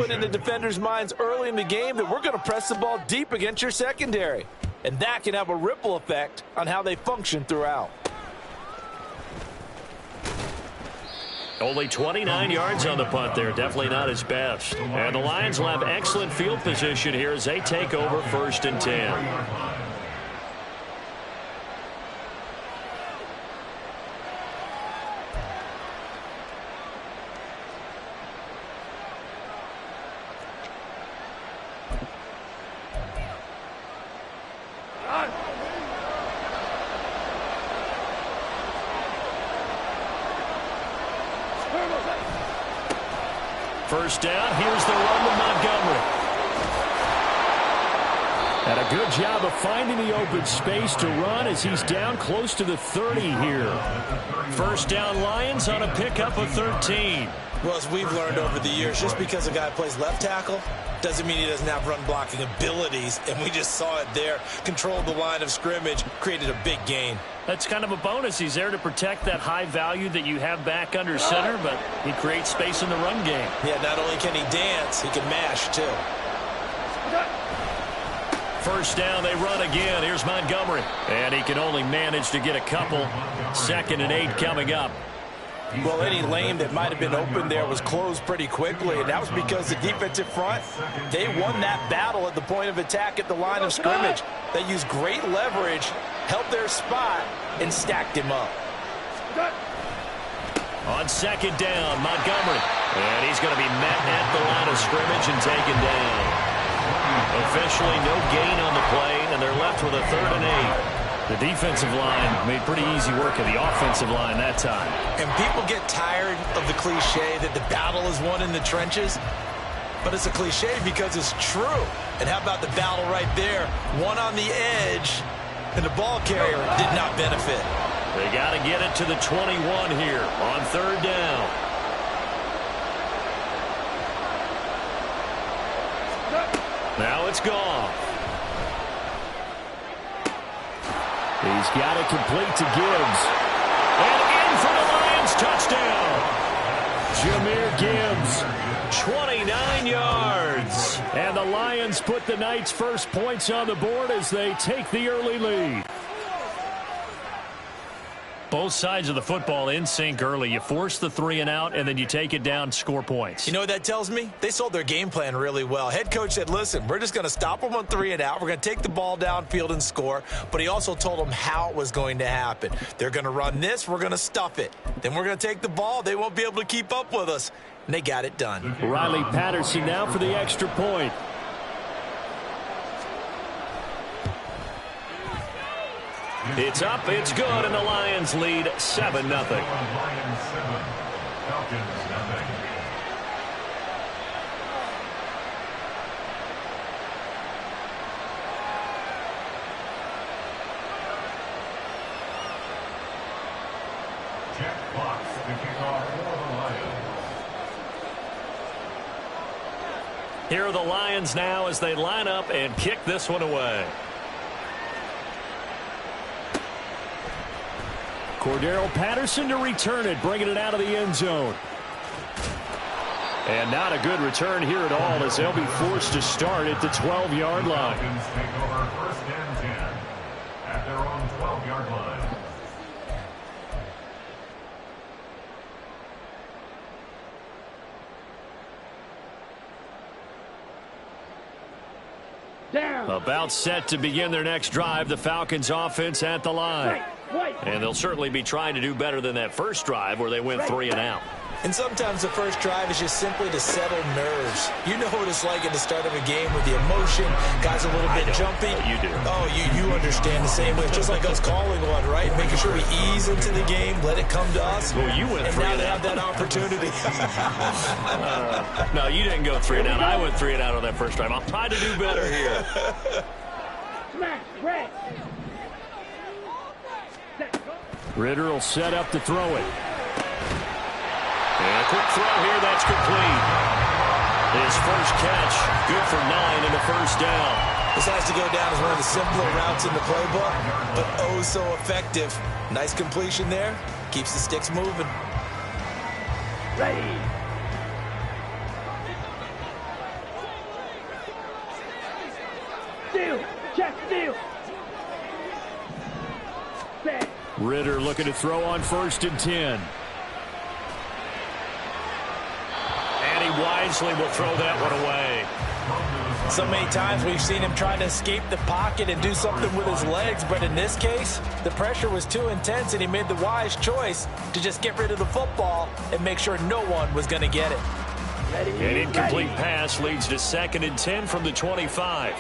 Put in the defenders' minds early in the game that we're going to press the ball deep against your secondary. And that can have a ripple effect on how they function throughout. Only 29 yards on the punt there. Definitely not his best. And the Lions will have excellent field position here as they take over 1st and 10. First down, here's the run to Montgomery. And a good job of finding the open space to run as he's down close to the 30 here. First down Lions on a pickup of 13. Well, as we've learned over the years, just because a guy plays left tackle doesn't mean he doesn't have run blocking abilities, and we just saw it there. Controlled the line of scrimmage, created a big gain. That's kind of a bonus. He's there to protect that high value that you have back under center, but he creates space in the run game. Yeah, not only can he dance, he can mash too. First down, they run again. Here's Montgomery. And he can only manage to get a couple. 2nd and 8 coming up. Well, any lane that might have been open there was closed pretty quickly, and that was because the defensive front, they won that battle at the point of attack at the line of scrimmage. They used great leverage, held their spot, and stacked him up. On 2nd down, Montgomery. And he's going to be met at the line of scrimmage and taken down. Officially no gain on the play, and they're left with a 3rd and 8. The defensive line made pretty easy work of the offensive line that time. And people get tired of the cliche that the battle is won in the trenches. But it's a cliche because it's true. And how about the battle right there? One on the edge, and the ball carrier did not benefit. They got to get it to the 21 here on 3rd down. Now it's gone. He's got it complete to Gibbs. And in for the Lions, touchdown. Jahmyr Gibbs, 29 yards. And the Lions put the Knights' first points on the board as they take the early lead. Both sides of the football in sync early. You force the 3 and out, and then you take it down, score points. You know what that tells me? They sold their game plan really well. Head coach said, listen, we're just going to stop them on 3 and out. We're going to take the ball downfield and score. But he also told them how it was going to happen. They're going to run this. We're going to stuff it. Then we're going to take the ball. They won't be able to keep up with us. And they got it done. Riley Patterson now for the extra point. It's up, it's good, and the Lions lead 7-0. Jack Fox to kick off for the Lions. Here are the Lions now as they line up and kick this one away. Cordero Patterson to return it, bringing it out of the end zone. And not a good return here at all as they'll be forced to start at the 12-yard line. Take over 1st and 10 at their own 12-yard line. Down. About set to begin their next drive, the Falcons offense at the line. And they'll certainly be trying to do better than that first drive where they went 3 and out. And sometimes the first drive is just simply to settle nerves. You know what it's like at the start of a game with the emotion, guys a little bit jumpy. You do. Oh, you understand the same way. It's just like us calling one, right? Making sure we ease into the game, let it come to us. Well, you went 3 and now and they out. have that opportunity. No, you didn't go 3 and out. I went 3 and out on that first drive. I'll try to do better here. Ritter will set up to throw it. And a quick throw here, that's complete. His first catch, good for 9 and a first down. This has to go down as one of the simpler routes in the playbook, but oh so effective. Nice completion there. Keeps the sticks moving. Ready. Ritter looking to throw on 1st and 10. And he wisely will throw that one away. So many times we've seen him trying to escape the pocket and do something with his legs, but in this case, the pressure was too intense and he made the wise choice to just get rid of the football and make sure no one was going to get it. An incomplete pass leads to 2nd and 10 from the 25.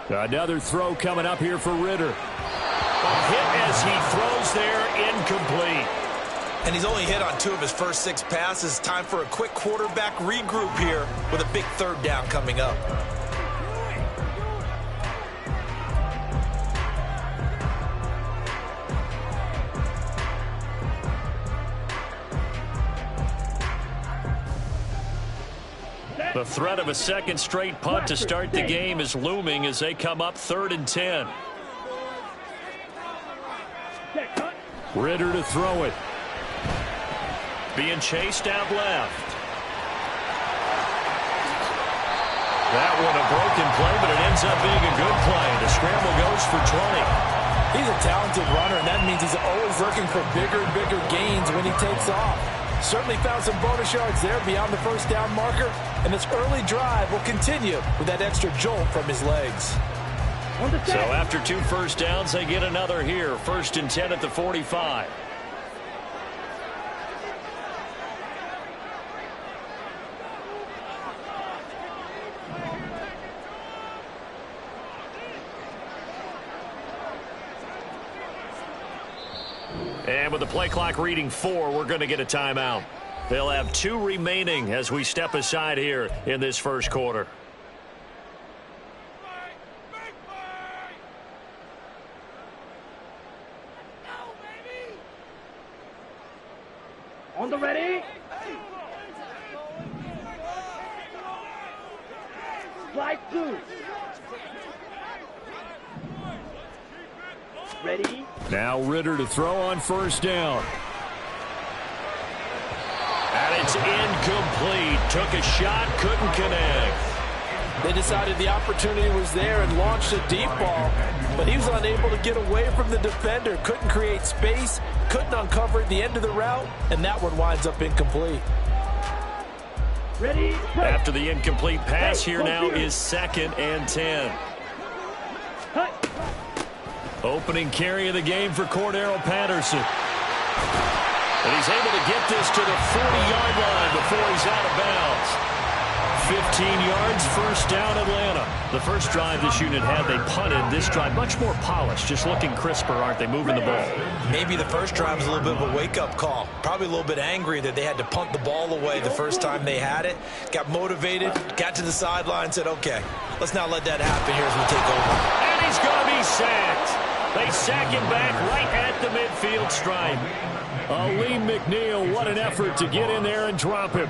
Another throw coming up here for Ritter. A hit as he throws there, incomplete. And he's only hit on 2 of his first 6 passes. Time for a quick quarterback regroup here with a big 3rd down coming up. The threat of a 2nd straight punt to start the game is looming as they come up 3rd and 10. Ritter to throw it. Being chased out left. That one a broken play, but it ends up being a good play. The scramble goes for 20. He's a talented runner, and that means he's always looking for bigger and bigger gains when he takes off. Certainly found some bonus yards there beyond the 1st down marker, and this early drive will continue with that extra jolt from his legs. So after 2 first downs, they get another here. 1st and 10 at the 45. And with the play clock reading 4, we're going to get a timeout. They'll have 2 remaining as we step aside here in this 1st quarter. On the ready. Slide 2. Ready. Now Ritter to throw on 1st down. And it's incomplete. Took a shot, couldn't connect. They decided the opportunity was there and launched a deep ball, but he was unable to get away from the defender. Couldn't create space, couldn't uncover the end of the route, and that one winds up incomplete. Ready. After the incomplete pass, here now is 2nd and 10. Opening carry of the game for Cordero Patterson. And he's able to get this to the 40-yard line before he's out of bounds. 15 yards, 1st down, Atlanta. The first drive this unit had, they punted. This drive, much more polished, just looking crisper, aren't they, moving the ball? Maybe the first drive was a little bit of a wake-up call. Probably a little bit angry that they had to punt the ball away the first time they had it. Got motivated, got to the sideline, said, okay, let's not let that happen here as we take over. And he's going to be sacked. They sack him back right at the midfield stripe. Aleem McNeil, what an effort to get in there and drop him.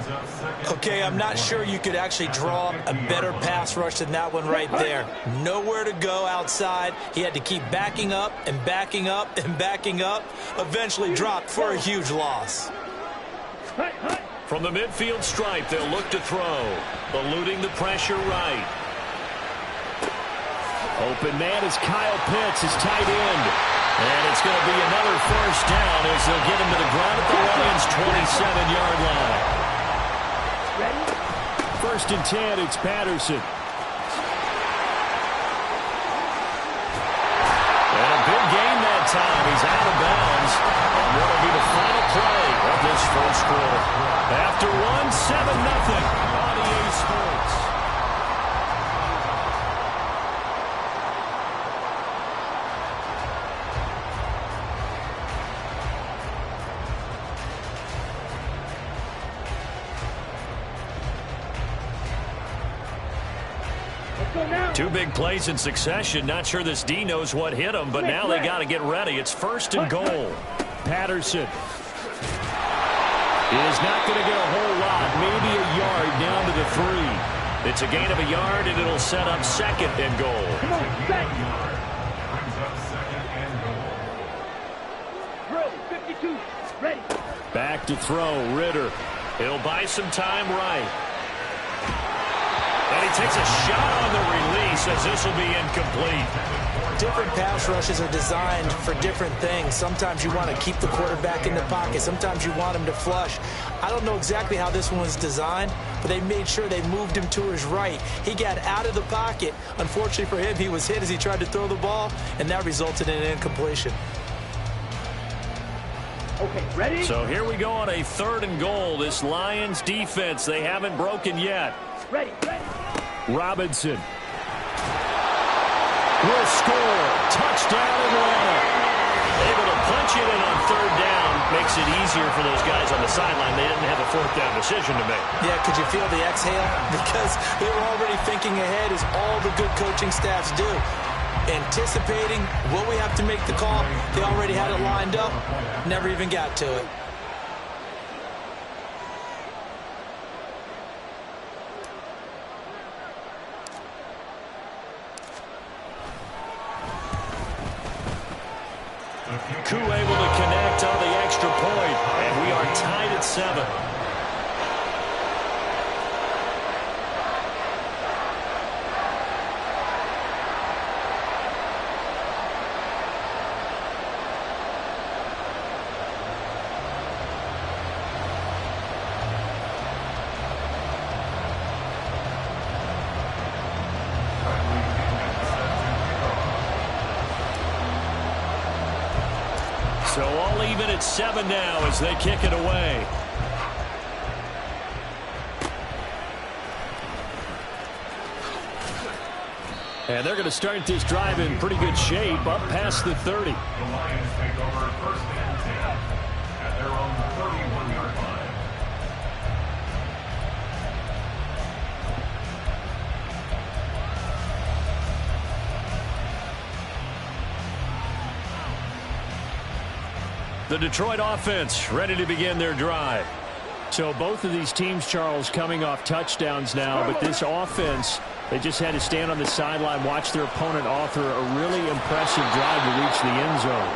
Okay, I'm not sure you could actually draw a better pass rush than that one right there. Nowhere to go outside. He had to keep backing up and backing up and backing up. Eventually dropped for a huge loss. From the midfield stripe, they'll look to throw. Eluding the pressure right. Open man is Kyle Pitts, his tight end. And it's going to be another 1st down as they'll get him to the ground at the Lions' 27-yard line. 1st and 10, it's Patterson. And a big gain that time. He's out of bounds. And that'll be the final play of this 1st quarter. After 7-0 on EA Sports. Two big plays in succession. Not sure this D knows what hit him, but now they got to get ready. It's 1st and goal. Patterson is not going to get a whole lot, maybe a yard down to the 3. It's a gain of a yard, and it'll set up 2nd and goal. Come on, Throw, 52, ready. Back to throw, Ritter. He'll buy some time right. And he takes a shot on the release as this will be incomplete. Different pass rushes are designed for different things. Sometimes you want to keep the quarterback in the pocket. Sometimes you want him to flush. I don't know exactly how this one was designed, but they made sure they moved him to his right. He got out of the pocket. Unfortunately for him, he was hit as he tried to throw the ball, and that resulted in an incompletion. Okay, ready? So here we go on a 3rd and goal. This Lions defense, they haven't broken yet. Ready, ready. Robinson will score. Touchdown Atlanta. Able to punch it in on 3rd down. Makes it easier for those guys on the sideline. They didn't have a 4th down decision to make. Yeah, could you feel the exhale? Because they were already thinking ahead, as all the good coaching staffs do. Anticipating what we have to make the call. They already had it lined up. Never even got to it. Koo able to connect on the extra point, and we are tied at 7. So all even at 7 now as they kick it away. And they're going to start this drive in pretty good shape, up past the 30. The Lions take over 1st and 10 at their own 31-yard line. The Detroit offense ready to begin their drive. So both of these teams, Charles, coming off touchdowns now, but this offense, they just had to stand on the sideline, watch their opponent author a really impressive drive to reach the end zone.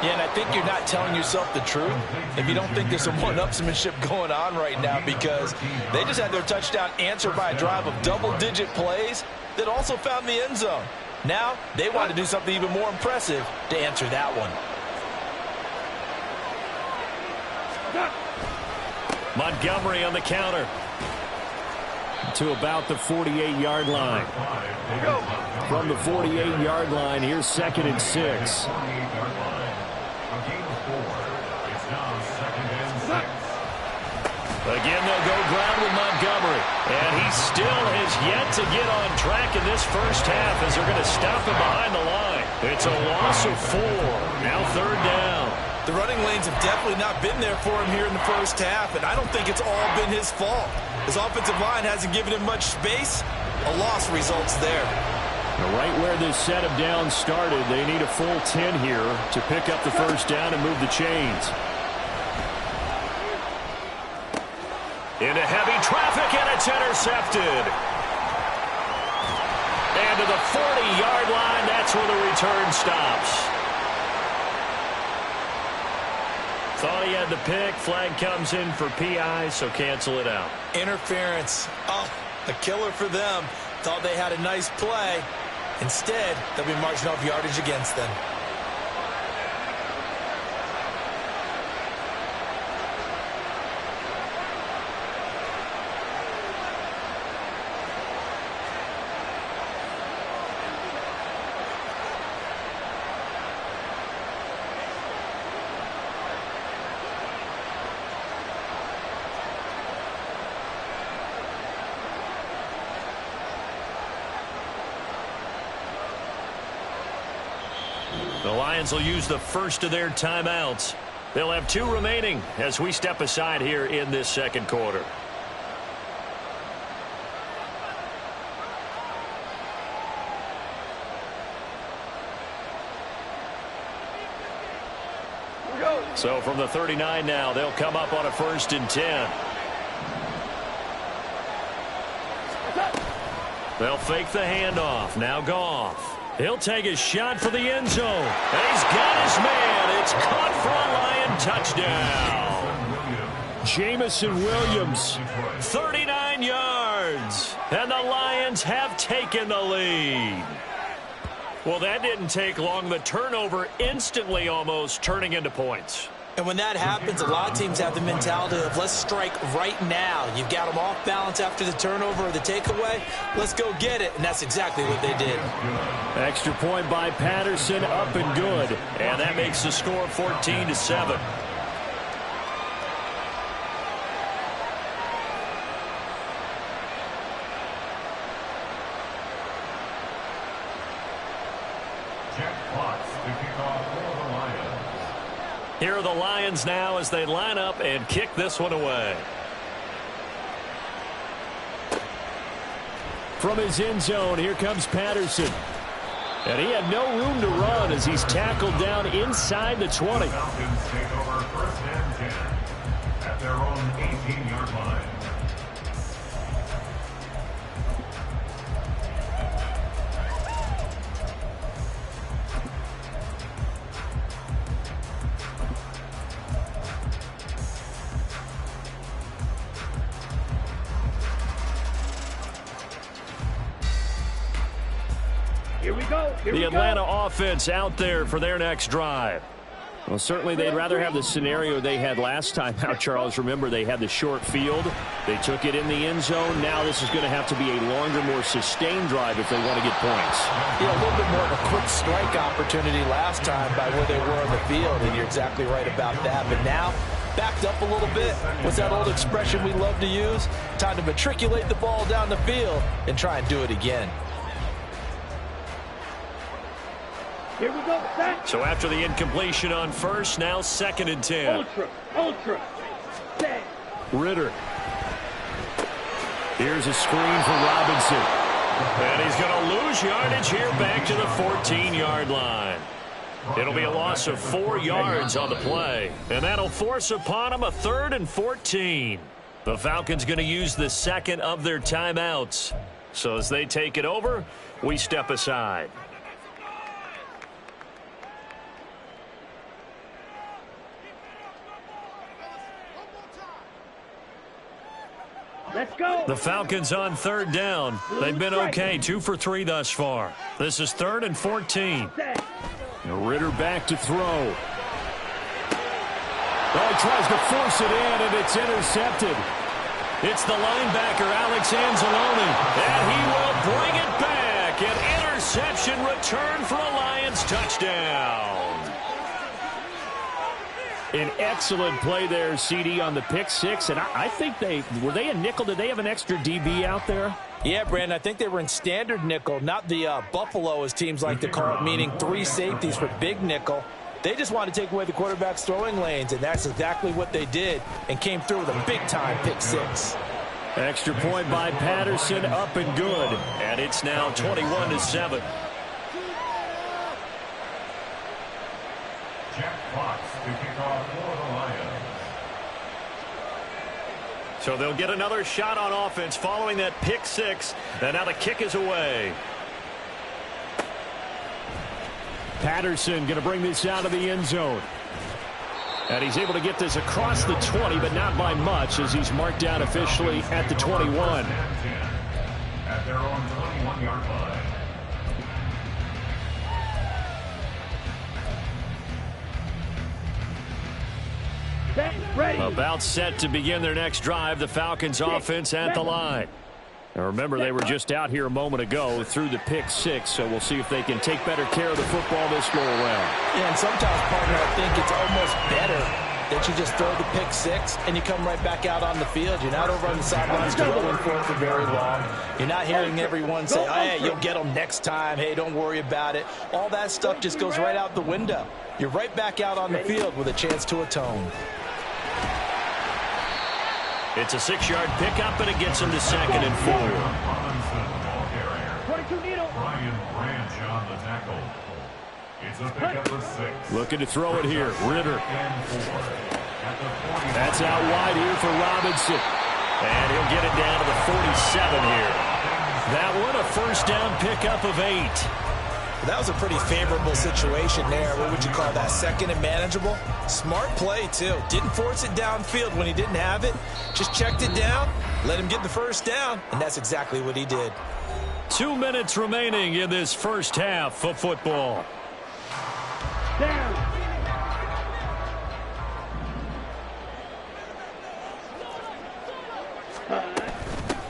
Yeah, and I think you're not telling yourself the truth if you don't think there's some one-upsmanship going on right now, because they just had their touchdown answered by a drive of double-digit plays that also found the end zone. Now they want to do something even more impressive to answer that one. Montgomery on the counter to about the 48-yard line. From the 48-yard line, here's 2nd and 6. Again, they'll go ground with Montgomery. And he still has yet to get on track in this first half as they're going to stop him behind the line. It's a loss of 4. Now 3rd down. The running lanes have definitely not been there for him here in the first half, and I don't think it's all been his fault. His offensive line hasn't given him much space. A loss results there. Right where this set of downs started, they need a full 10 here to pick up the first down and move the chains. Into heavy traffic, and it's intercepted. And to the 40-yard line, that's where the return stops. Thought he had the pick. Flag comes in for PI, so cancel it out. Interference. Oh, a killer for them. Thought they had a nice play. Instead, they'll be marching off yardage against them. The Lions will use the first of their timeouts. They'll have 2 remaining as we step aside here in this second quarter. So from the 39 now, they'll come up on a 1st and 10. They'll fake the handoff. Now Goff. He'll take a shot for the end zone. And he's got his man. It's caught for a Lion touchdown. Jamison Williams, 39 yards. yards. And the Lions have taken the lead. Well, that didn't take long. The turnover instantly almost turning into points. And when that happens, a lot of teams have the mentality of let's strike right now. You've got them off balance after the turnover or the takeaway. Let's go get it. And that's exactly what they did. Extra point by Patterson, up and good. And that makes the score 14-7. Here are the Lions now as they line up and kick this one away. From his end zone, here comes Patterson. And he had no room to run as he's tackled down inside the 20. The Falcons take over first and 10 at their own 18-yard line. Here we go. The Atlanta offense out there for their next drive. Well, certainly they'd rather have the scenario they had last time out, Charles. Remember, they had the short field. They took it in the end zone. Now this is going to have to be a longer, more sustained drive if they want to get points. Yeah, a little bit more of a quick strike opportunity last time by where they were on the field, and you're exactly right about that. But now, backed up a little bit. What's that old expression we love to use? Time to matriculate the ball down the field and try and do it again. Here we go. Set. So after the incompletion on first, now 2nd and 10. Ultra. Set. Ritter. Here's a screen for Robinson. And he's going to lose yardage here back to the 14-yard line. It'll be a loss of 4 yards on the play. And that'll force upon him a 3rd and 14. The Falcons going to use the second of their timeouts. So as they take it over, we step aside. Let's go. The Falcons on 3rd down. They've been okay, 2 for 3 thus far. This is 3rd and 14. Set. Ritter back to throw. Oh, he tries to force it in, and it's intercepted. It's the linebacker, Alex Anzalone, and he will bring it back. An interception return for a Lions touchdown. An excellent play there, CD, on the pick six. And I think were they a nickel? Did they have an extra DB out there? Yeah, Brandon, I think they were in standard nickel, not the Buffalo, as teams like to call it, meaning 3 safeties for big nickel. They just wanted to take away the quarterback's throwing lanes, and that's exactly what they did and came through with a big-time pick six. Extra point by Patterson, up and good. And it's now 21-7. Jack Fox to kick off for the Lions. So they'll get another shot on offense following that pick six. And now the kick is away. Patterson going to bring this out of the end zone. And he's able to get this across the 20, but not by much, as he's marked down officially at the 21. At their own 21-yard line. Set. Ready. About set to begin their next drive, the Falcons offense at the line. Now remember, they were just out here a moment ago through the pick six, so we'll see if they can take better care of the football this go around. Yeah, and sometimes, partner, I think it's almost better that you just throw the pick six and you come right back out on the field. You're not over on the sidelines dwelling for it for very long. You're not hearing everyone say, oh, hey, you'll get them next time. Hey, don't worry about it. All that stuff just goes right out the window. You're right back out on the field with a chance to atone. It's a 6-yard pickup, and it gets him to 2nd and 4. Robinson, ball carrier. 22 needle. Brian Branch on the tackle. It's a pickup of 6. Looking to throw it here. Ritter. And 4. At the 40. That's out wide here for Robinson. And he'll get it down to the 47 here. That one a first down pickup of 8. That was a pretty favorable situation there. What would you call that? Second and manageable? Smart play, too. Didn't force it downfield when he didn't have it. Just checked it down, let him get the first down, and that's exactly what he did. 2 minutes remaining in this first half of football. Down.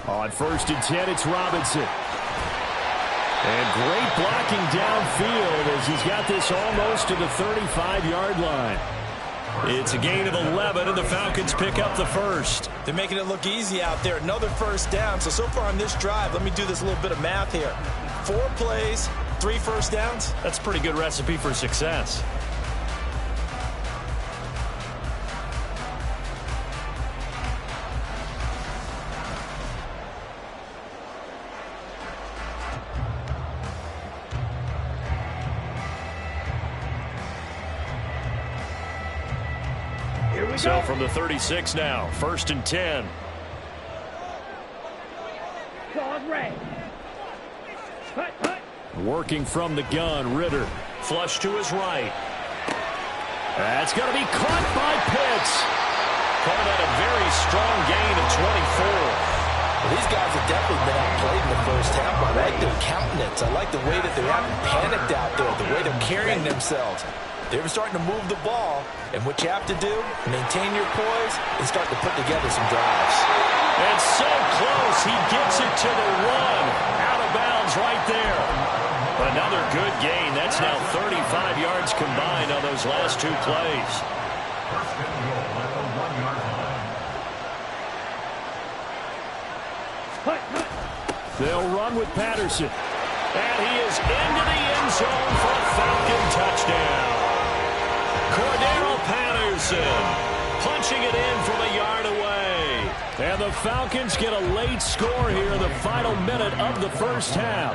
On 1st and 10, it's Robinson. And great blocking downfield as he's got this almost to the 35-yard line. It's a gain of 11, and the Falcons pick up the first. They're making it look easy out there. Another first down. So far on this drive, let me do this little bit of math here. 4 plays, 3 first downs. That's a pretty good recipe for success. So from the 36 now, 1st and 10. Claws red. Hut, hut. Working from the gun, Ritter. Flush to his right. That's going to be caught by Pitts. Called that a very strong gain of 24. Well, these guys have definitely been outplayed in the first half. I like their countenance. I like the way that they haven't panicked out there, the way they're carrying themselves. They're starting to move the ball, and what you have to do, maintain your poise and start to put together some drives. And so close, he gets it to the 1. Out of bounds right there. Another good gain. That's now 35 yards combined on those last 2 plays. First and goal at the 1-yard line. Hut, hut. They'll run with Patterson. And he is into the end zone for a Falcon touchdown. Cordero Patterson punching it in from a yard away. And the Falcons get a late score here in the final minute of the first half.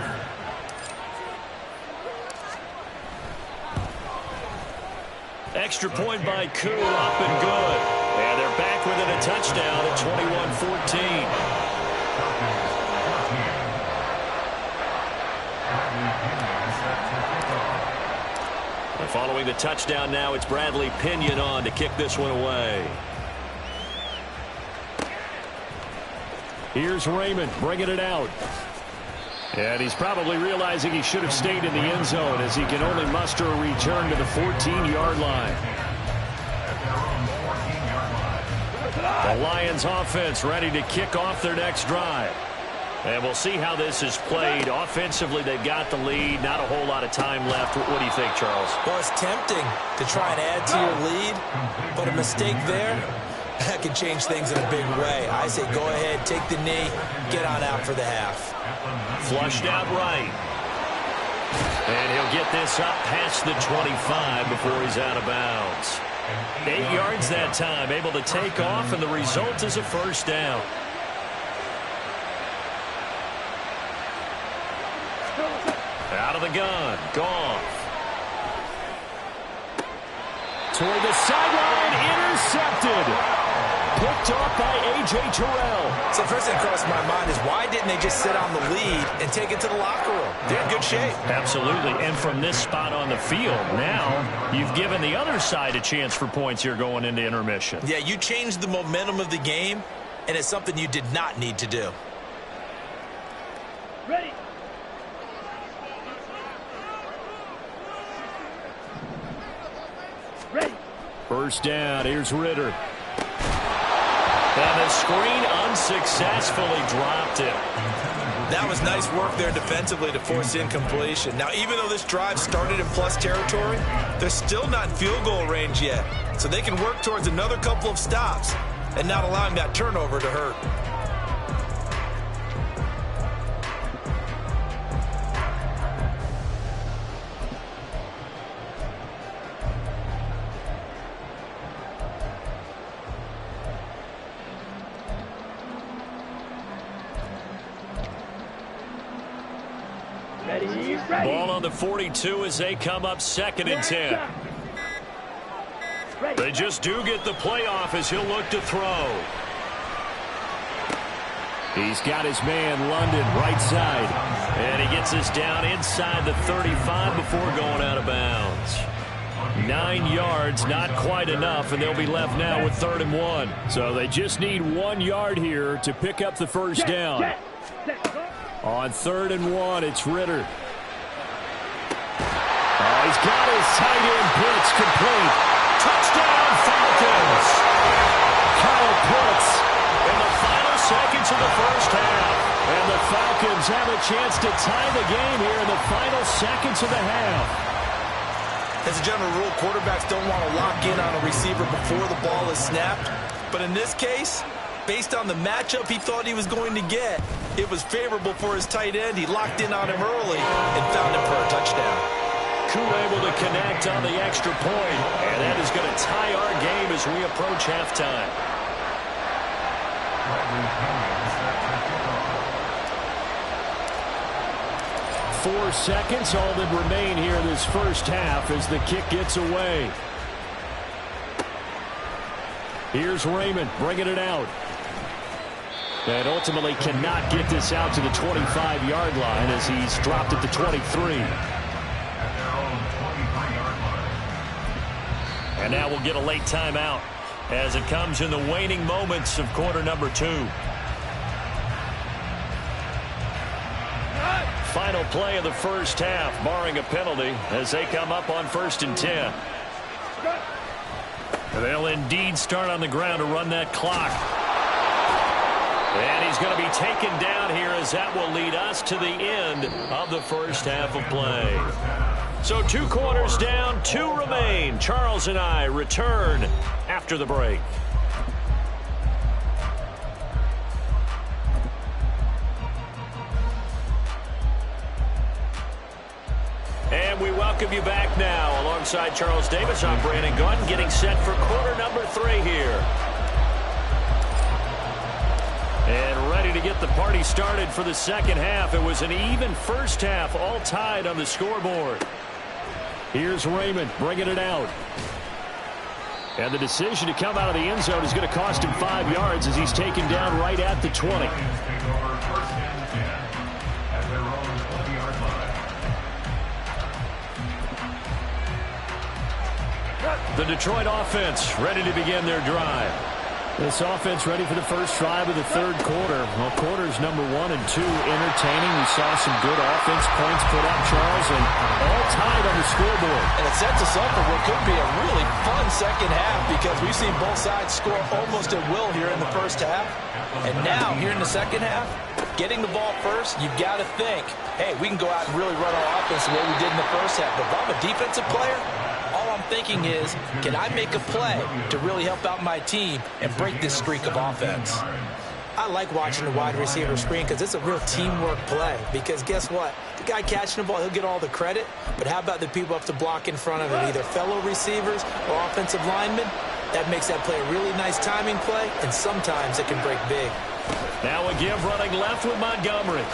Extra point by Koo, up and good. And they're back within a touchdown at 21-14. Following the touchdown now, it's Bradley Pinion on to kick this one away. Here's Raymond bringing it out. And he's probably realizing he should have stayed in the end zone as he can only muster a return to the 14-yard line. The Lions offense ready to kick off their next drive. And we'll see how this is played. Offensively, they've got the lead. Not a whole lot of time left. What do you think, Charles? Well, it's tempting to try and add to your lead, but a mistake there, that can change things in a big way. I say go ahead, take the knee, get on out for the half. Flushed out right. And he'll get this up past the 25 before he's out of bounds. 8 yards that time, able to take off, and the result is a first down. Out of the gun, Goff. Toward the sideline, intercepted. Picked off by A.J. Terrell. So first thing crossed my mind is why didn't they just sit on the lead and take it to the locker room? They're in good shape. Absolutely, and from this spot on the field, now you've given the other side a chance for points here going into intermission. Yeah, you changed the momentum of the game, and it's something you did not need to do. Ready. Ready. First down, here's Ritter. And the screen unsuccessfully dropped it. That was nice work there defensively to force incompletion. Now, even though this drive started in plus territory, they're still not in field goal range yet. So they can work towards another couple of stops and not allowing that turnover to hurt. Ready. Ball on the 42 as they come up 2nd and 10. They just do get the playoff as he'll look to throw. He's got his man, London, right side. And he gets us down inside the 35 before going out of bounds. 9 yards, not quite enough, and they'll be left now with 3rd and 1. So they just need 1 yard here to pick up the first down. On 3rd and 1, it's Ritter. He's got his tight end blitz complete. Touchdown, Falcons. Kyle Pitts in the final seconds of the first half. And the Falcons have a chance to tie the game here in the final seconds of the half. As a general rule, quarterbacks don't want to lock in on a receiver before the ball is snapped. But in this case, based on the matchup he thought he was going to get, it was favorable for his tight end. He locked in on him early and found him for a touchdown. Koo able to connect on the extra point, and that is going to tie our game as we approach halftime. 4 seconds, all that remain here in this first half as the kick gets away. Here's Raymond bringing it out. And ultimately cannot get this out to the 25-yard line as he's dropped at the 23. And now we'll get a late timeout as it comes in the waning moments of quarter number 2. Final play of the first half, barring a penalty, as they come up on 1st and 10. They'll indeed start on the ground to run that clock. And he's going to be taken down here as that will lead us to the end of the first half of play. So 2 quarters down, 2 remain. Charles and I return after the break. And we welcome you back now. Alongside Charles Davis, I'm Brandon Gunn, getting set for quarter number 3 here. And ready to get the party started for the second half. It was an even first half, all tied on the scoreboard. Here's Raymond bringing it out. And the decision to come out of the end zone is going to cost him 5 yards as he's taken down right at the 20. The Detroit offense ready to begin their drive. This offense ready for the first drive of the 3rd quarter. Well, quarters number 1 and 2 entertaining. We saw some good offense points put up, Charles, and all tied on the scoreboard. And it sets us up for what could be a really fun second half because we've seen both sides score almost at will here in the first half. And now, here in the second half, getting the ball first, you've got to think, hey, we can go out and really run our offense the way we did in the first half. But if I'm a defensive player, all I'm thinking is, can I make a play to really help out my team and break this streak of offense? I like watching the wide receiver screen because it's a real teamwork play. Because guess what? The guy catching the ball, he'll get all the credit. But how about the people up to block in front of him, either fellow receivers or offensive linemen? That makes that play a really nice timing play, and sometimes it can break big. Now a give running left with Montgomery.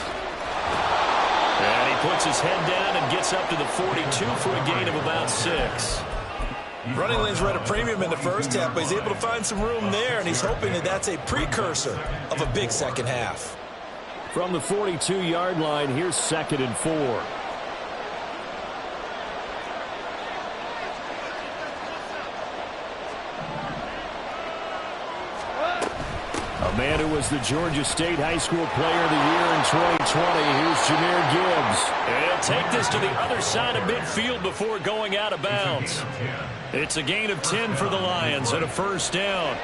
And he puts his head down and gets up to the 42 for a gain of about 6. Running lanes were at a premium in the first half, but he's able to find some room there, and he's hoping that that's a precursor of a big second half. From the 42-yard line, here's 2nd and 4. A man who was the Georgia State High School Player of the Year in 2020. Here's Jahmyr Gibbs. And he'll take this to the other side of midfield before going out of bounds. It's a gain of 10 for the Lions and a first down.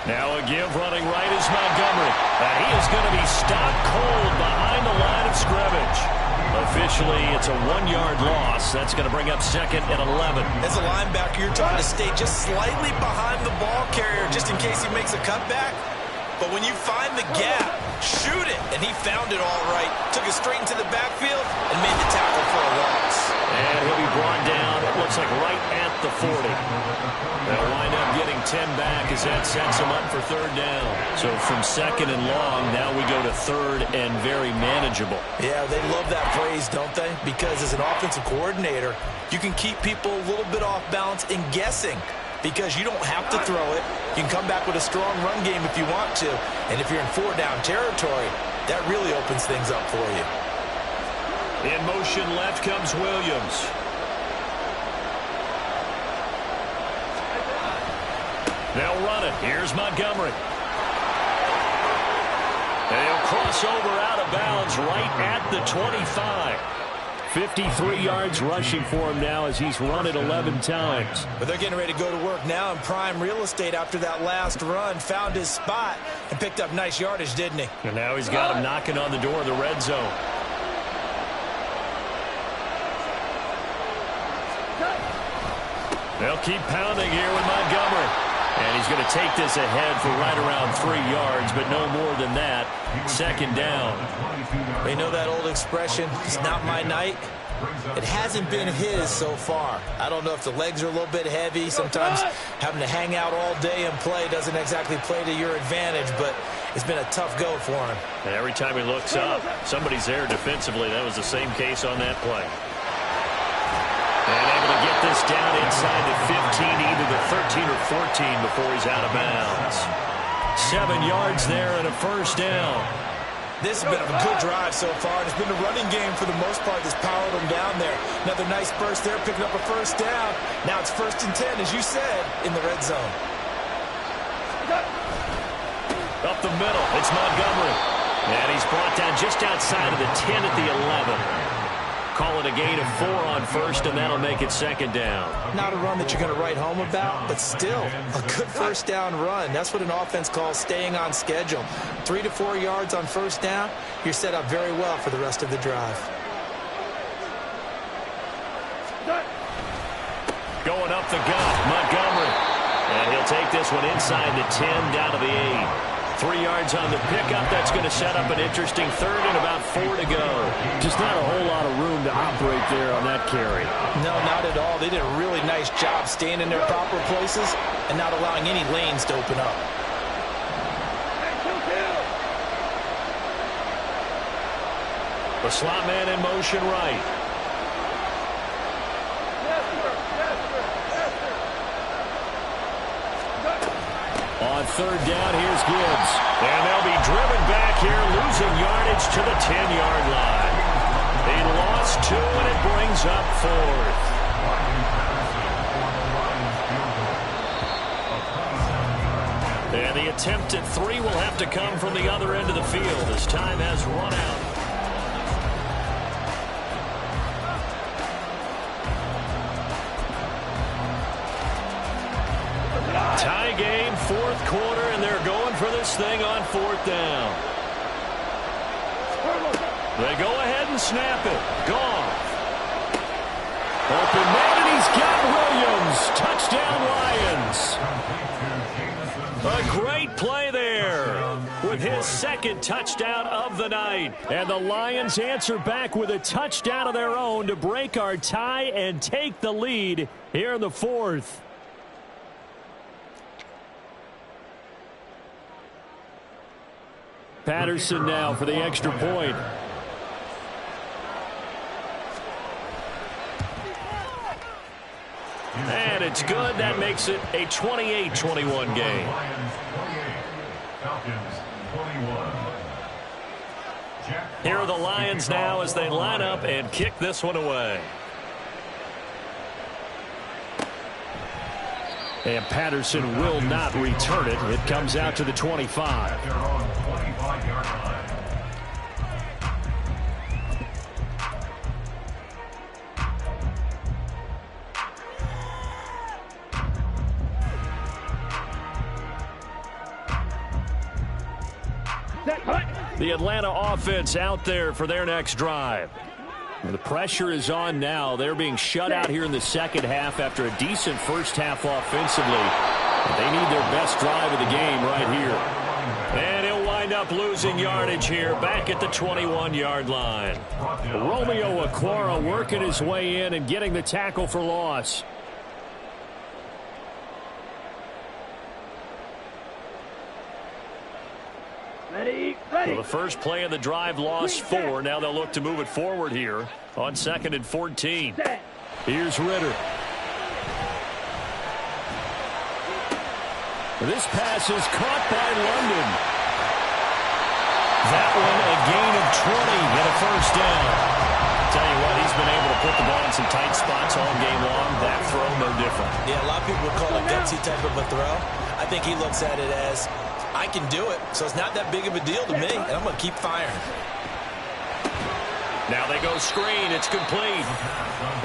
Now a give running right is Montgomery. And he is going to be stopped cold behind the line of scrimmage. Officially, it's a 1-yard loss. That's going to bring up 2nd and 11. As a linebacker, you're trying to stay just slightly behind the ball carrier just in case he makes a cutback. But when you find the gap, shoot it. And he found it all right. Took it straight into the backfield and made the tackle for a loss. And he'll be brought down, it looks like right at the 40. They'll wind up getting 10 back as that sets them up for third down. So from second and long, now we go to third and very manageable. Yeah, they love that phrase, don't they? Because as an offensive coordinator, you can keep people a little bit off balance and guessing because you don't have to throw it. You can come back with a strong run game if you want to. And if you're in four-down territory, that really opens things up for you. In motion left comes Williams. They'll run it. Here's Montgomery. And he'll cross over out of bounds right at the 25. 53 yards rushing for him now as he's run it 11 times. But they're getting ready to go to work now in prime real estate after that last run. Found his spot and picked up nice yardage, didn't he? And now he's got him knocking on the door of the red zone. They'll keep pounding here with Montgomery. And he's going to take this ahead for right around 3 yards, but no more than that. Second down. You know that old expression, it's not my night? It hasn't been his so far. I don't know if the legs are a little bit heavy. Sometimes having to hang out all day and play doesn't exactly play to your advantage, but it's been a tough go for him. And every time he looks up, somebody's there defensively. That was the same case on that play. And able to get this down inside the 15, either the 13 or 14 before he's out of bounds. 7 yards there and a first down. This has been a good drive so far. It's been a running game for the most part that's powered them down there. Another nice burst there, picking up a first down. Now it's 1st and 10, as you said, in the red zone. Up the middle, it's Montgomery. And he's brought down just outside of the 10 at the 11. Call it a gain of 4 on first, and that'll make it second down. Not a run that you're going to write home about, but still a good first down run. That's what an offense calls staying on schedule. 3 to 4 yards on first down, you're set up very well for the rest of the drive. Going up the gut, Montgomery. And he'll take this one inside the 10, down to the 8. 3 yards on the pickup. That's going to set up an interesting third and about 4 to go. Just not a whole lot of room to operate there on that carry. No, not at all. They did a really nice job staying in their proper places and not allowing any lanes to open up. The slot man in motion right. On third down, here's Gibbs. And they'll be driven back here, losing yardage to the 10-yard line. They lost 2, and it brings up 4th. And the attempt at 3 will have to come from the other end of the field as time has run out. Tie game, 4th quarter, and they're going for this thing on 4th down. They go ahead and snap it. Goff. Open man, and he's got Williams. Touchdown, Lions. A great play there with his 2nd touchdown of the night. And the Lions answer back with a touchdown of their own to break our tie and take the lead here in the 4th. Patterson now for the extra point. And it's good. That makes it a 28-21 game. Here are the Lions now as they line up and kick this one away. And Patterson will not return it. It comes out to the 25. They're on 25-yard line. The Atlanta offense out there for their next drive. And the pressure is on now. They're being shut out here in the second half after a decent first half offensively. They need their best drive of the game right here. And he'll wind wind up losing yardage here back at the 21-yard line. Romeo Okwara working his way in and getting the tackle for loss. Ready. Well, the first play of the drive lost 4. Now they'll look to move it forward here on 2nd and 14. Here's Ritter. This pass is caught by London. That one a gain of 20 and a first down. Tell you what, he's been able to put the ball in some tight spots all game long. That throw, no different. Yeah, a lot of people would call it a gutsy type of a throw. I think he looks at it as, I can do it, so it's not that big of a deal to me, and I'm going to keep firing. Now they go screen. It's complete.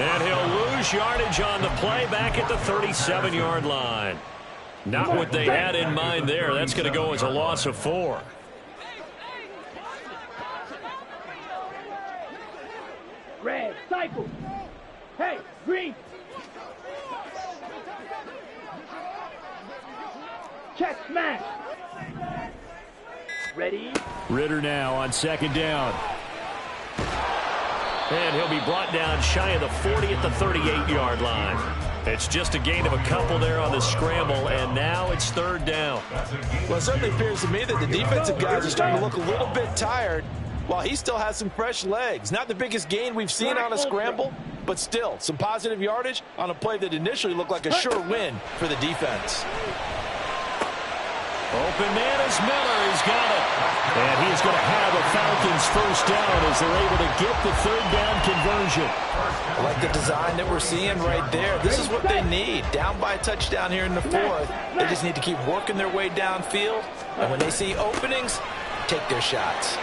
And he'll lose yardage on the play back at the 37-yard line. Not what they had in mind there. That's going to go as a loss of 4. Red, cycle. Hey, green. Check, smash. Ready. Ritter now on 2nd down. And he'll be brought down shy of the 40 at the 38-yard line. It's just a gain of a couple there on the scramble, and now it's 3rd down. Well, it certainly appears to me that the defensive guys are starting to look a little bit tired while he still has some fresh legs. Not the biggest gain we've seen on a scramble, but still some positive yardage on a play that initially looked like a sure win for the defense. Open man is Miller. He's got it. And he is going to have a Falcons first down as they're able to get the 3rd down conversion. I like the design that we're seeing right there. This is what they need. Down by a touchdown here in the 4th. They just need to keep working their way downfield. And when they see openings, take their shots.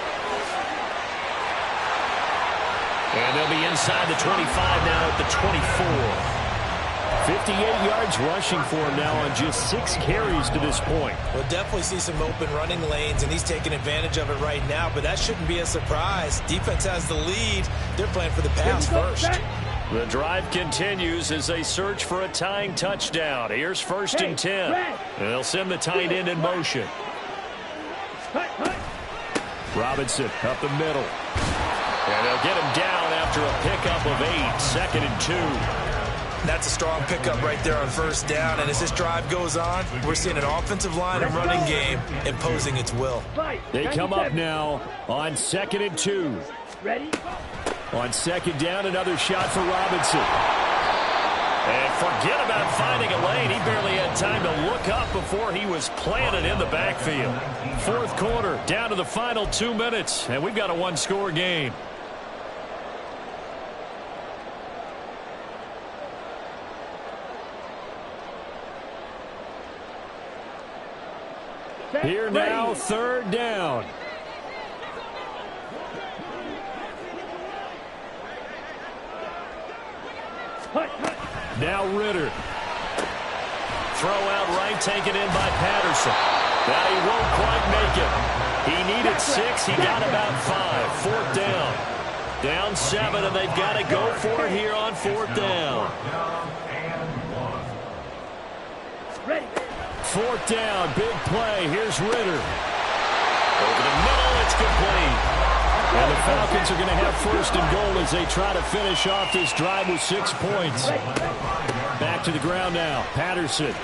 And they'll be inside the 25 now at the 24. 58 yards rushing for him now on just 6 carries to this point. We'll definitely see some open running lanes, and he's taking advantage of it right now, but that shouldn't be a surprise. Defense has the lead. They're playing for the pass first. The drive continues as they search for a tying touchdown. Here's 1st and 10. And they'll send the tight end in motion. Robinson up the middle. And they'll get him down after a pickup of 8. 2nd and 2. That's a strong pickup right there on 1st down. And as this drive goes on, we're seeing an offensive line and running game imposing its will. They come up now on 2nd and 2. Ready? On 2nd down, another shot for Robinson. And forget about finding a lane. He barely had time to look up before he was planted in the backfield. 4th quarter, down to the final 2 minutes. And we've got a 1-score game. Here now, 3rd down. Now Ritter. Throw out right, taken in by Patterson. That he won't quite make it. He needed 6. He got about 5. 4th down. Down 7, and they've got to go for it here on 4th down. 4th down, big play. Here's Ritter. Over the middle, it's complete. And the Falcons are going to have 1st and goal as they try to finish off this drive with 6 points. Back to the ground now. Patterson. And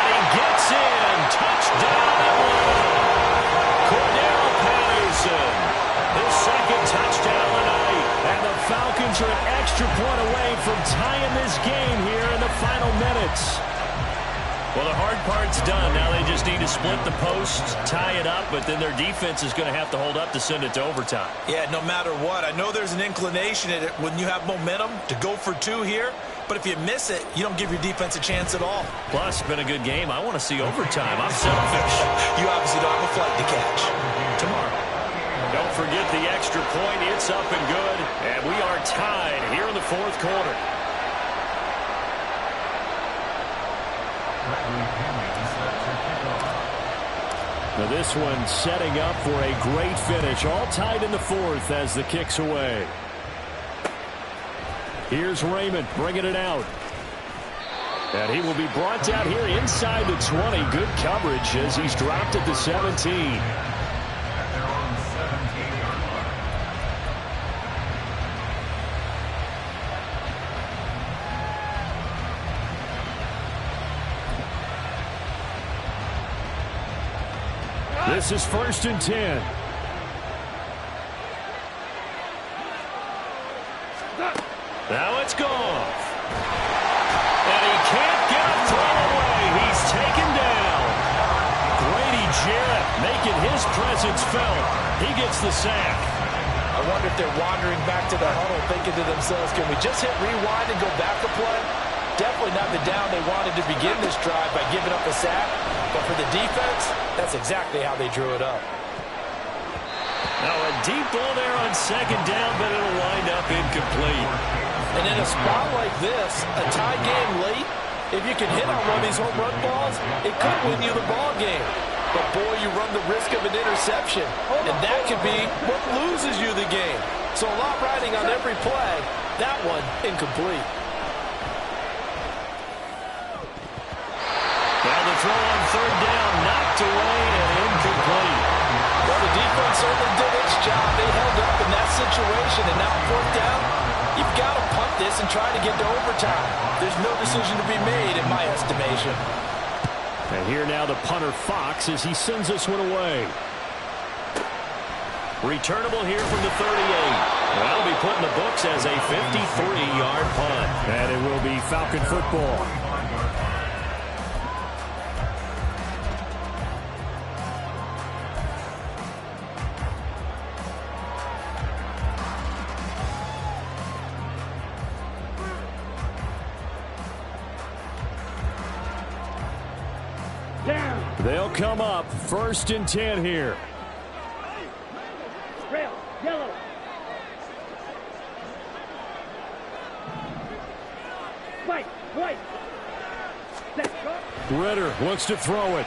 he gets in. Touchdown, Atlanta. Cordell Patterson. His 2nd touchdown tonight. And the Falcons are an extra point away from tying this game here in the final minutes. Well, the hard part's done. Now they just need to split the posts, tie it up, but then their defense is going to have to hold up to send it to overtime. Yeah, no matter what. I know there's an inclination in it when you have momentum to go for 2 here, but if you miss it, you don't give your defense a chance at all. Plus, it's been a good game. I want to see overtime. I'm selfish. You obviously don't have a flight to catch. Tomorrow. Don't forget the extra point. It's up and good, and we are tied here in the 4th quarter. Now this one setting up for a great finish. All tied in the 4th as the kick's away. Here's Raymond bringing it out. And he will be brought down here inside the 20. Good coverage as he's dropped at the 17. At their own 17-yard line. This is 1st and 10. Now it's Goff. And he can't get a throw away. He's taken down. Grady Jarrett making his presence felt. He gets the sack. I wonder if they're wandering back to the huddle thinking to themselves, can we just hit rewind and go back a play? Definitely not the down they wanted to begin this drive by giving up a sack. But for the defense, that's exactly how they drew it up. Now a deep ball there on 2nd down, but it'll wind up incomplete. And in a spot like this, a tie game late, if you can hit on one of these home run balls, it could win you the ball game. But, boy, you run the risk of an interception, and that could be what loses you the game. So a lot riding on every play. That one, incomplete. Now the throw on 3rd down, knocked away and incomplete. Well, the defense certainly did its job. They held up in that situation, and now 4th down, you've got to punt this and try to get to overtime. There's no decision to be made, in my estimation. And here now the punter Fox as he sends this one away. Returnable here from the 38. That'll be put in the books as a 53-yard punt. And it will be Falcon football. They'll come up 1st and 10 here. Rail, yellow. White, white. Set, go. Ritter wants to throw it.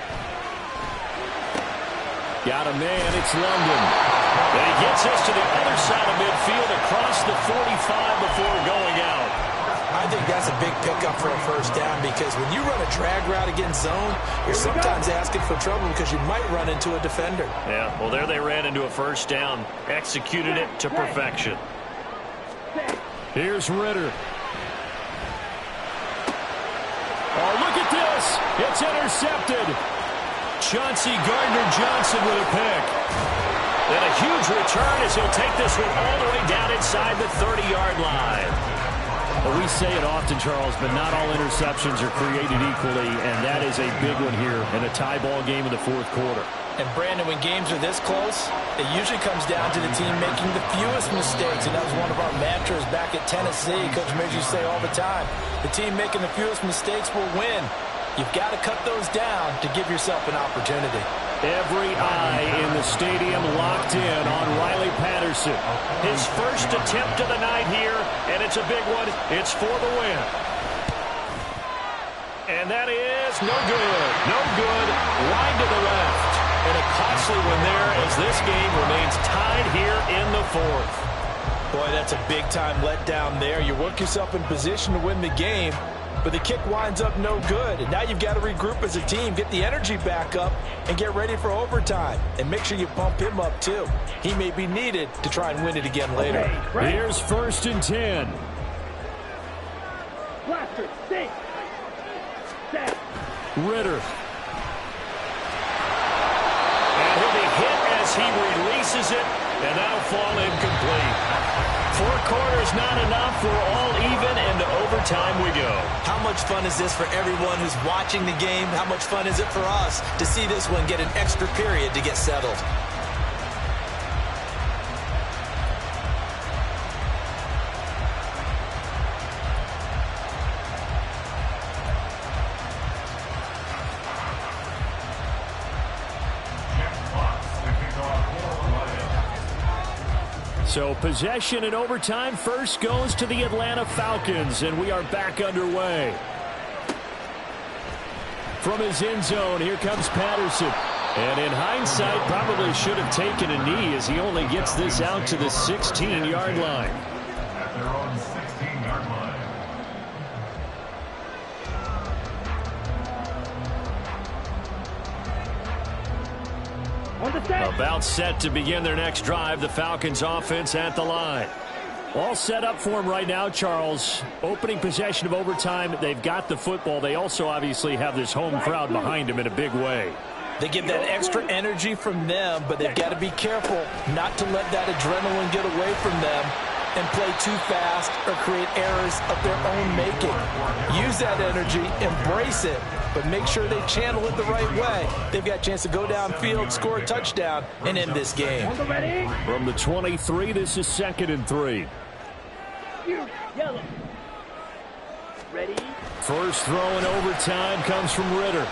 Got a man, it's London. And he gets this to the other side of midfield across the 45 before going out. I think that's a big pickup for a 1st down because when you run a drag route against zone, you're sometimes asking for trouble because you might run into a defender. Yeah, well, there they ran into a 1st down. Executed it to perfection. Here's Ritter. Oh, look at this. It's intercepted. Chauncey Gardner-Johnson with a pick. And a huge return as he'll take this one all the way down inside the 30-yard line. Well, we say it often, Charles, but not all interceptions are created equally, and that is a big one here in a tie ball game in the 4th quarter. And, Brandon, when games are this close, it usually comes down to the team making the fewest mistakes, and that was one of our mantras back at Tennessee. Coach Major say all the time, the team making the fewest mistakes will win. You've got to cut those down to give yourself an opportunity. Every eye in the stadium locked in on Riley Patterson. His first attempt of the night here, and it's a big one. It's for the win. And that is no good. No good. Wide to the left. And a costly one there as this game remains tied here in the 4th. Boy, that's a big-time letdown there. You work yourself in position to win the game, but the kick winds up no good. And now you've got to regroup as a team, get the energy back up, and get ready for overtime. And make sure you bump him up, too. He may be needed to try and win it again later. Here's 1st and 10. Blaster, stay. Set. Ritter. And he'll be hit as he releases it, and that'll fall incomplete. 4 quarters not enough. We're all even, and to overtime we go. How much fun is this for everyone who's watching the game? How much fun is it for us to see this one get an extra period to get settled? So possession in overtime first goes to the Atlanta Falcons, and we are back underway. From his end zone, here comes Patterson. And in hindsight, probably should have taken a knee as he only gets this out to the 16-yard line. At their own 16-yard line. On the set. About set to begin their next drive. The Falcons offense at the line. All set up for them right now, Charles. Opening possession of overtime. They've got the football. They also obviously have this home crowd behind them in a big way. They get that extra energy from them, but they've got to be careful not to let that adrenaline get away from them and play too fast or create errors of their own making. Use that energy, embrace it, but make sure they channel it the right way. They've got a chance to go downfield, score a touchdown, and end this game. From the 23, this is 2nd and 3. Yellow. Ready? First throw in overtime comes from Ritter.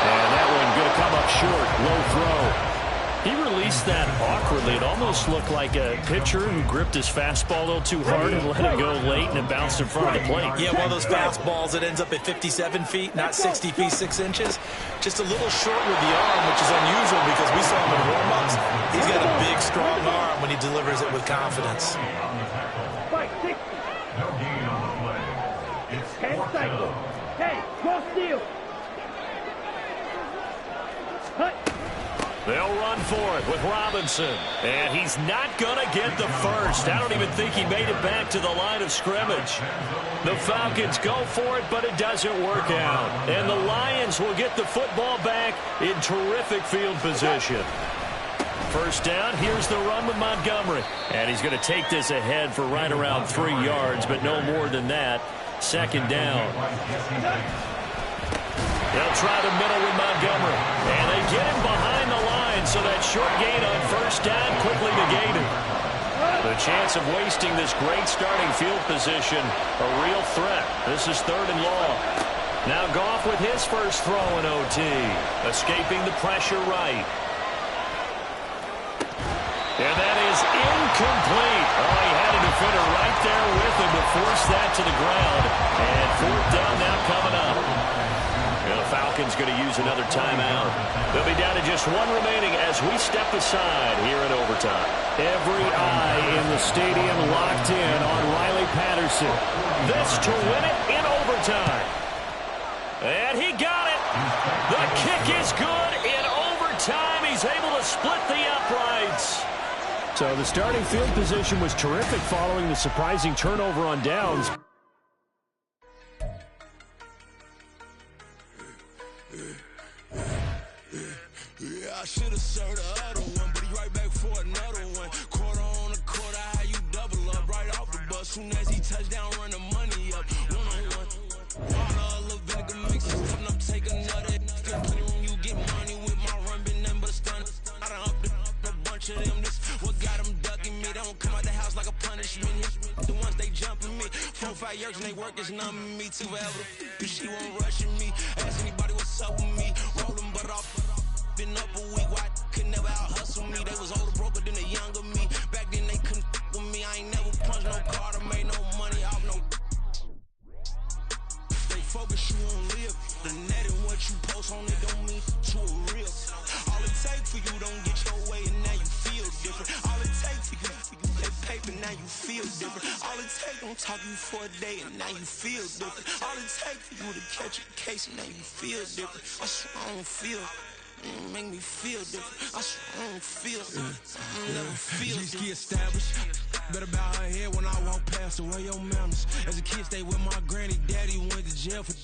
And that one going to come up short. Low throw. He released that awkwardly. It almost looked like a pitcher who gripped his fastball a little too hard and let it go late, and it bounced in front of the plate. Yeah, one of those fastballs that ends up at 57 feet, not 60 feet, 6 inches. Just a little short with the arm, which is unusual because we saw him in warm-ups. He's got a big, strong arm when he delivers it with confidence. Fight, 6. No gain on the play. It's 10 4th cycle. down. Hey, cross steal. Cut. They'll run for it with Robinson. And he's not going to get the first. I don't even think he made it back to the line of scrimmage. The Falcons go for it, but it doesn't work out. And the Lions will get the football back in terrific field position. First down, here's the run with Montgomery. And he's going to take this ahead for right around 3 yards, but no more than that. 2nd down. They'll try the middle with Montgomery. And they get him behind the line, so that short gain on first down quickly negated. The chance of wasting this great starting field position, a real threat. This is 3rd and long. Now Goff with his first throw in OT. Escaping the pressure right. And that is incomplete. Oh, he had a defender right there with him to force that to the ground. And 4th down now coming up. And the Falcons going to use another timeout. They'll be down to just 1 remaining as we step aside here in overtime. Every eye in the stadium locked in on Riley Patterson. This to win it in overtime. And he got it. The kick is good in overtime. He's able to split the uprights. So the starting field position was terrific following the surprising turnover on downs. I should have served the other one, but he right back for another one. Quarter on a quarter, how you double up right off the bus. Soon as he touch down, run the money up. One-on-one. Water, a little vinegar mix, something up, take another. Feel clean when you get money with my run, been nothing but a stun. I done upped a bunch of them. This what got them ducking me. They don't come out the house like a punishment. The ones they jumping me. 4 or 5 years and they work is numbing me too forever. She won't rushing me. Ask anybody what's up with me. Rolling but off. Been up a week, why could never out hustle me? They was older, broker than the younger me. Back then they couldn't with me. I ain't never punched no card or made no money off no. They focus you on live. The net and what you post on it don't mean to a real. All it take for you don't get your way and now you feel different. All it take for you that paper now you feel different. All it take don't talk you for a day and now you feel different. All it take for you to catch a case and now you feel different. I swear I don't feel. Make me feel different. I swear I don't feel I never feel different. Established. Better bow her head when I walk past the way your manners. As a kid, stayed with my granny, daddy went to jail for.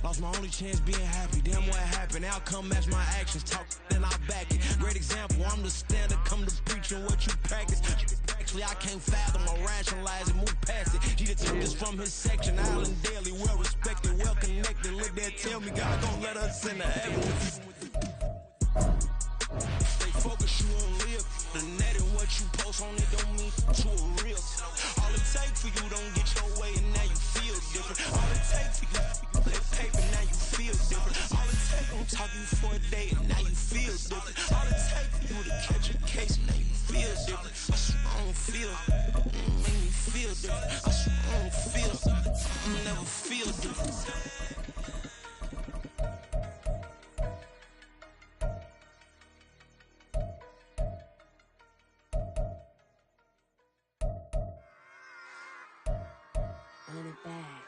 Lost my only chance being happy. Damn what happened. Outcome match my actions. Talk then I back it. Great example. I'm the standard. Come to preaching what you practice. Actually, I can't fathom or rationalize it. Move past it. He took us from his section. Island Daily, well respected, well connected. Look there, tell me God gon' let us in the heavens. They focus you on live. The net and what you post on it don't mean to a real. All it take for you don't get your way and now you feel different. All it take for you that paper now you feel different. All it take don't talk you for a day and now you feel different. All it take for you to catch a case and now you feel different. I swear I don't feel. Make me feel different. I swear I don't feel. I'll never feel different. Run it back.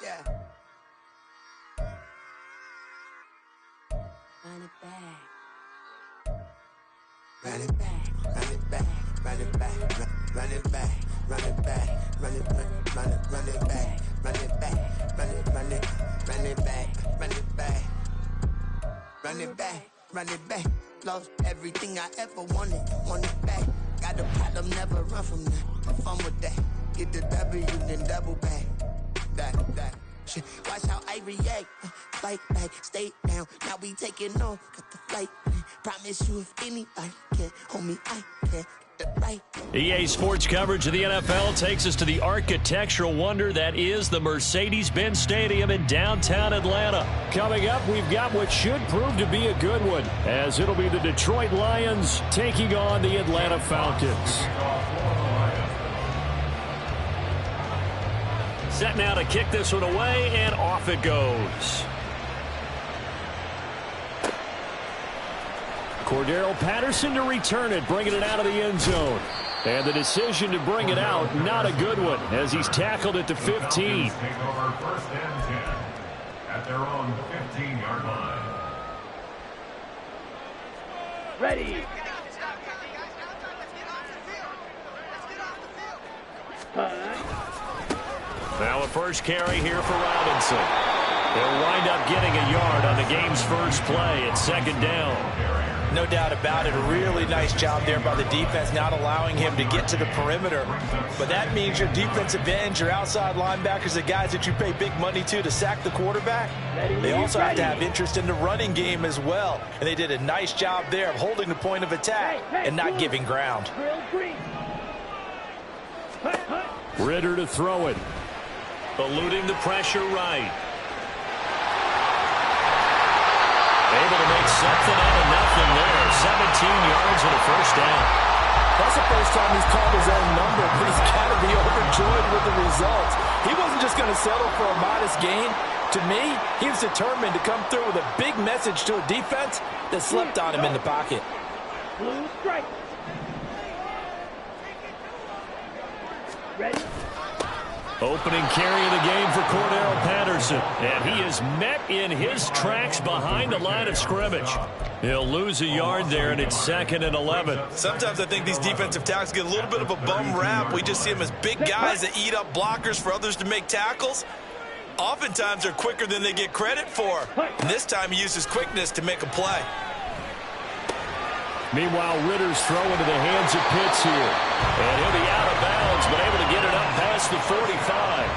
Yeah. Run it back. run it back, run it back, run it back, run it back, run it back, run it back, run it back, run it back, run it back, run it back, run it back, run it back. Lost everything I ever wanted it back. Got a problem, never run from that. Have fun with that. Get the W, then double back. That. Shit. Watch how I react. Fight back, stay down. Now we taking off. Got the flight. Promise you if anybody can, homie, I can. Right. EA Sports coverage of the NFL takes us to the architectural wonder that is the Mercedes-Benz Stadium in downtown Atlanta. Coming up, we've got what should prove to be a good one, as it'll be the Detroit Lions taking on the Atlanta Falcons. Set now to kick this one away, and off it goes. Cordero Patterson to return it, bringing it out of the end zone. And the decision to bring it out, not a good one, as he's tackled at the 15. Take over 1st and 10 at their own 15-yard line. Ready. Now a first carry here for Robinson. They'll wind up getting a yard on the game's first play at 2nd down. No doubt about it. A really nice job there by the defense, not allowing him to get to the perimeter. But that means your defensive ends, your outside linebackers, the guys that you pay big money to sack the quarterback, they also have to have interest in the running game as well. And they did a nice job there of holding the point of attack and not giving ground. Ritter to throw it. Eluding the pressure right. Able to make something out of nothing there. 17 yards and a first down. That's the first time he's called his own number, but he's got to be overjoyed with the results. He wasn't just going to settle for a modest gain. To me, he was determined to come through with a big message to a defense that slept on him in the pocket. Blue strike. Ready. Opening carry of the game for Cordero Patterson. And he is met in his tracks behind the line of scrimmage. He'll lose a yard there, and it's 2nd and 11. Sometimes I think these defensive tackles get a little bit of a bum rap. We just see them as big guys that eat up blockers for others to make tackles. Oftentimes they're quicker than they get credit for. And this time he uses quickness to make a play. Meanwhile, Ritter's throw into the hands of Pitts here. And he'll be out of bounds, but able to get it up past the 45.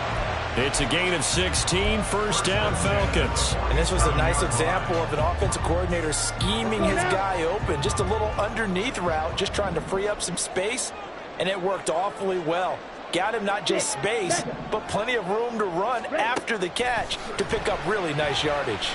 It's a gain of 16, 1st down Falcons. And this was a nice example of an offensive coordinator scheming his guy open. Just a little underneath route, just trying to free up some space, and it worked awfully well. Got him not just space, but plenty of room to run after the catch to pick up really nice yardage.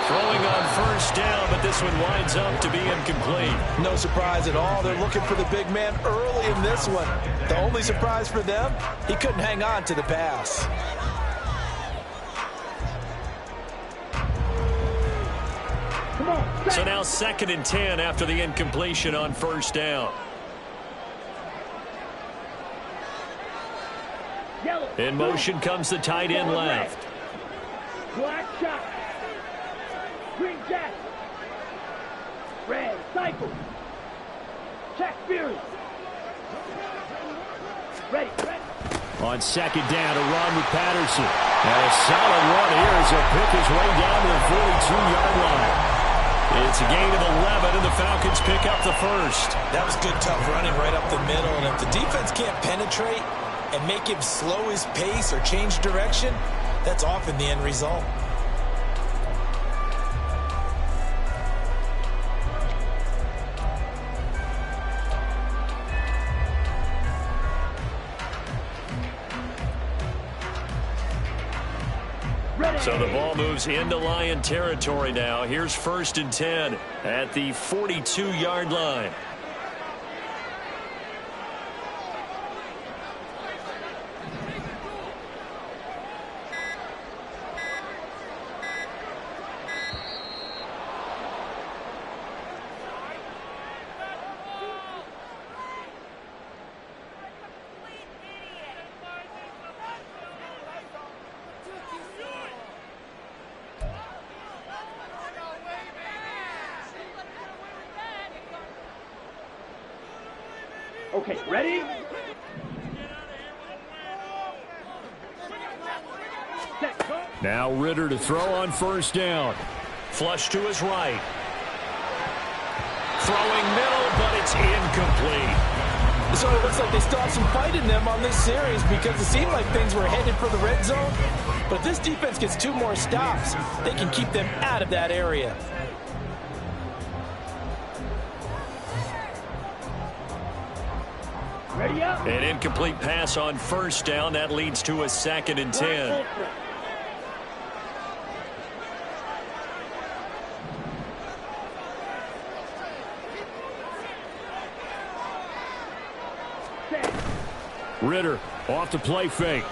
Throwing on 1st down, but this one winds up to be incomplete. No surprise at all. They're looking for the big man early in this one. The only surprise for them, he couldn't hang on to the pass. So now 2nd and 10 after the incompletion on 1st down. In motion comes the tight end left. Black shot. Green jack. Red cycle. Check Fury. Ready. On 2nd down, a run with Patterson. And a solid run here as he'll pick his way down to the 42-yard line. It's a gain of 11, and the Falcons pick up the first. That was good, tough running right up the middle. And if the defense can't penetrate and make him slow his pace or change direction, that's often the end result. So the ball moves into Lion territory now. Here's 1st and 10 at the 42-yard line. Okay, ready? Set, go. Now Ritter to throw on first down. Flush to his right. Throwing middle, but it's incomplete. So it looks like they still have some fight in them on this series because it seemed like things were headed for the red zone. But if this defense gets 2 more stops, they can keep them out of that area. Ready up. An incomplete pass on first down. That leads to a 2nd and 10. Ritter off the play fake.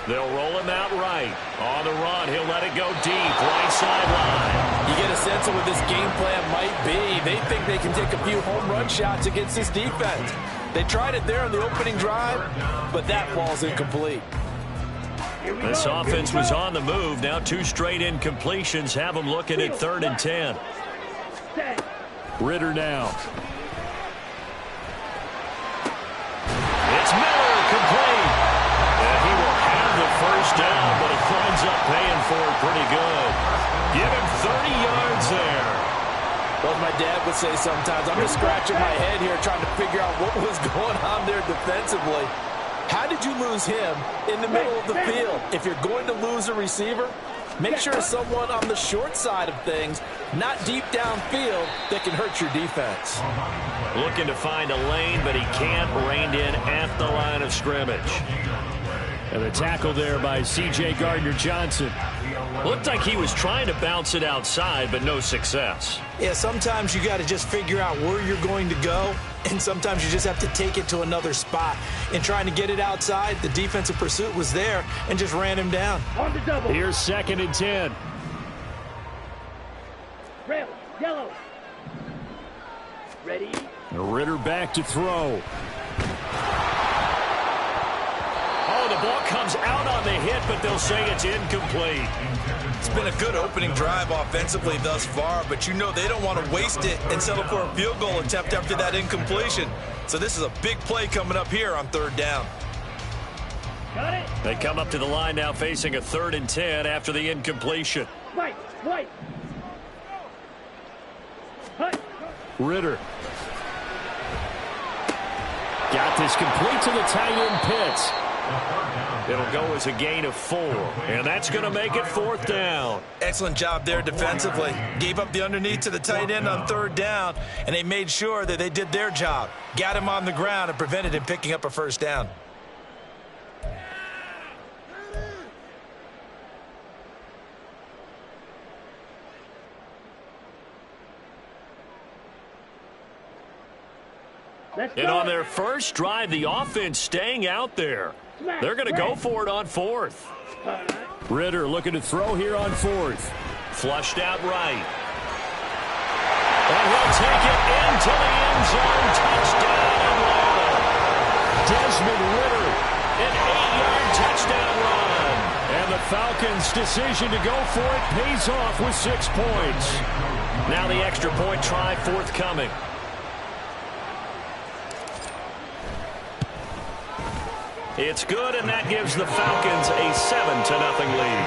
They'll roll him out right. On the run, he'll let it go deep. Right sideline. You get a sense of what this game plan might be. They think they can take a few home run shots against this defense. They tried it there on the opening drive, but that ball's incomplete. This offense was on the move. Now 2 straight incompletions have them looking at 3rd and 10. Ritter now. It's Miller, complete. And he will have the first down, but it winds up paying for it pretty good. Give him 30 yards there. Well, as my dad would say sometimes, I'm just scratching my head here trying to figure out what was going on there defensively. How did you lose him in the middle of the field? If you're going to lose a receiver, make sure it's someone on the short side of things, not deep downfield, that can hurt your defense. Looking to find a lane, but he can't. Reined in at the line of scrimmage. And the tackle there by C.J. Gardner-Johnson. Looked like he was trying to bounce it outside, but no success. Yeah, sometimes you got to just figure out where you're going to go, and sometimes you just have to take it to another spot. In trying to get it outside, the defensive pursuit was there and just ran him down. On the double. Here's 2nd and 10. Red, yellow. Ready? Ritter back to throw. Oh, the ball comes out on the hit, but they'll say it's incomplete. It's been a good opening drive offensively thus far, but you know they don't want to waste it and settle for a field goal attempt after that incompletion. So this is a big play coming up here on 3rd down. Got it. They come up to the line now facing a 3rd and 10 after the incompletion. White. Hut. Ritter. Got this complete to the tight end Pitts. It'll go as a gain of 4, and that's going to make it 4th down. Excellent job there defensively. Gave up the underneath to the tight end on 3rd down, and they made sure that they did their job. Got him on the ground and prevented him picking up a first down. And on their first drive, the offense staying out there. They're going to go for it on 4th. Ritter looking to throw here on 4th. Flushed out right. And he'll take it into the end zone. Touchdown, Atlanta. Desmond Ritter. An 8-yard touchdown run. And the Falcons' decision to go for it pays off with 6 points. Now the extra point try forthcoming. It's good, and that gives the Falcons a 7-0 lead.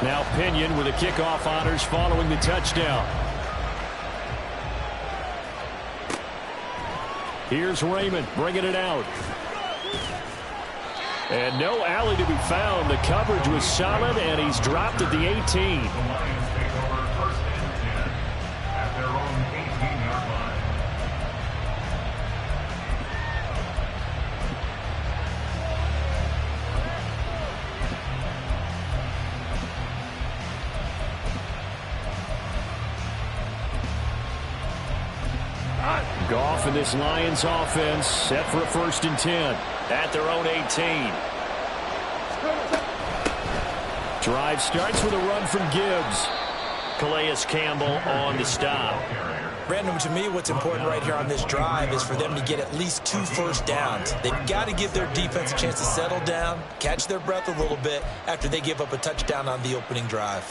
Now Pinion with the kickoff honors following the touchdown. Here's Raymond bringing it out. And no alley to be found. The coverage was solid, and he's dropped at the 18. Goff and this Lions offense set for a 1st and 10. At their own 18. Drive starts with a run from Gibbs. Calais Campbell on the stop. Brandon, to me, what's important right here on this drive is for them to get at least 2 first downs. They've got to give their defense a chance to settle down, catch their breath a little bit after they give up a touchdown on the opening drive.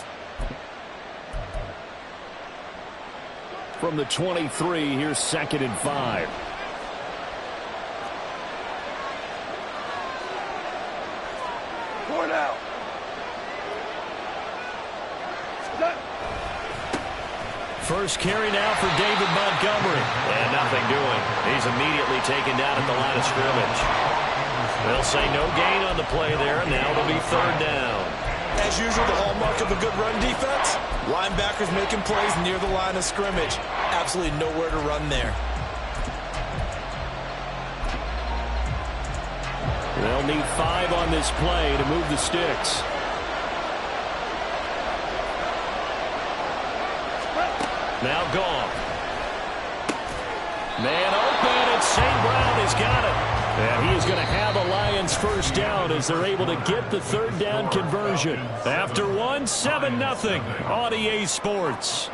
From the 23, here's 2nd and 5. Four now. First carry now for David Montgomery. And nothing doing. He's immediately taken down at the line of scrimmage. They'll say no gain on the play there. Now it'll be 3rd down. As usual, the hallmark of a good run defense, linebackers making plays near the line of scrimmage. Absolutely nowhere to run there. They'll need 5 on this play to move the sticks. Now Goff. Man open, and St. Brown has got it. And he is going to have a Lions first down as they're able to get the 3rd down conversion. After 7-0 on EA Sports.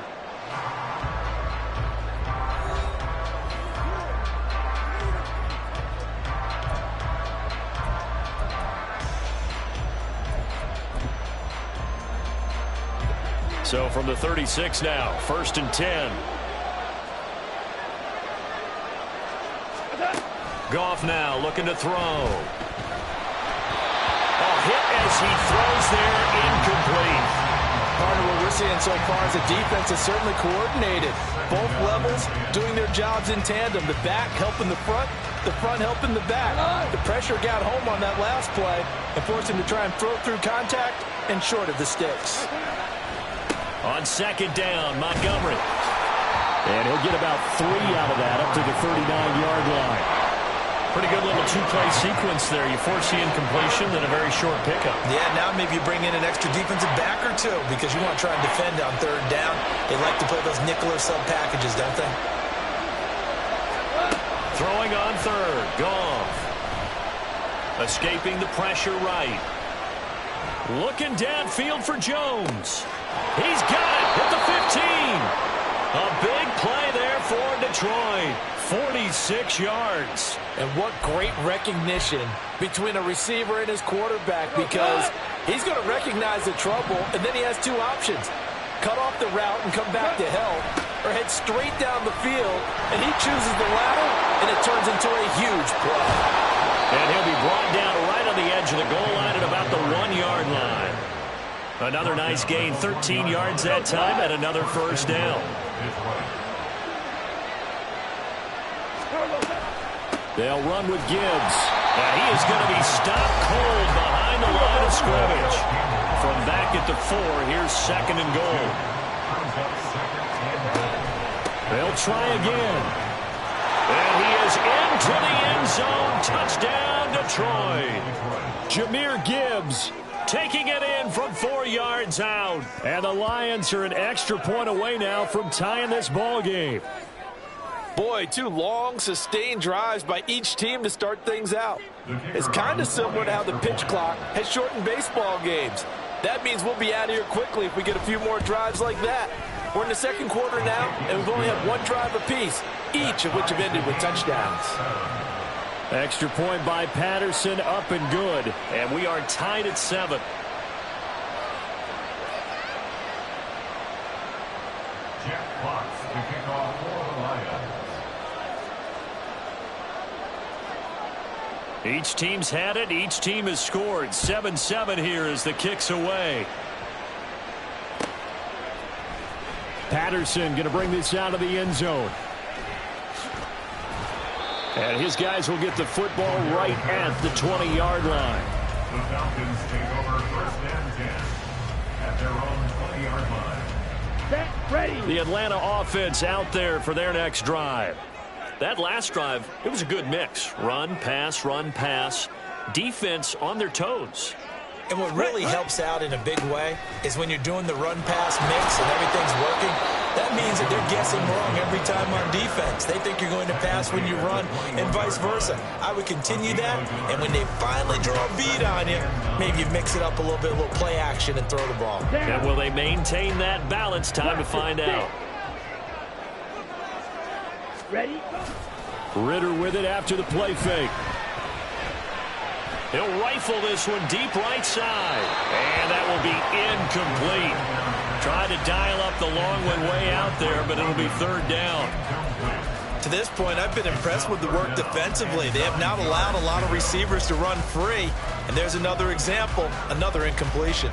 So from the 36 now, 1st and 10. Goff now looking to throw. A hit as he throws there, incomplete. Partner, what we're seeing so far is the defense is certainly coordinated. Both levels doing their jobs in tandem. The back helping the front helping the back. The pressure got home on that last play and forced him to try and throw through contact and short of the sticks. On 2nd down, Montgomery. And he'll get about 3 out of that up to the 39-yard line. Pretty good little 2-play sequence there. You force the incompletion, then a very short pickup. Yeah, now maybe you bring in an extra defensive back or two because you want to try and defend on 3rd down. They like to play those nickel or sub packages, don't they? Throwing on 3rd, Goff. Escaping the pressure right. Looking downfield for Jones. He's got it at the 15. A big play there for Detroit. 46 yards. And what great recognition between a receiver and his quarterback, because he's going to recognize the trouble, and then he has 2 options. Cut off the route and come back to help, or head straight down the field, and he chooses the latter, and it turns into a huge play. And he'll be brought down right on the edge of the goal line at about the 1-yard line. Another nice gain, 13 yards that time, and another first down. They'll run with Gibbs. And he is going to be stopped cold behind the line of scrimmage. From back at the 4, here's 2nd and goal. They'll try again. And he is into the end zone. Touchdown, Detroit. Jahmyr Gibbs taking it in from 4 yards out. And the Lions are an extra point away now from tying this ball game. Boy, 2 long, sustained drives by each team to start things out. It's kind of similar to how the pitch clock has shortened baseball games. That means we'll be out of here quickly if we get a few more drives like that. We're in the 2nd quarter now, and we've only had 1 drive apiece, each of which have ended with touchdowns. Extra point by Patterson, up and good. And we are tied at 7. Jeff Fox to kick off for the Lions. Each team's had it. Each team has scored. 7-7 here as the kick's away. Patterson going to bring this out of the end zone. And his guys will get the football right at the 20-yard line. The Falcons take over 1st and 10 at their own 20-yard line. Set, ready. The Atlanta offense out there for their next drive. That last drive, it was a good mix. Run, pass, defense on their toes. And what really helps out in a big way is when you're doing the run-pass mix and everything's working, that means that they're guessing wrong every time on defense. They think you're going to pass when you run and vice versa. I would continue that, and when they finally draw a bead on you, maybe you mix it up a little bit, a little play action and throw the ball. And will they maintain that balance? Time to find out. Ready? Ritter with it after the play fake. He'll rifle this one deep right side. And that will be incomplete. Tried to dial up the long one way out there, but it'll be third down. To this point, I've been impressed with the work defensively. They have not allowed a lot of receivers to run free. And there's another example, another incompletion.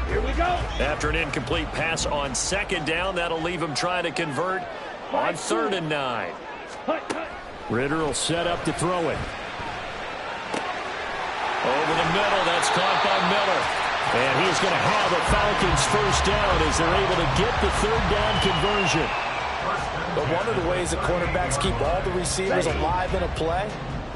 Here we go. After an incomplete pass on second down, that'll leave him trying to convert on 3rd and 9. Ritter will set up to throw it. Over the middle, that's caught by Miller. And he's going to have a Falcons first down as they're able to get the 3rd down conversion. But one of the ways that cornerbacks keep all the receivers alive in a play,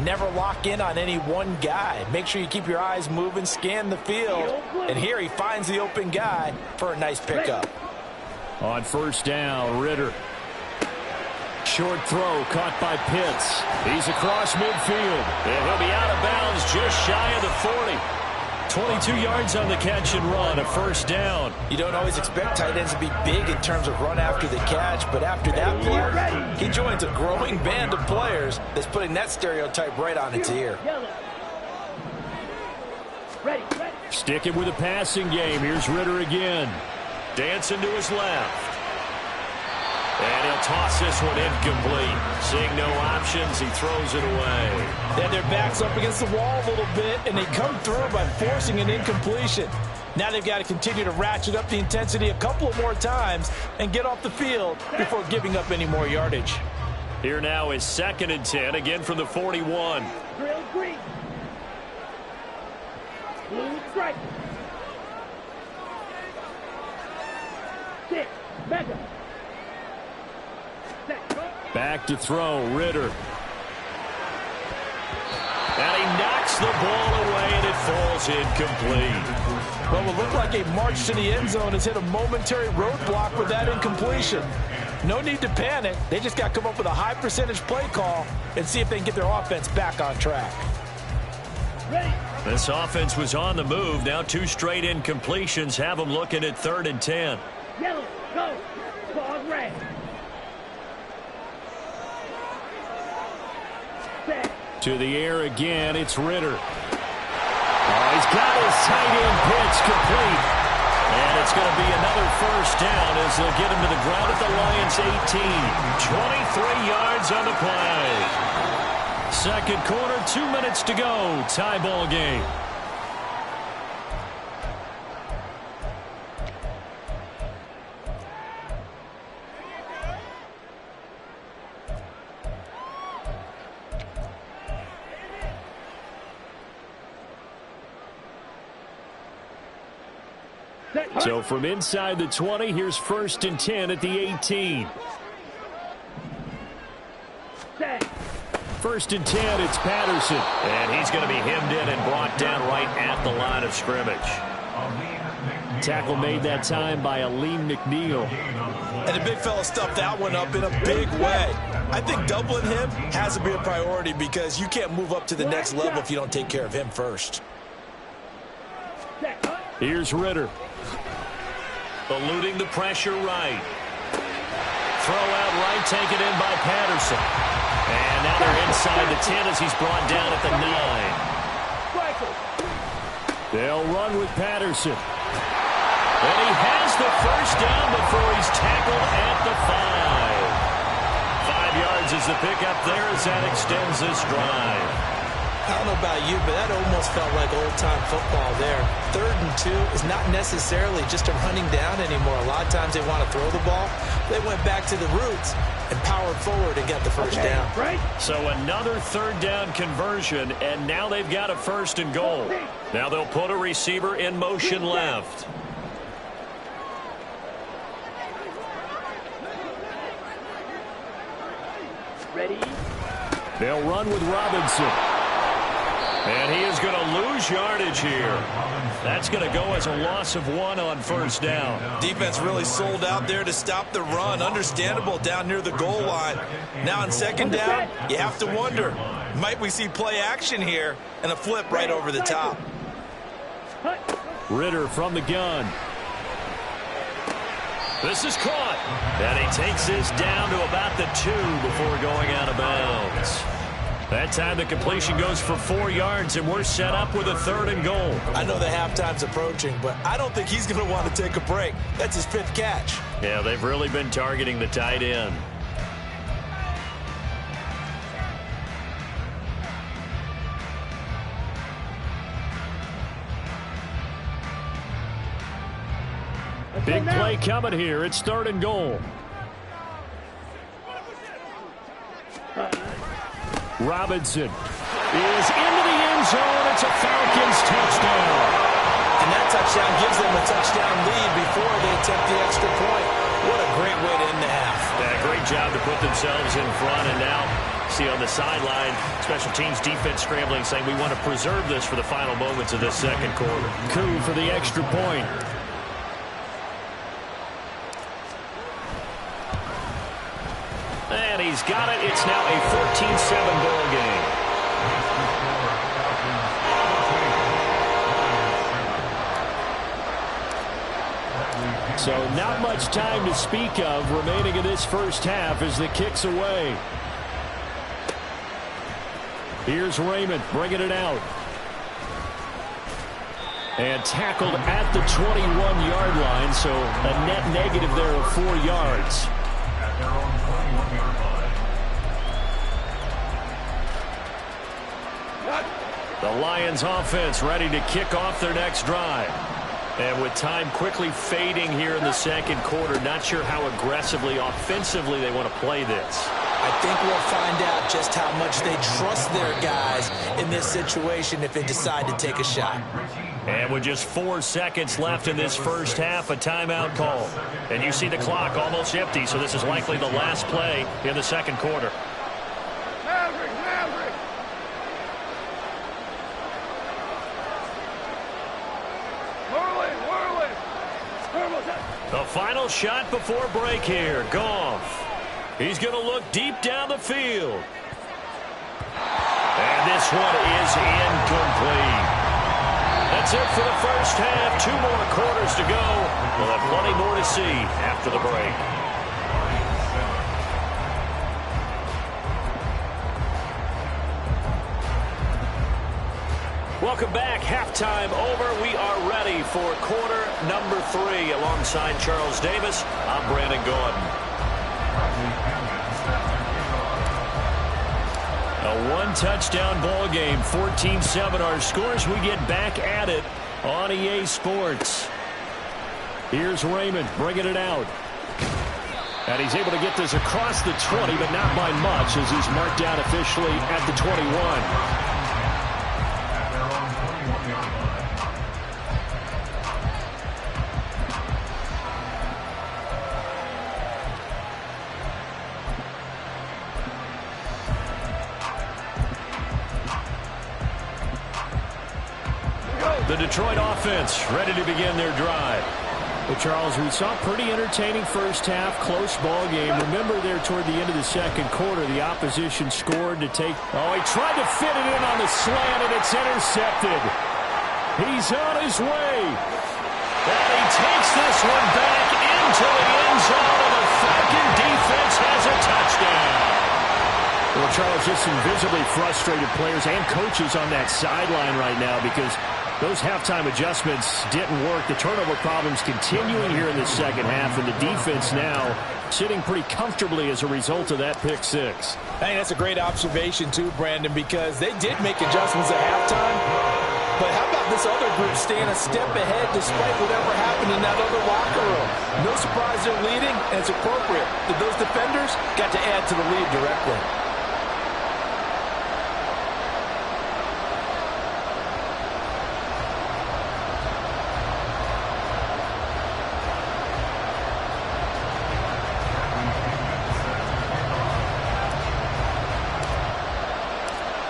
never lock in on any one guy. Make sure you keep your eyes moving, scan the field. And here he finds the open guy for a nice pickup. On first down, Ritter. Short throw caught by Pitts. He's across midfield. And he'll be out of bounds just shy of the 40. 22 yards on the catch and run, a first down. You don't always expect tight ends to be big in terms of run after the catch, but after that play, he joins a growing band of players that's putting that stereotype right on its ear. Sticking with the passing game. Here's Ritter again. Dancing to his left. And he'll toss this one incomplete. Seeing no options, he throws it away. They had their backs up against the wall a little bit, and they come through by forcing an incompletion. Now they've got to continue to ratchet up the intensity a couple of more times and get off the field before giving up any more yardage. Here now is 2nd and 10, again from the 41. Drill green. Blue strike. 6. Mega. Back to throw, Ritter. And he knocks the ball away, and it falls incomplete. Well, it looked like a march to the end zone has hit a momentary roadblock with that incompletion. No need to panic. They just got to come up with a high percentage play call and see if they can get their offense back on track. This offense was on the move. Now 2 straight incompletions have them looking at 3rd and 10. Yellow, go. Ball red. To the air again, it's Ritter. Oh, he's got his tight end pitch complete. And it's going to be another first down as they'll get him to the ground at the Lions' 18. 23 yards on the play. Second quarter, 2 minutes to go. Tie ball game. So from inside the 20, here's 1st and 10 at the 18. 1st and 10, it's Patterson. And he's going to be hemmed in and brought down right at the line of scrimmage. Tackle made that time by Aleem McNeil. And the big fella stuffed that one up in a big way. I think doubling him has to be a priority because you can't move up to the next level if you don't take care of him first. Here's Ritter. Eluding the pressure right. Throw out right, taken in by Patterson. And now they're inside the 10 as he's brought down at the 9. They'll run with Patterson. And he has the first down before he's tackled at the 5. 5 yards is the pickup there as that extends this drive. I don't know about you, but that almost felt like old-time football there. 3rd and 2 is not necessarily just a running down anymore. A lot of times they want to throw the ball. They went back to the roots and powered forward and got the first down. Right. So another 3rd down conversion, and now they've got a 1st and goal. Now they'll put a receiver in motion left. Ready. They'll run with Robinson. And he is going to lose yardage here. That's going to go as a loss of 1 on first down. Defense really sold out there to stop the run. Understandable down near the goal line. Now on second down, you have to wonder, might we see play action here and a flip right over the top? This is caught. And he takes this down to about the 2 before going out of bounds. That time the completion goes for 4 yards, and we're set up with a 3rd and goal. I know the halftime's approaching, but I don't think he's going to want to take a break. That's his 5th catch. Yeah, they've really been targeting the tight end. Big play coming here. It's 3rd and goal. Robinson is into the end zone. It's a Falcons touchdown. And that touchdown gives them a touchdown lead before they attempt the extra point. What a great way to end the half. Yeah, great job to put themselves in front. And now, see on the sideline, special teams defense scrambling, saying we want to preserve this for the final moments of this second quarter. Coup for the extra point. And he's got it. It's now a 14-7 ball game. So not much time to speak of remaining in this first half as the kick's away. Here's Raymond bringing it out. And tackled at the 21-yard line, so a net negative there of 4 yards. At their own 21-yard line. The Lions offense ready to kick off their next drive. And with time quickly fading here in the second quarter, not sure how aggressively, offensively they want to play this. I think we'll find out just how much they trust their guys in this situation if they decide to take a shot. And with just 4 seconds left in this first half, a timeout call. And you see the clock almost empty, so this is likely the last play in the second quarter. The final shot before break here. Goff. He's going to look deep down the field. And this one is incomplete. That's it for the first half. 2 more quarters to go. We'll have plenty more to see after the break. Welcome back. Halftime over. We are ready for quarter number 3. Alongside Charles Davis, I'm Brandon Gordon. A 1-touchdown ball game, 14-7 our scores. We get back at it on EA Sports. Here's Raymond bringing it out. And he's able to get this across the 20, but not by much as he's marked down officially at the 21. The Detroit offense ready to begin their drive. Well, Charles, we saw a pretty entertaining first half, close ball game. Remember there toward the end of the second quarter, the opposition scored to take... Oh, he tried to fit it in on the slant, and it's intercepted. He's on his way. And he takes this one back into the end zone, and the Falcon defense has a touchdown. Well, Charles, just some visibly frustrated players and coaches on that sideline right now because those halftime adjustments didn't work. The turnover problems continuing here in the second half, and the defense now sitting pretty comfortably as a result of that pick 6. I think that's a great observation too, Brandon, because they did make adjustments at halftime. But how about this other group staying a step ahead despite whatever happened in that other locker room? No surprise they're leading, and it's appropriate that those defenders got to add to the lead directly.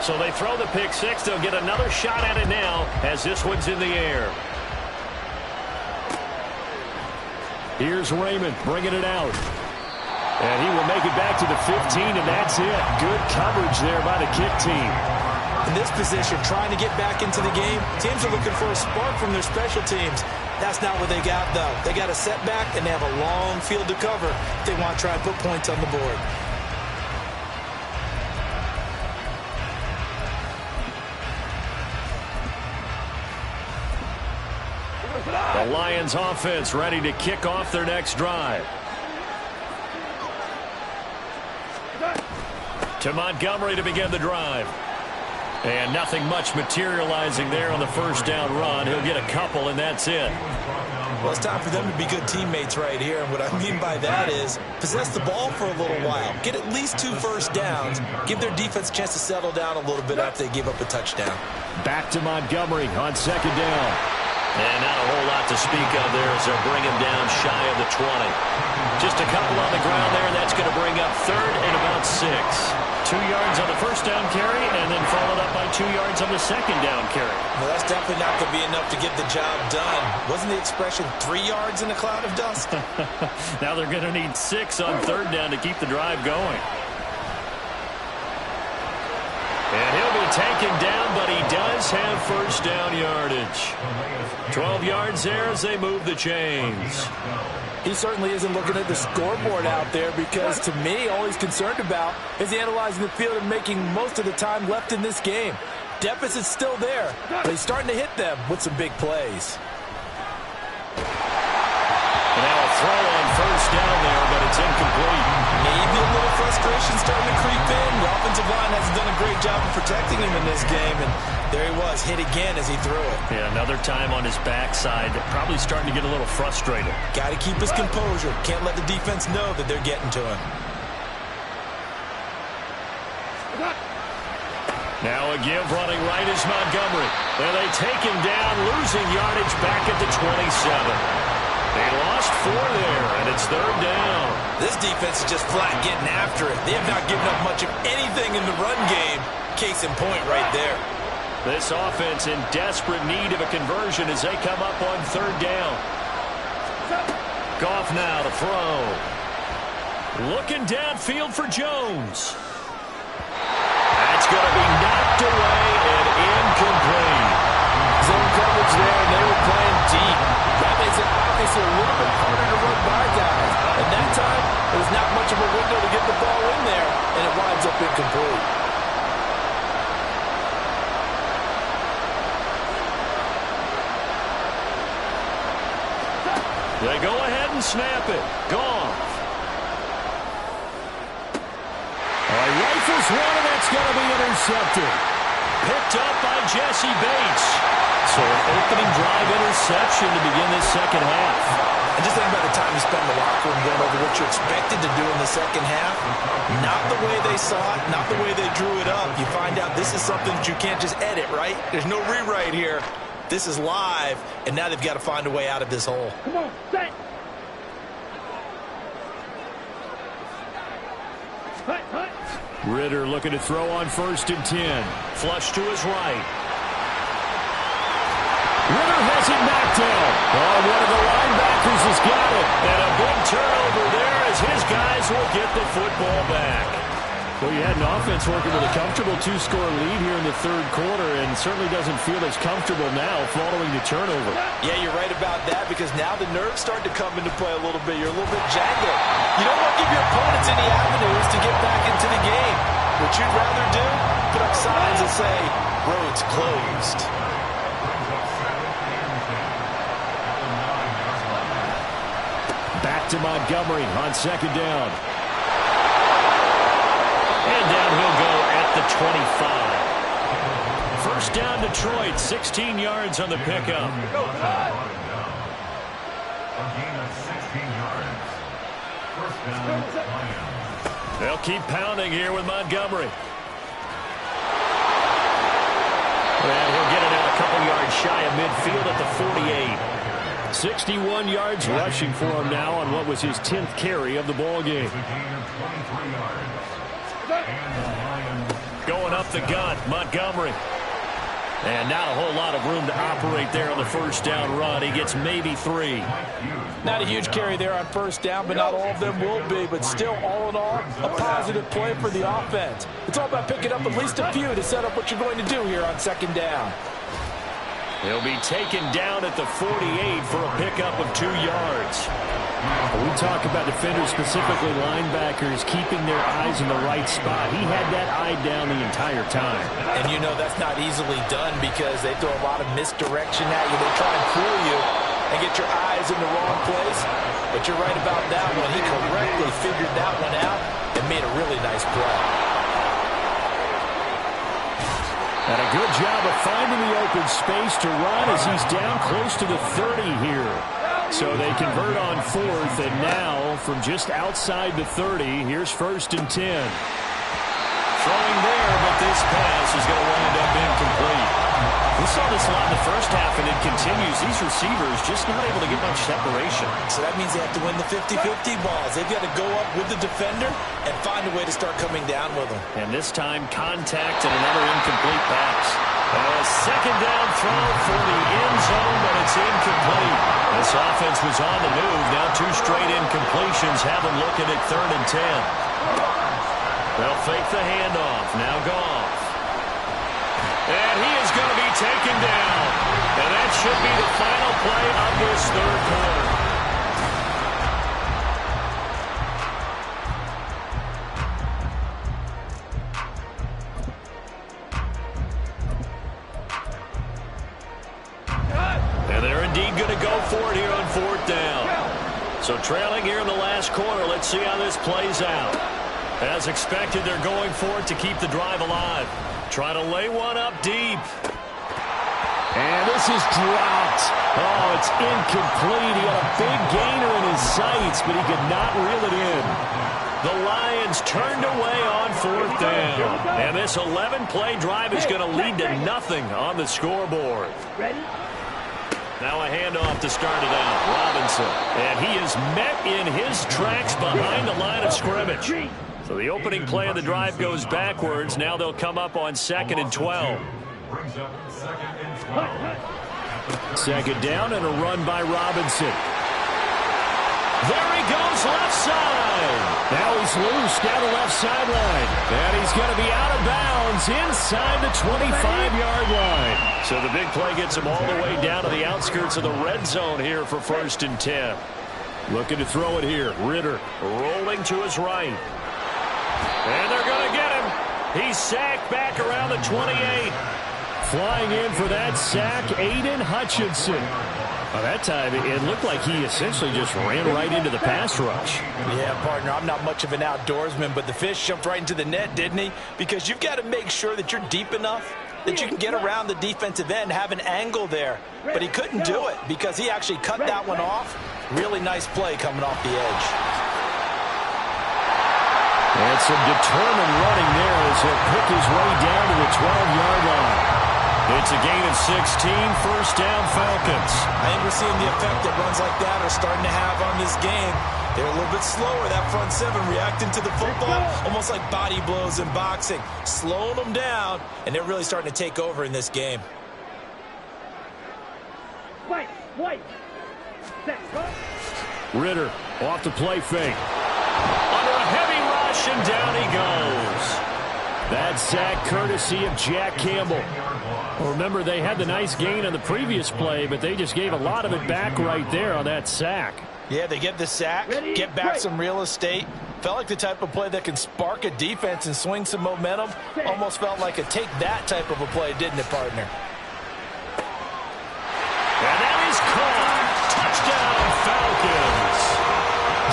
So they throw the pick 6. They'll get another shot at it now as this one's in the air. Here's Raymond bringing it out. And he will make it back to the 15, and that's it. Good coverage there by the kick team. In this position, trying to get back into the game, teams are looking for a spark from their special teams. That's not what they got, though. They got a setback, and they have a long field to cover if they want to try and put points on the board. The Lions offense ready to kick off their next drive. To Montgomery to begin the drive. And nothing much materializing there on the first down run. He'll get a couple, and that's it. Well, it's time for them to be good teammates right here. And what I mean by that is possess the ball for a little while. Get at least 2 first downs. Give their defense a chance to settle down a little bit after they give up a touchdown. Back to Montgomery on second down. And not a whole lot to speak of there as they'll bring him down shy of the 20. Just a couple on the ground there, and that's going to bring up third and about 6. 2 yards on the first down carry, and then followed up by 2 yards on the second down carry. Well, that's definitely not going to be enough to get the job done. Wasn't the expression 3 yards in a cloud of dust? Now they're going to need 6 on third down to keep the drive going. And he'll be taken down, but he does have first down yardage. 12 yards there as they move the chains. He certainly isn't looking at the scoreboard out there because, to me, all he's concerned about is analyzing the field and making most of the time left in this game. Deficit's still there, but he's starting to hit them with some big plays. And now a throw on first down there, but it's incomplete. Maybe a little frustration starting to creep in. The offensive line hasn't done a great job of protecting him in this game, and there he was, hit again as he threw it. Yeah, another time on his backside, probably starting to get a little frustrated. Got to keep his composure. Can't let the defense know that they're getting to him. Now a give running right is Montgomery. And they take him down, losing yardage back at the 27. They lost 4 there, and it's third down. This defense is just flat getting after it. They have not given up much of anything in the run game. Case in point right there. This offense in desperate need of a conversion as they come up on third down. Goff now to throw. Looking downfield for Jones. That's going to be knocked away and incomplete. Zone coverage there, and they were playing deep. That makes it obviously a little bit harder to run by guys. And that time, there was not much of a window to get the ball in there, and it winds up incomplete. They go ahead and snap it. Goff. Rifles one, and that's going to be intercepted. Picked up by Jesse Bates. So an opening drive interception to begin this second half. And just think about the time you spend in the locker room going over what you expected to do in the second half. Not the way they saw it, not the way they drew it up. You find out this is something that you can't just edit, right? There's no rewrite here. This is live, and now they've got to find a way out of this hole. Come on, set. Ritter looking to throw on 1st and 10. Flush to his right. Ritter has it knocked out. Oh, one of the linebackers has got it. And a big turnover there as his guys will get the football back. Well, you had an offense working with a comfortable 2-score lead here in the third quarter and certainly doesn't feel as comfortable now following the turnover. Yeah, you're right about that because now the nerves start to come into play a little bit. You're a little bit jangled. You don't want to give your opponents any avenues to get back into the game. What you'd rather do, put up signs that say, roads closed. Back to Montgomery on second down. And down he'll go at the 25. First down Detroit, 16 yards on the pickup. A gain of 16 yards. First down, Lions. They'll keep pounding here with Montgomery. And he'll get it out a couple yards shy of midfield at the 48. 61 yards rushing for him now on what was his 10th carry of the ball game. A gain of 23 yards. And the Lions. Going up the gut, Montgomery. And not a whole lot of room to operate there on the first down run. He gets maybe 3. Not a huge carry there on first down, but not all of them will be. But still, all in all, a positive play for the offense. It's all about picking up at least a few to set up what you're going to do here on second down. He'll be taken down at the 48 for a pickup of 2 yards. We talk about defenders, specifically linebackers, keeping their eyes in the right spot. He had that eye down the entire time. And you know that's not easily done because they throw a lot of misdirection at you. They try and fool you and get your eyes in the wrong place. But you're right about that one. He correctly figured that one out and made a really nice play. And a good job of finding the open space to run as he's down close to the 30 here. So they convert on 4th, and now from just outside the 30, here's 1st and 10. Throwing there, but this pass is going to wind up incomplete. We saw this a lot in the first half, and it continues. These receivers just not able to get much separation. So that means they have to win the 50-50 balls. They've got to go up with the defender and find a way to start coming down with them. And this time, contact and another incomplete pass. A second down throw for the end zone, but it's incomplete. This offense was on the move. Now 2 straight incompletions have them looking at 3rd and 10. They'll fake the handoff. Now Goff. And he is going to be taken down. And that should be the final play of this 3rd quarter. And they're indeed going to go for it here on 4th down. So trailing here in the last quarter. Let's see how this plays out. As expected, they're going for it to keep the drive alive. Try to lay one up deep. And this is dropped. Oh, it's incomplete. He had a big gainer in his sights, but he could not reel it in. The Lions turned away on 4th down. And this 11-play drive is going to lead to nothing on the scoreboard. Ready? Now a handoff to start it out. Robinson. And he is met in his tracks behind the line of scrimmage. So the opening play of the drive goes backwards. Now they'll come up on 2nd and 12. Second down and a run by Robinson. There he goes left side. Now he's loose down the left sideline. And he's going to be out of bounds inside the 25-yard line. So the big play gets him all the way down to the outskirts of the red zone here for 1st and 10. Looking to throw it here. Ritter rolling to his right. And they're going to get him. He's sacked back around the 28. Flying in for that sack, Aiden Hutchinson. Well, that time, it looked like he essentially just ran right into the pass rush. Yeah, partner, I'm not much of an outdoorsman, but the fish jumped right into the net, didn't he? Because you've got to make sure that you're deep enough that you can get around the defensive end, have an angle there. But he couldn't do it because he actually cut that one off. Really nice play coming off the edge. And some determined running there as he'll pick his way down to the 12-yard line. It's a gain of 16, 1st down Falcons. I think we're seeing the effect that runs like that are starting to have on this game. They're a little bit slower, that front 7, reacting to the football, almost like body blows in boxing, slowing them down, and they're really starting to take over in this game. White. Set. Ritter off the play fake. Under a heavy rush, and down he goes. That sack courtesy of Jack Campbell. Well, remember, they had the nice gain on the previous play, but they just gave a lot of it back right there on that sack. Yeah, they get the sack, get back some real estate. Felt like the type of play that can spark a defense and swing some momentum. Almost felt like a take that type of a play, didn't it, partner? And that is caught. Touchdown, Falcons.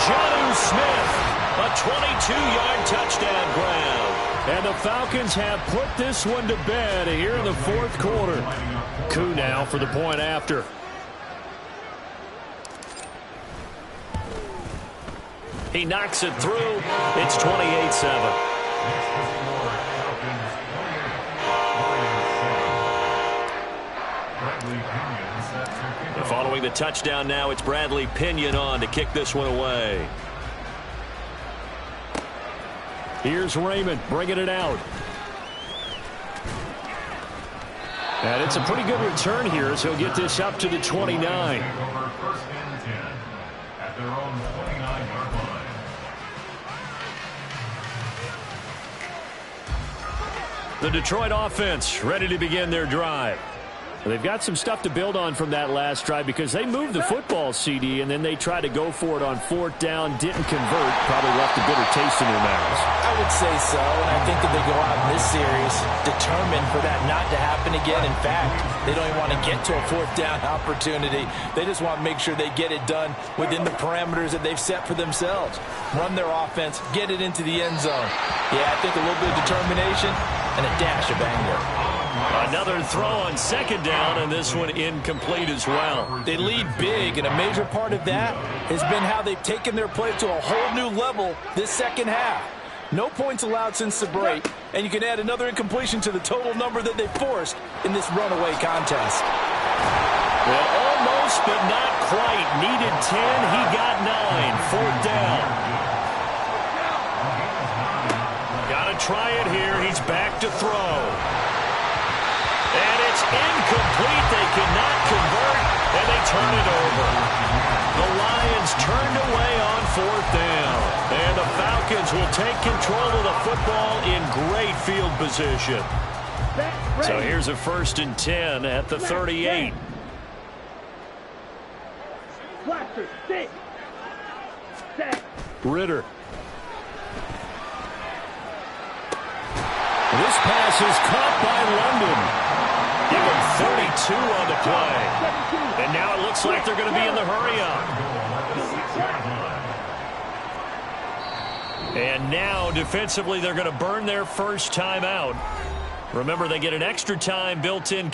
Jonnu Smith, a 22-yard touchdown grab. And the Falcons have put this one to bed here in the 4th quarter. Coup now for the point after. He knocks it through. It's 28-7. Following the touchdown now, it's Bradley Pinion on to kick this one away. Here's Raymond bringing it out. And it's a pretty good return here as he'll get this up to the 29. Over first and 10 at their own 29-yard line. The Detroit offense ready to begin their drive. They've got some stuff to build on from that last drive because they moved the football, CD, and then they tried to go for it on fourth down, didn't convert, probably left a bitter taste in their mouths. I would say so, and I think that they go out in this series determined for that not to happen again. In fact, they don't even want to get to a fourth down opportunity. They just want to make sure they get it done within the parameters that they've set for themselves. Run their offense, get it into the end zone. Yeah, I think a little bit of determination and a dash of anger. Another throw on second down, and this one incomplete as well. They lead big, and a major part of that has been how they've taken their play to a whole new level this second half. No points allowed since the break, and you can add another incompletion to the total number that they forced in this runaway contest. Well, almost, but not quite. Needed 10, he got 9. Fourth down. Got to try it here. He's back to throw. And it's incomplete. They cannot convert, and they turn it over. The Lions turned away on fourth down. And the Falcons will take control of the football in great field position. So here's a 1st and 10 at the 38. Ritter. This pass is caught by London. Give him 32 on the play. And now it looks like they're going to be in the hurry-up. And now, defensively, they're going to burn their first time out. Remember, they get an extra time built in.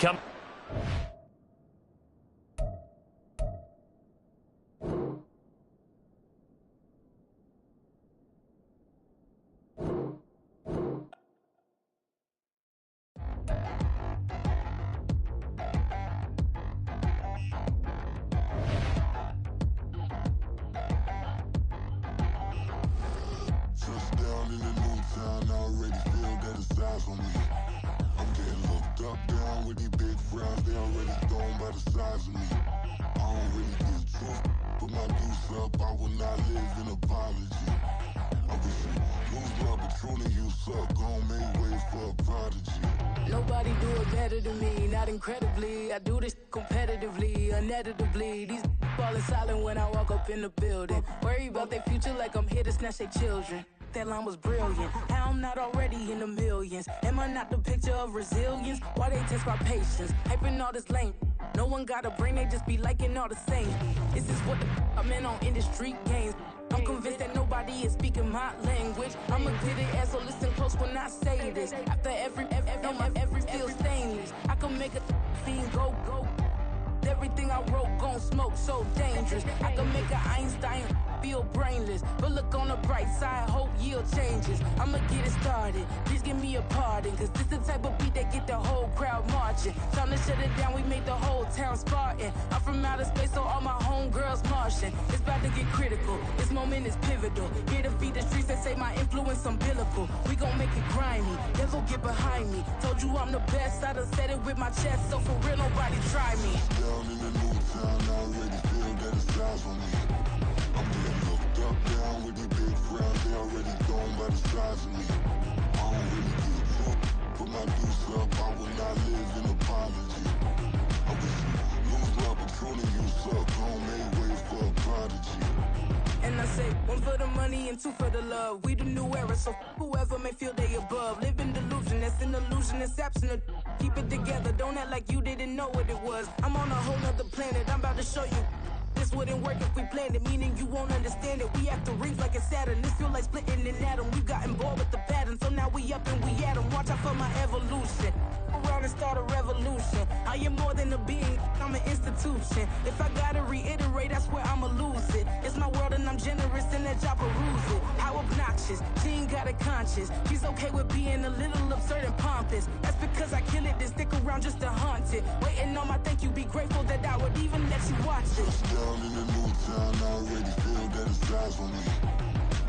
Nobody do it better than me, not incredibly. I do this competitively, uneditably. These falling silent when I walk up in the building. Worry about their future like I'm here to snatch their children. That line was brilliant. How I'm not already in the millions. Am I not the picture of resilience? Why they test my patience? Hyping all this lame. No one got a brain, they just be liking all the same. This is what the I'm in on industry games. I'm convinced that nobody is speaking my language. I'm a good ass, so listen close when I say this. After every feel stainless. I can make a scene go. Everything I wrote gon' smoke, so dangerous. I can make an Einstein feel brainless. But look on the bright side, hope yield changes. I'ma get it started, please give me a pardon. Cause this the type of beat that get the whole crowd marching. Time to shut it down, we made the whole town Spartan. I'm from outer space, so all my homegirls Martian. It's about to get critical, this moment is pivotal. Here to feed the streets that say my influence umbilical. We gon' make it grimy, devil get behind me. Told you I'm the best, I done said it with my chest. So for real, nobody try me. Down in the new town, I already feel that it's eyes on me. I'm getting looked up, down with these big crowds, they already gone by the size of me. I don't really get took, put my deuce up, I will not live in apology. I wish you lose my patrolling, you suck, home made way for a prodigy. And I say, one for the money and two for the love. We the new era, so whoever may feel they above. Live in delusion, that's an illusion, that's absent. Keep it together, don't act like you didn't know what it was. I'm on a whole nother planet, I'm about to show you. This wouldn't work if we planned it, meaning you won't understand it. We have to rings like a Saturn, this feel like splitting an atom. We've gotten bored with the pattern, so now we up and we at 'em. Watch out for my evolution. Around and start a revolution. I am more than a being, I'm an institution. If I gotta reiterate, I swear I'ma lose it. It's my world and I'm generous and that job peruse it. How obnoxious, she ain't got a conscience. She's okay with being a little absurd and pompous. That's because I kill it, then stick around just to haunt it. Waiting on my thank you, be grateful that I would even let you watch it. Down in the new town, I already feel that it's eyes on me.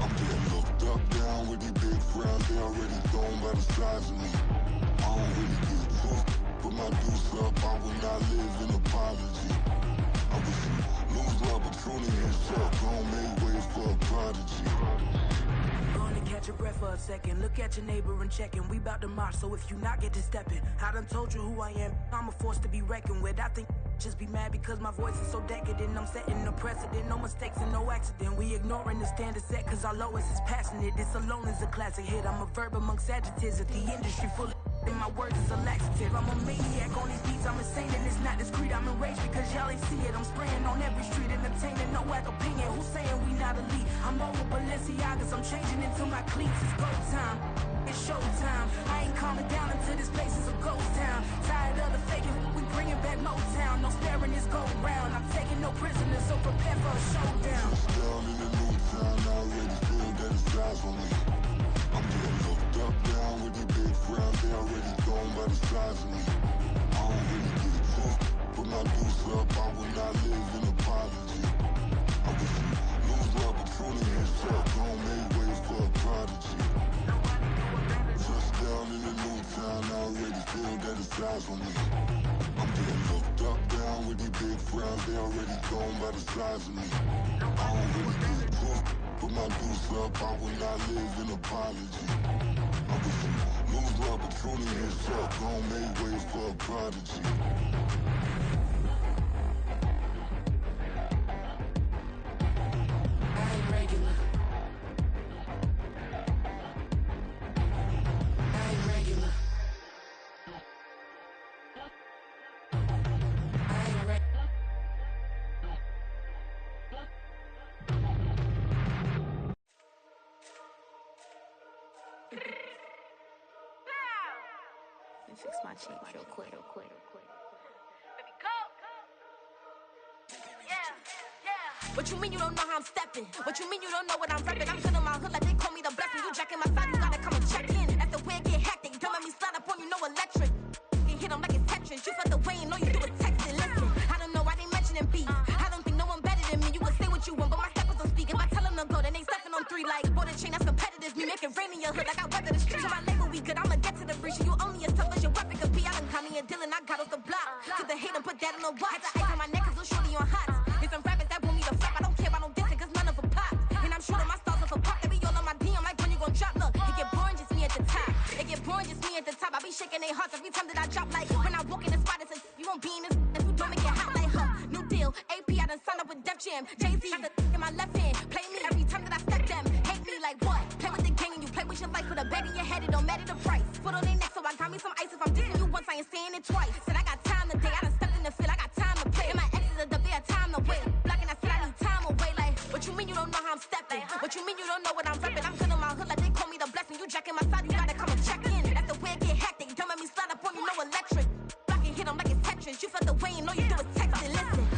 I'm getting looked up, down with these big crowds, they already gone by the size of me. I don't really get took, Put my deuce up, I will not live in apology. I wish you lose the opportunity and shut. Don't make way for a prodigy. Gonna catch your breath for a second. Look at your neighbor and check in. We bout to march, so if you not get to stepping. I done told you who I am. I'm a force to be reckoned with. I think just be mad because my voice is so decadent. I'm setting a precedent. No mistakes and no accident. We ignoring the standard set cause our lowest is passionate. This alone is a classic hit. I'm a verb amongst adjectives. If the industry full of and my words is a laxative. I'm a maniac on these beats, I'm insane and it's not discreet. I'm enraged because y'all ain't see it. I'm spraying on every street, entertaining, no whack opinion. Who's saying we not elite? I'm over Balenciagas, I'm changing into my cleats. It's go time, it's showtime. I ain't calming down until this place is a ghost town. Tired of the faking, we bringing back Motown. No sparing this go round. I'm taking no prisoners, so prepare for a showdown. Down in the new town, I already feel that it's eyes on me. I'm getting looked up, down with the big frowns. They already gone by the size of me. I don't really get it too. Put my deuce up, I will not live in apology. I wish you lose the opportunity and shut. Don't make way for a prodigy. Just down in the new town, I already feel that it's eyes on me. I'm getting looked up, down with the big frowns. They already gone by the size of me. I don't really get it too. Put my deuce up, I will not live in apology. I wish you lose the opportunity and shut. Don't make way for a prodigy. I ain't regular. I ain't regular. I ain't regular. Fix my cheek real quick. Baby, go. Yeah. What you mean you don't know how I'm stepping? What you mean you don't know what I'm repping? I'm feeling my hood like they call me the blessing. You jacking my side, you gotta come and check in. That's the way it get hectic. Don't make me slide up on you, no electric. You hit 'em like it's Tetris. You felt the way and know you do it texting. Listen, I don't know why they mentioning beef. I don't think no one better than me. You would say what you want, but my steppers don't speak. If I tell them to go, then they stepping on 3 like border chain. That's competitive. Me making rain in your hood like I weather the streets. So my label we good. I'ma get to the breach. You only as tough as your weapon could be. I done Connie and Dylan. I got off the block. To the hate and put that on the watch. Had the ice on my neck 'cause I'm shorty on hot. Here's some rappers that want me to flop. I don't care about no dissing 'cause none of them pop. And I'm shooting my stars off a pop. They be all on my DM like when you gon' drop. Look, it get boring just me at the top. It get boring just me at the top. I be shaking their hearts every time that I drop. Like when I walk in the spot, it says you won't be in this if you don't make it hot like her. New deal, AP. I done signed up with Def Jam. Jay-Z got the in my left hand. Play me every time that I step them. Hate me like what? Play with the game and you play with your life. With a bag in your head, it don't matter the price. Foot on their neck, so I got me some ice. If I'm dissing you once, I ain't saying it twice. Said I got time today. I done stepped in the field. I got time to play. And my exes are up there, time to wait. Blocking, I said I need time away. Like, what you mean you don't know how I'm stepping? What you mean you don't know what I'm repping? I'm good in my hood like they call me the blessing. You jacking my side, you gotta come and check in. That's the way it get hectic. Don't make me slide up on you, no electric. Blocking, hit 'em like it's Tetris. You felt the way and know you do it texting. Listen.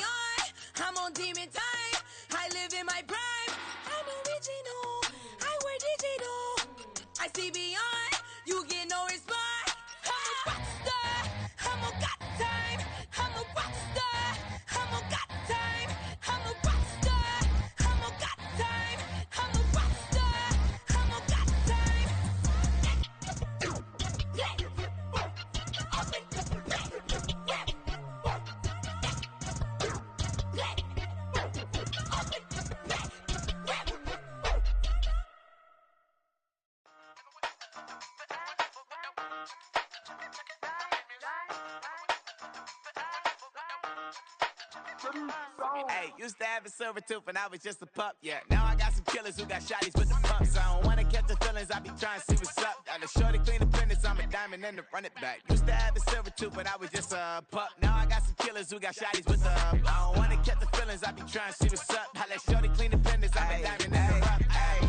on, I'm on demon time. I live in my prime. I'm original, I wear digital. I see beyond, you get no response. I'm a rock star, I'm on got time. I'm a rock star, I'm on got time. I'm a rock star, I'm on got time. I'm a rock star, I'm on got time. Hey, used to have a silver tooth when I was just a pup, yeah. Now I got some killers who got shotties with the pumps. I don't wanna catch the feelings, I be trying to see what's up. Got a shorty clean the finish, I'm a diamond and to run it back. Used to have a silver tooth when I was just a pup. Now I got some killers who got shotties with the I don't wanna catch the feelings, I be trying to see what's up. I let shorty clean the finish, I'm a diamond and to run it back.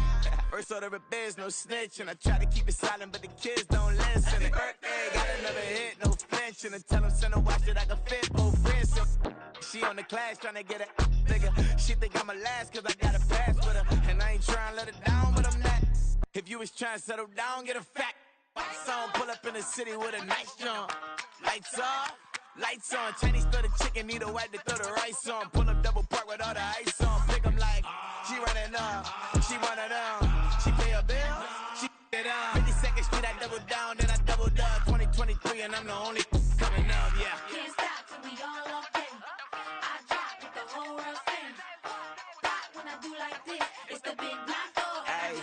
First order of biz, no snitch, and I try to keep it silent, but the kids don't listen. And birthday, got another hit, no flinch, and I tell them send a watch that I can fit both wrists. She on the class tryna get a nigga. She think I'm a last cause I got a pass with her. And I ain't tryna let her down, but I'm not. If you was tryna settle down, get a fact. Song pull up in the city with a nice jump. Lights off, lights on. Chinese throw the chicken, need a wipe to throw the rice on. Pull up double park with all the ice on. Pick 'em like, she running up, she one of them. She pay her bill, she it up. 52nd Street, I double down, then I doubled up. 2023 and I'm the only coming up, yeah. Can't stop till we all locked in. I drop with the whole world spin. Rock when I do like this. It's the big black door. Hey,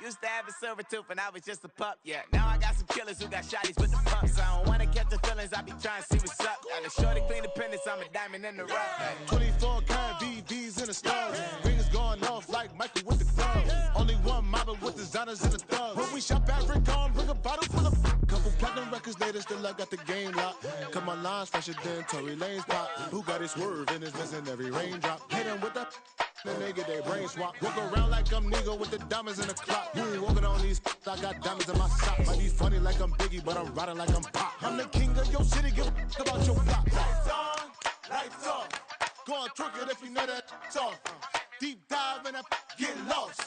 used to have a silver tooth when I was just a pup, yeah. Now I got some killers who got shotties with the pumps. I don't wanna catch the feelings, I be trying to see what's up. Got a shorty clean the pendants, I'm a diamond in the rough. 24 karat VVs in the stars. Rings going off like Michael with the glove. Only one mobbing with designers in the thugs. When we shop at Rick on, bring a bottle full of couple platinum records later, still I got the game locked. Cut my lines fresher than Tory Lane's pop. Who got his swerve and is missing every raindrop. Hit him with that. Then they get their brain swap. Walk around like I'm nigga with the diamonds in the clock. You ain't walking on these, I got diamonds in my socks. Might be funny like I'm Biggie, but I'm riding like I'm Pop. I'm the king of your city, give a about your block. Lights on, lights off. Go on, twerk it if you know that it's off. Deep dive and get lost.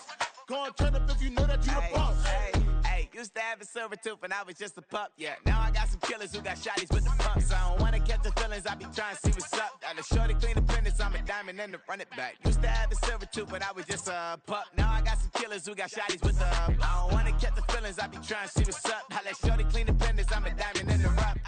Go on, turn up if you know that you the boss. Hey, used to have a silver tooth when I was just a pup, yeah. Now I got some killers who got shotties with the pumps. I don't wanna catch the feelings, I be trying to see what's up. Got a shorty clean the pendants, I'm a diamond and to run it back. Used to have a silver tooth when I was just a pup. Now I got some killers who got shotties with the I don't wanna catch the feelings, I be trying to see what's up. I let shorty clean the pendants, I'm a diamond in the rough.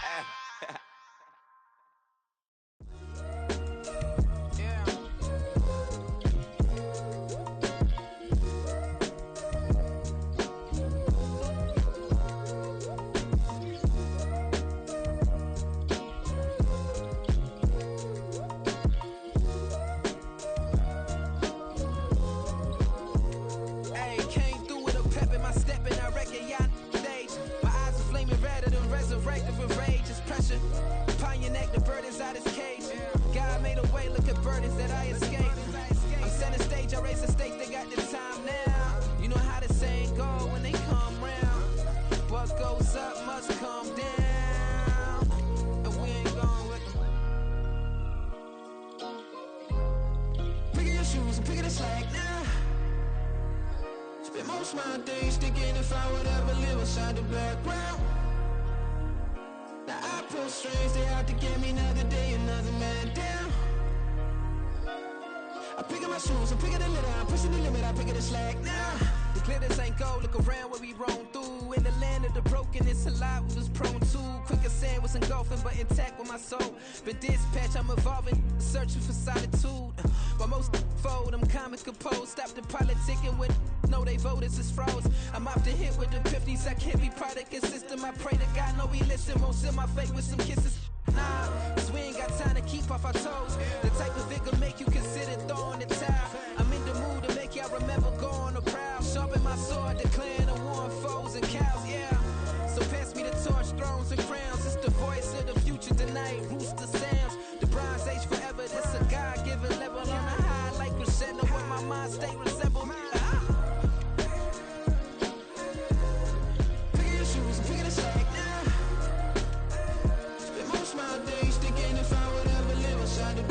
My days thinking if I would ever live inside the background. Now I pull strings, they out to get me another day, another man down. I pick up my shoes, I'm picking the litter, I'm pushing the limit, I pick it a slack now. The glitters ain't gold, look around where we roam through. In the land of the broken, it's a lot we was prone to. Quicker sand was engulfing, but intact with my soul. Been dispatched, I'm evolving, searching for solitude. While most fold, I'm comic composed. Stop the politicking with no, they voters is froze. I'm off the hit with the 50s, I can't be product and system. I pray to God, no, we listen. Won't send my fate with some kisses. Nah, cause we ain't got time to keep off our toes. The type of vigor make you consider throwing the towel. I'm in the mood to make y'all remember going to proud. Sharpen my sword, declaring a war on foes and cows, yeah. So pass me the torch, thrones and crowns. It's the voice of the future tonight, rooster sounds. The Bronze Age forever, this a God-given level. On a high like crescendo when my mind stay resemble. Pick your shoes and pick it a slack now. Spend most of my days thinking if I would ever live inside the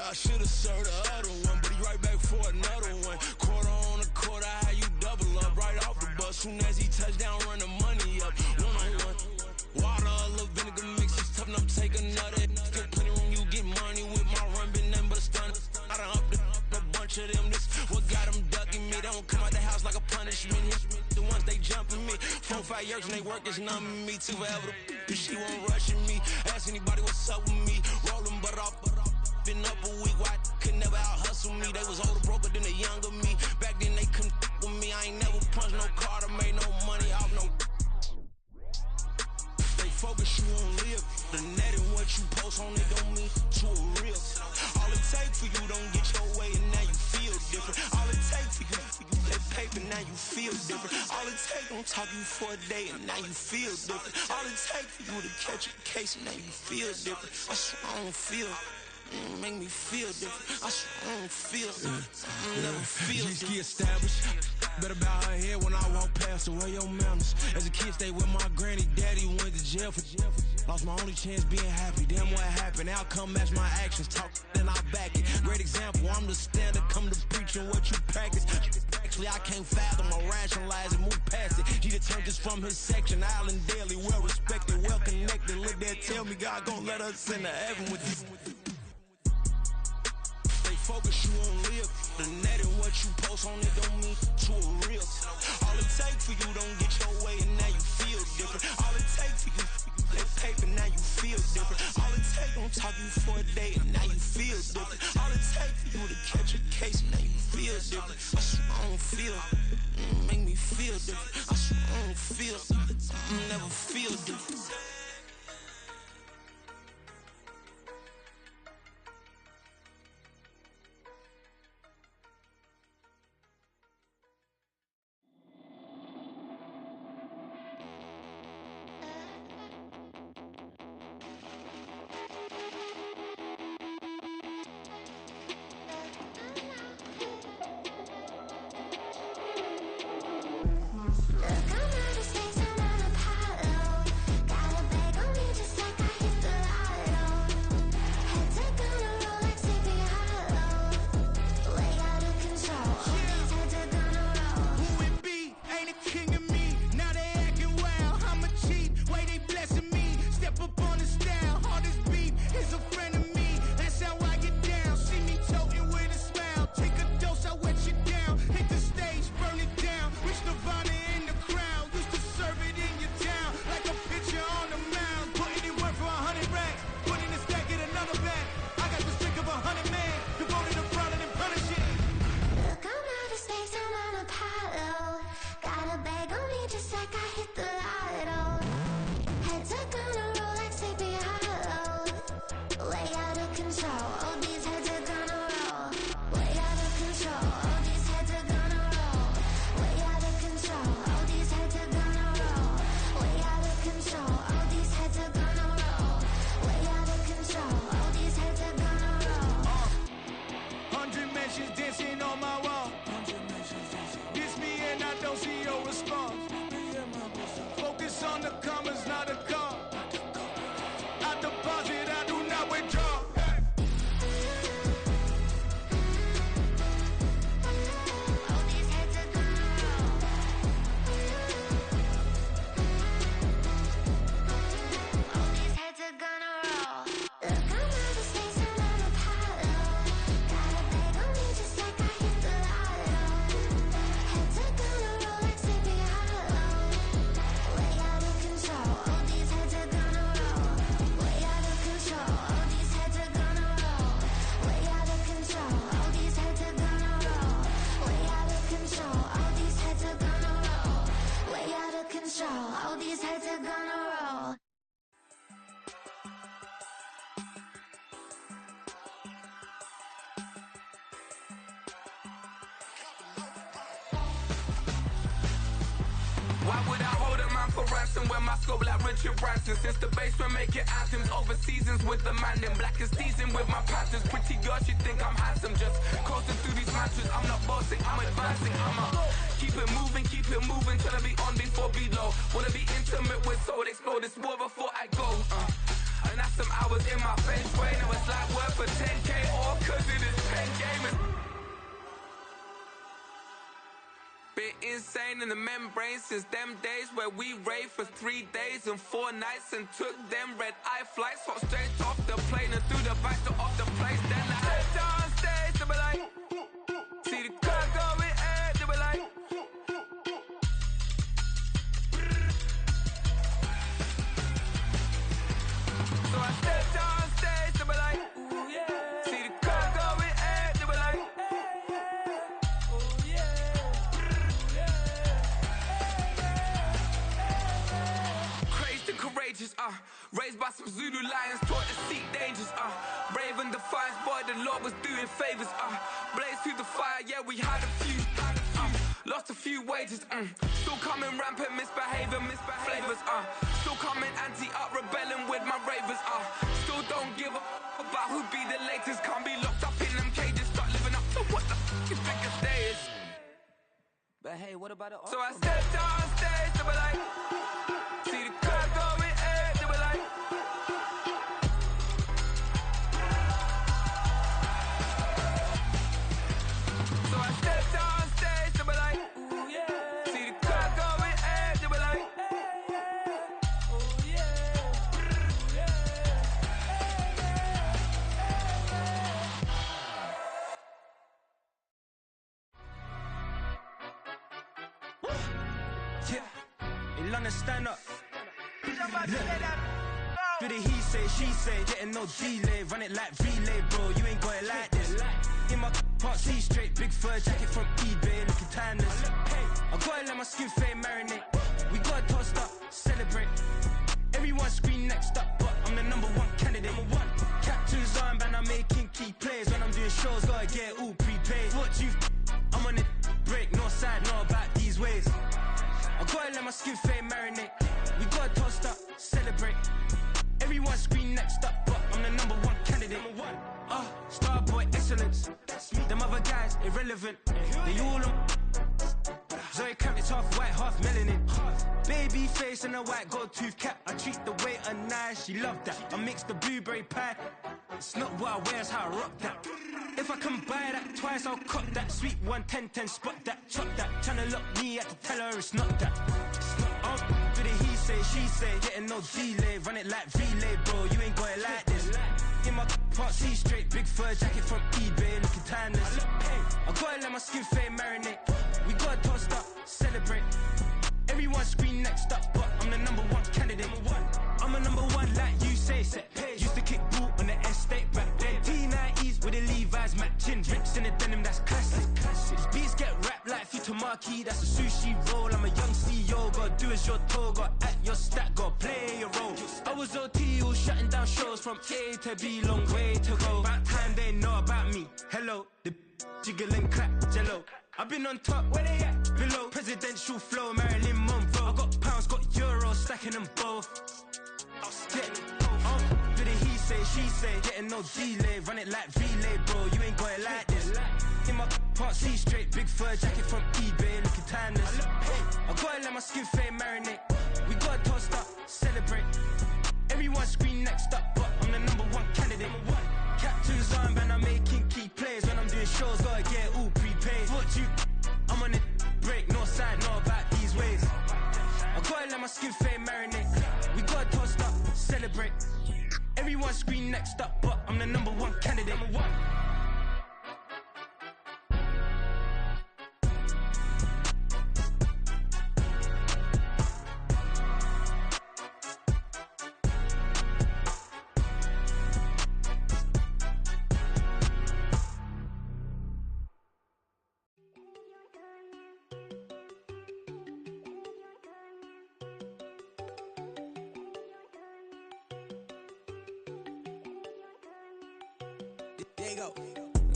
I should've served the other one, but he right back for another one. Quarter on a quarter, how you double up right off the bus. Soon as he touch down, run the money up. One-on-one. Water, a little vinegar mix, it's tough enough to take another. Still plenty room, you get money with my run, been nothing but a stun. I done upped a bunch of them. This what got them ducking me. They don't come out the house like a punishment. The ones they jumping me. 4-5 years and they work is numbing me. Too forever. She won't rushing me. Ask anybody what's up with me. Rolling butt off. Been up a week, why could never out hustle me? They was older, broker than the younger me. Back then they couldn't with me. I ain't never punched no card or made no money off no. Stay focused, you won't live. The net and what you post on it don't mean to a real. All it take for you don't get your way and now you feel different. All it take for you that paper, now you feel different. All it take don't talk you for a day and now you feel different. All it take for you to catch a case and now you feel different. I swear I don't feel. Make me feel different. I swear I don't feel. I never feel different. G-ski established. Better bow her head when I walk past her. Where your manners? As a kid, stayed with my granny. Daddy went to jail for. Lost my only chance being happy. Damn, what happened? Outcome match my actions. Talk, then I back it. Great example. I'm the standard. Come to preaching what you practice. Actually, I can't fathom or rationalize and move past it. He determined just from his section. Island daily, well respected, well connected. Look there, tell me God gon' let us into heaven with you. Focus, you won't live. The net and what you post on it don't mean to a real. All it take for you don't get your way and now you feel different. All it take for you that paper, now you feel different. All it take don't talk you for a day and now you feel different. All it take for you to catch a case and now you feel different. I swear I don't feel. Make me feel different. I swear I don't feel. I never feel different. Why would I hold a man for ransom when my scope like Richard Branson? Since the basement making anthems over seasons with the man, then black is seasoned with my patterns. Pretty girl, she think I'm handsome, just coasting through these matches. I'm not bossing, I'm advancing. I'ma keep it moving, tryna be on before below. Wanna be intimate with soul, explore this war before I go. And that's some hours in my face, way. Now it's like work for 10K or could playing gamers. Been insane in the membrane since them days where we raved for 3 days and 4 nights and took them red-eye flights. Hot straight off the plane and through the back door of the place. Then I stepped on stage, they were like, see the crowd going air, they were like, so I stepped on stage, they were like, ooh yeah. See the crowd going air, they were like, ooh yeah. Crazed and courageous, raised by some Zulu lions, taught to seek dangers, brave and defiant, boy, the Lord was doing favors, blaze through the fire, yeah, we had a few, lost a few wages, still coming rampant, misbehaving, flavors, still coming anti-up, rebelling with my ravers, still don't give a about who be the latest, can't be locked up in them cages, start living up to what the you think a day is. But hey, what about it? So I stepped on stage, they were like, see the crowd going air, they were like, so I stepped on stage, they were like, ooh yeah. See the crowd going air, they were like, oh yeah. Yeah, in London, stand up. Look, do the he say, she say, getting no delay, run it like relay, bro. You ain't got it like this. In my part C straight, big fur jacket from eBay, looking timeless. I gotta let my skin fade marinate. We gotta toast up, celebrate. Everyone scream next up, but I'm the #1 candidate. Captain's armband, I'm making key plays. When I'm doing shows, gotta get all prepaid. What you I'm on it, break, no side, no about these ways. I gotta let my skin fade marinate. We gotta toast up, celebrate. Everyone scream next up, but I'm the #1 candidate. Starboy excellence. Them other guys irrelevant. They all on. Zoe Camp, it's half white, half melanin. Baby face and a white gold tooth cap. I treat the waiter nice, she love that. I mix the blueberry pie. It's not what I wear, it's how I rock that. If I can buy that twice, I'll cop that. Sweet 110, spot that, chop that. Tryna lock me, I have to tell her it's not that. Do the he say, she say, getting no delay, run it like relay, bro. You ain't got it like this. In my part C straight, big fur jacket from eBay, looking timeless. I gotta let my skin fade marinate. We gotta toast up, celebrate. Everyone scream next up, but I'm the #1 candidate. I'm a #1 like you say, set pace. Used to kick boot on the estate back then. T90s with the Levi's matching, rips in the denim, that's classic. Beats get wrapped like Futamaki, that's a sushi roll. I'm a young CEO, gotta do as you're told, gotta act your stat, gotta play your role. I was OT, all shutting down shows from A to B, long way to go. About time they know about me. Hello, the jiggle and clap, jello. I've been on top, where they at? Below, presidential flow, Marilyn Monroe. I got pounds, got euros, stacking them both. Do the he say, she say, getting no delay, run it like relay, bro. You ain't got it like this. In my part C straight, big fur jacket from eBay, looking timeless. I gotta let my skin fade marinate. We gotta toast up, celebrate. Everyone scream next up, but I'm the #1 candidate. Captain's armband, I'm making key plays. When I'm doing shows, gotta get all prepaid. What you I'm on it, break, no side, no about these ways. I gotta let my skin fade marinate. We gotta toast up, celebrate. Everyone scream next up, but I'm the #1 candidate. There you go.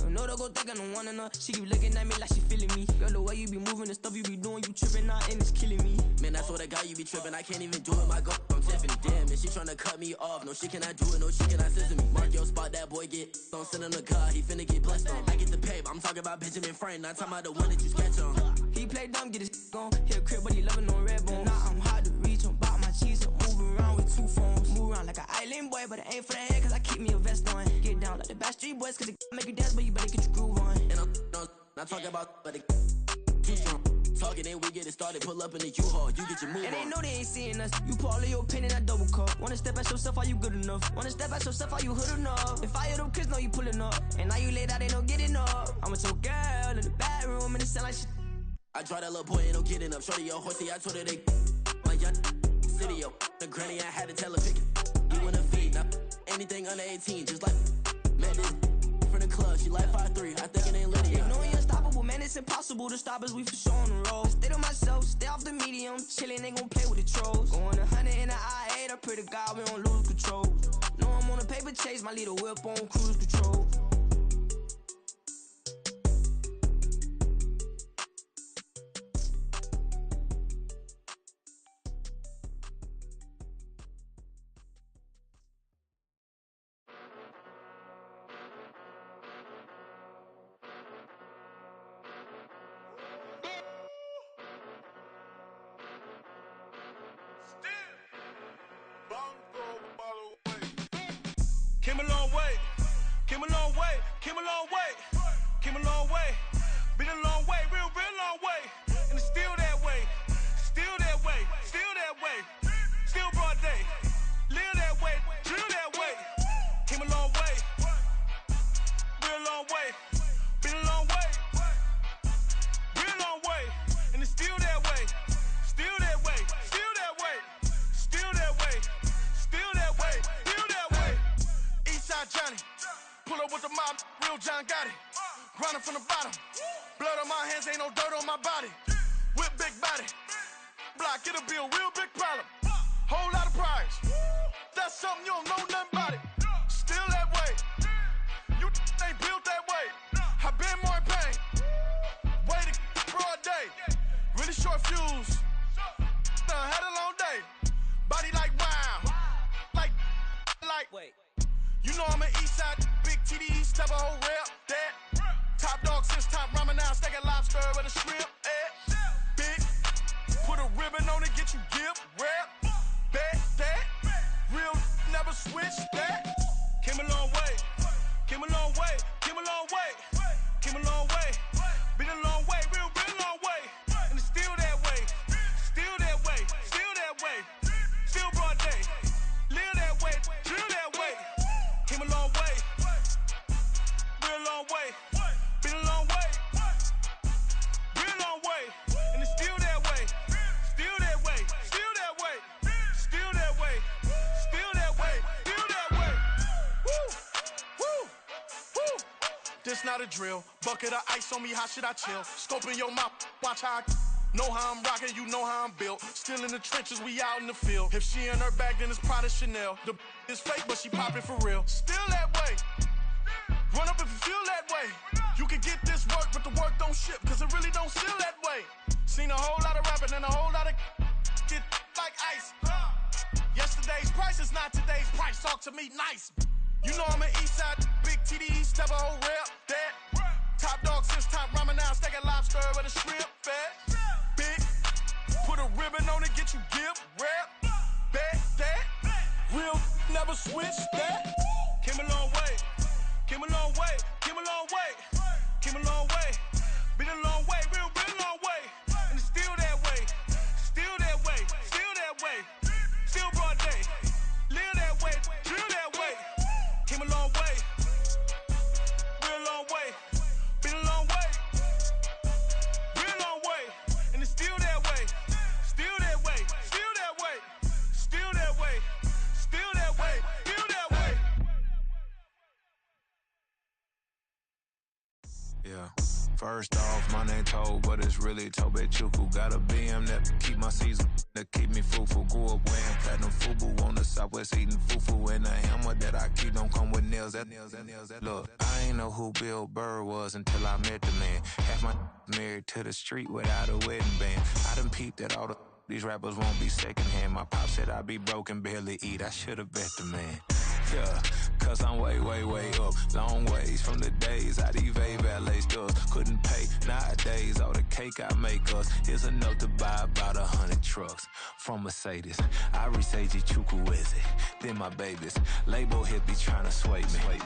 No, don't go thinking I don't wanna know. She keep looking at me like she feeling me. Girl, the way you be moving the stuff you be doing, you tripping out and it's killing me. Man, that's what I got, you be tripping. I can't even do it, my girl, I'm Tiffany. Damn, and she tryna cut me off. No, she cannot do it, no, she cannot scissor me. Mark your spot, that boy get don't send him a car, he finna get blessed on. I get the pay, I'm talking about Benjamin Franklin, not talking about the one that you sketch on. He play dumb, get his gone. Hit a crib, but he loving on red bone. Now I'm hard to reach, I'm about my cheese, I'm moving around with 2 phones. Move around like an island boy, but it ain't for the head, cause I keep me a vest on. Get down like the Backstreet Boys, cause it make you dance, but you better get your groove Not talking about, but too strong. Talking and we get it started, pull up in the U-Haul, you get your move And on. they know they ain't seeing us. You pour all of your pain in that double cup. Wanna step at yourself, are you good enough? Wanna step at yourself, are you hood enough? If I hear them kids, know you pulling up. And now you laid out, they don't get enough. I'm with your girl in the bedroom, and it sound like shit. I draw that little boy, ain't no kidding up. Shorty, yo, horsey, I told her they my young city, yo. The granny, I had to tell her pick it. You wanna feed, now anything under 18, just like met this from the club. She like 5'3", I think it ain't Lydia. You know we unstoppable, man, it's impossible to stop us, we for sure on the road. Stay to myself, stay off the medium, chillin', ain't gon' play with the trolls. Going 100 in the I-8, I pray to God we don't lose control. Know I'm on a paper chase, my little whip on cruise control. Came a long way, came a long way, came a long way, came a long way, been a long way, real long way, and it's still that way, still that way, still that way, still broad day, live that way, drill that way, came a long way, real long way, been a long way, real long way, and it's still that way, still that way, still that way, still that way, still that way, still that way. Eastside Johnny, pull up with the mob, real John Gotti. Grinding from the bottom, blood on my hands, ain't no dirt on my body. Whip big body, block, it'll be a real big problem. Whole lot of prize, that's something you don't know nothing about it. Still that way, you ain't built that way. I been more in pain, way to broad day. Really short fuse, had a long day. Body like wow, like. Wait. You know I'm an east side, big TDE, step a whole rep, that. Top dog since top ramen now, steak and lobster with a shrimp, Big, put a ribbon on it, get you give, rep, bet, that. Real, never switch, that. Came a long way, came a long way, came a long way, came a long way. Been a long way, real long way. And it's still that way, still that way, still that way. Still broad day, live that way, drill that way. Came a long way, real long way, been a long way, real long way, and it's still that way, still that way, still that way, still that way, still that way, still that way. Woo, woo, woo. This not a drill, bucket of ice on me, how should I chill? Scoping your mouth, watch how I know how I'm rocking, you know how I'm built. Still in the trenches, we out in the field. If she in her bag, then it's Prada Chanel. The is fake, but she poppin' for real. Still that way. Run up if you feel that way. You can get this work, but the work don't ship, cause it really don't feel that way. Seen a whole lot of rapping and a whole lot of get like ice. Yesterday's price is not today's price. Talk to me nice. You know I'm an east side, big TDE, step a whole rep, that. Top dog since top ramen now, steak and lobster with a shrimp, fat. Big, put a ribbon on it, get you give, rep, bet, that. Real, never switch, that. Came a long way, came a long way, came a long way, came a long way. Been a long way, real long way. And it's still that way, still that way, still that way. Still broad day, live that way, drill that way. Came a long way, real long way. Been a long way, real long way. And it's still that way, still that way, still that way, still that way, still that way, still that way. Yeah. First off, my name Toad, but it's really Tobe Chuku. Got a BM that keep my season, that keep me fufu. Grew up wearing platinum fubu on the southwest eating fufu. And a hammer that I keep don't come with nails. Look, I ain't know who Bill Burr was until I met the man. Half my married to the street without a wedding band. I done peeped that all these rappers won't be secondhand. My pop said I'd be broken, barely eat. I should've bet the man. Yeah, cause I'm way, way, way up. Long ways from the days I evade valet stores. Couldn't pay nowadays. All the cake I make us is enough to buy about 100 trucks from Mercedes. I resage Chukwueze, then my babies. Label hit be trying to sway me.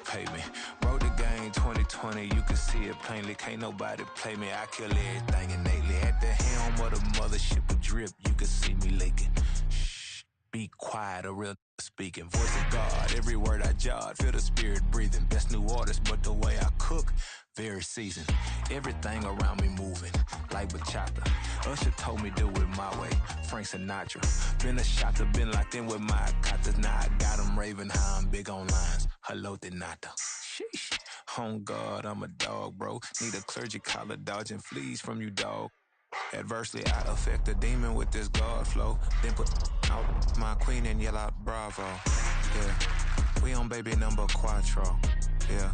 Pay me. Wrote the game 2020, you can see it plainly. Can't nobody play me. I kill everything innately. At the helm of the mothership of drip, you can see me leaking. Shh, be quiet, a real speaking. Voice of God, every word I jot. Feel the spirit breathing. Best new artist, but the way I cook, very seasoned. Everything around me moving, like bachata. Usher told me do it my way. Frank Sinatra. Been a shotter, been locked in with my katas. Now I got them raving how I'm big on lines. Hello, Denata. Sheesh. On God, I'm a dog, bro. Need a clergy collar, dodging fleas from you, dog. Adversely, I affect the demon with this God flow. Then put out my queen and yell out bravo. Yeah, we on baby number quattro. Yeah,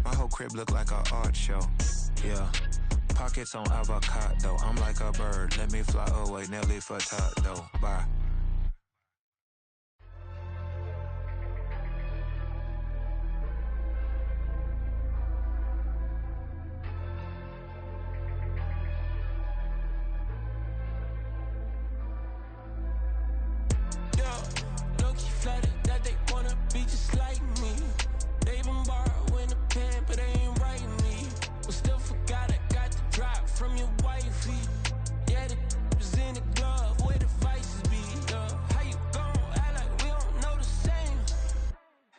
my whole crib look like an art show. Yeah, pockets on avocado. I'm like a bird. Let me fly away, Nelly Furtado. Bye. Flattered that they wanna be just like me. They been borrowing a pen, but they ain't writing me. But still forgot I got the drop from your wifey. Yeah, the was in the glove, where the vices be. How you gon' act like we don't know the same?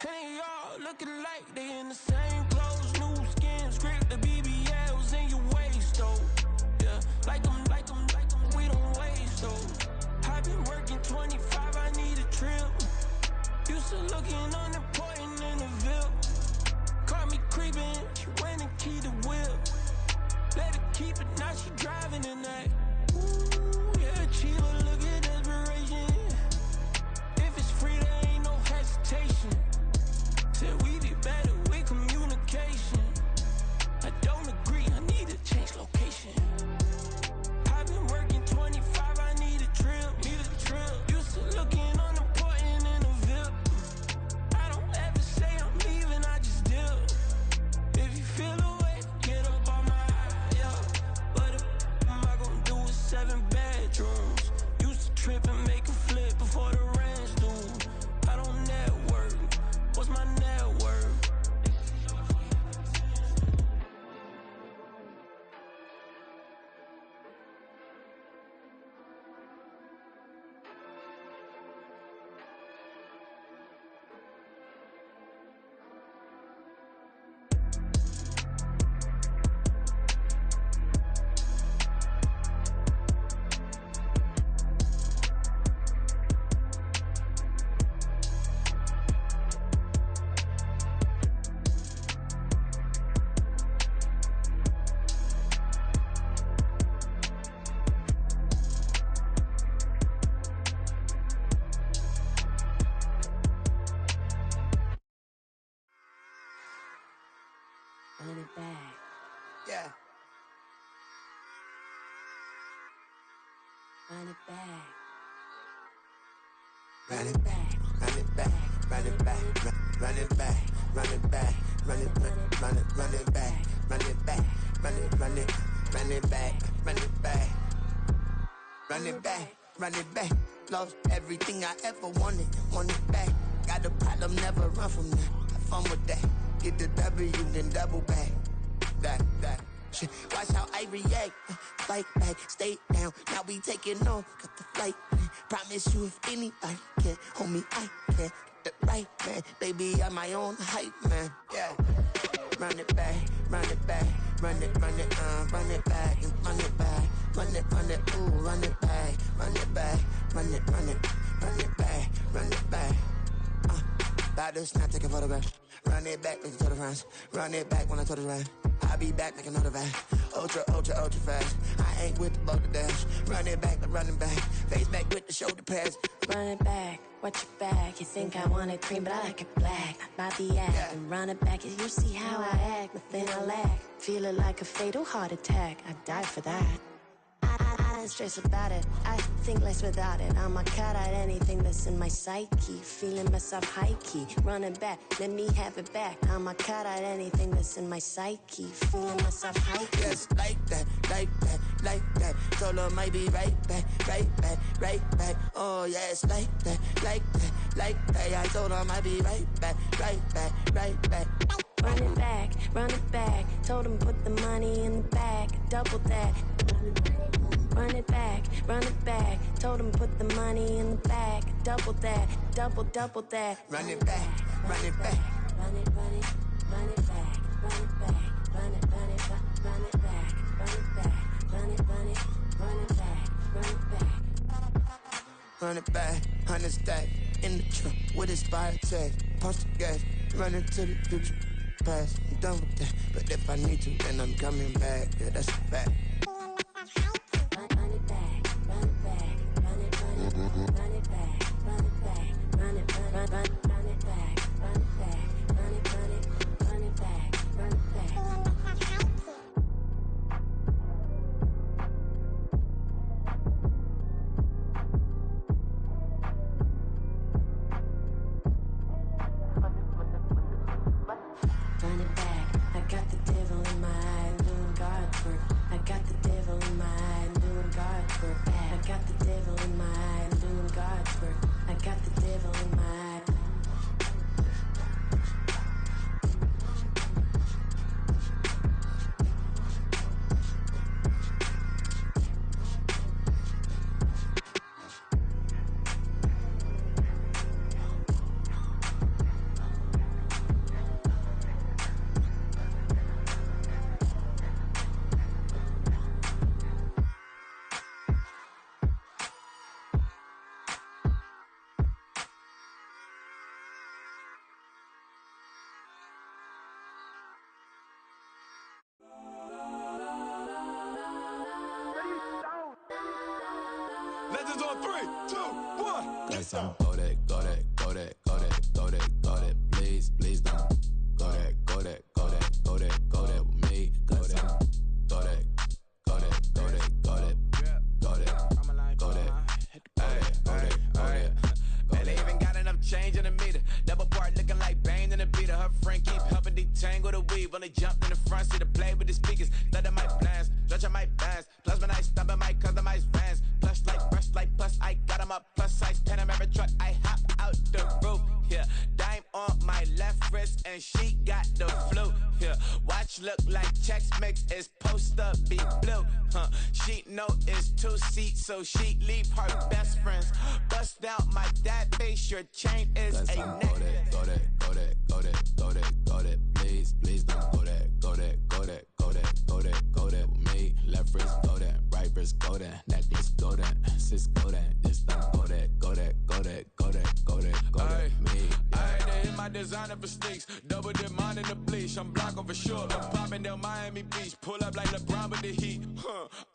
Hey, y'all looking like they in the same clothes, new skin, script, the BBLs in your waist, though. Yeah, like them, we don't waste, though. I've been working 25, I need a trip. Used to looking unimportant in the Ville. Caught me creeping, she went and keyed the whip. Let her keep it, now she driving in that. Ooh, yeah, Chiva, look at desperation. If it's free, there ain't no hesitation. Said we be better with communication. I don't agree, I need to change location. I've been working 25, I need a trip. Used to looking unimportant in the Ville. I don't ever say I'm leaving, I just dip. If you feel away, get up on my yeah. But if am I gonna do with 7 bedrooms? Used to trip and make a flip before the rent's due. I don't network. What's my net worth? Run it back. Yeah. Run it back. Run it back, run it back, run it back, run it back, run it back, run it back, run it back, run it back, run it back, run it back, run it back, run it back. Lost everything I ever wanted it back. Got a problem, never run from that. Have fun with that. Get the W, then double back. That. Shit. Watch how I react. Fight back, stay down. Now we taking off. Got the flight. Promise you, if anybody can hold me, I can. Get it right, man. Baby, I'm my own hype, man. Yeah. Run it back, run it back, run it back, and run it back, ooh, run it back, run it back, run it back, run it back. About to snap, take a photograph. Run it back, make it to the friends. Run it back when I told it right. I'll be back, make another back. Ultra fast. I ain't with the boat to dash. Run it back, running back. Face back with the shoulder pads. Run it back, watch your back. You think I want it cream, but I like it black. Not the act. Yeah. And run it back, you see how I act. Nothing I lack. Feel it like a fatal heart attack. I'd die for that. I ain't stressed about it. I think less without it. I'ma cut out anything that's in my psyche. Feeling myself high key. Running back, let me have it back. I'ma cut out anything that's in my psyche. Feeling myself high key. Yes, like that, like that, like that. Told her might be right back, right back, right back. Oh, yes, like that, like that, like that. I told her might be right back, right back, right back. Run it back, run it back. Told him put the money in the bag, double that. Run it back, run it back. Told him put the money in the bag, double that, double that. Run it back, run it back. Run it, run it, run it back, run it back, run it, run it, run it back, run it back, run it, run it, run it back, run it back. Run it back, 100 stack in the truck with expired tag. Punch the gas, run into the future. Past, I'm done with that. But if I need to, then I'm coming back. Yeah, that's a fact. Run it back, run it back, run it, run it, run it back, run it back, run it, run it back, run it back, run it, run it back, run it back. Run it back, I got the devil in my eye, doing God's work. I got the devil in my eye, doing God's work. I got the devil in my eye, doing God's work. I got the devil in my eye. Legends on 3, 2, 1. Got some go that, go that, go that, go that, go that, go that. Please, please don't go that, go that, go that, go that, go that with me. Go that, go that, go that, go that, go that, go that, go that, go that. And they even got enough change in the meter. Double part looking like Bane in the beater. Her friend keep helping detangle the weave. Only jumped in the front seat to play with the speakers. Let them mic blast, stretch my bands. Plus when I stop at my customized vans. Plush like brush like plus I got them up plus size Panamera truck. I hop out the roof. Yeah, dime on my left wrist and she got the flu. Yeah, watch look like Chex Mix is post up be blue. She know it's 2 seats so she leave her best friends. Bust out my dad face. Your chain is a neck. Go that, go that, go that, go that, go that. Please, please don't go that, go that, go that, go that, go that, go that with me. Left wrist go that, right wrist go that, necklace go that, sis go that, this don't go that, go that, go that, go that, go that, go that with me. I had to hit my designer for sneaks. Double dip mine in the bleach. I'm blocking for sure. I'm popping down Miami Beach. Pull up like LeBron with the heat.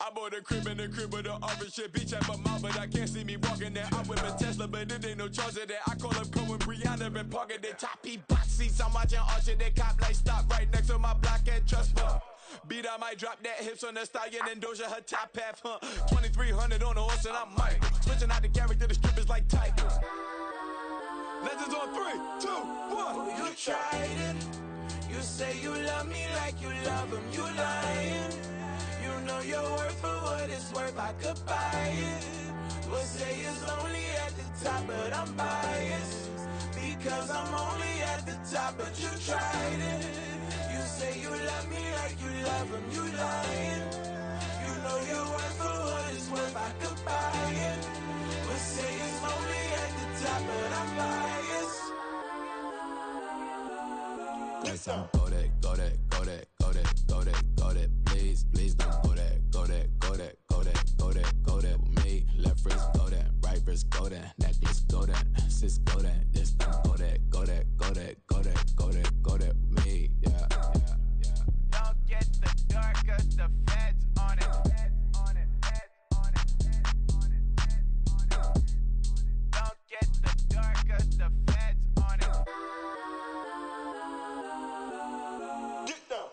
I bought a crib in the crib with the orange shit. Beach at my mouth, but I can't see me walking there. I whip a Tesla, but it ain't no charge of that. I call up Cohen Brianna and parking the choppy box seats. I'm watching Archer. They cop like stop right next to my block and trust fund. Beat, I might drop that hips on the stallion and Doja her top half, 2300 on the horse and I might. Switching out the character, the strippers like tigers. Legends on 3, 2, 1. You tried it. You say you love me like you love him. You lying. You know your worth for what it's worth. I could buy it. We'll say it's only at the top, but I'm biased. Because I'm only at the top, but you tried it. You say you love me like you love him. You lying. You know your worth for what it's worth. I could buy it. We'll say it's only at the top, but I'm biased. Got some go that, go that, go that, go that, go that, go that. Please, please don't go that, go that, go that, go that, go that, go that with me. Left wrist go that, right wrist go that, necklace go that, sis go that, this don't go that, go that, go that, go that, go that, go that with me. Yeah, yeah, yeah. Don't get the dark cause the feds on it. Don't get the dark cause the feds on it. Get down.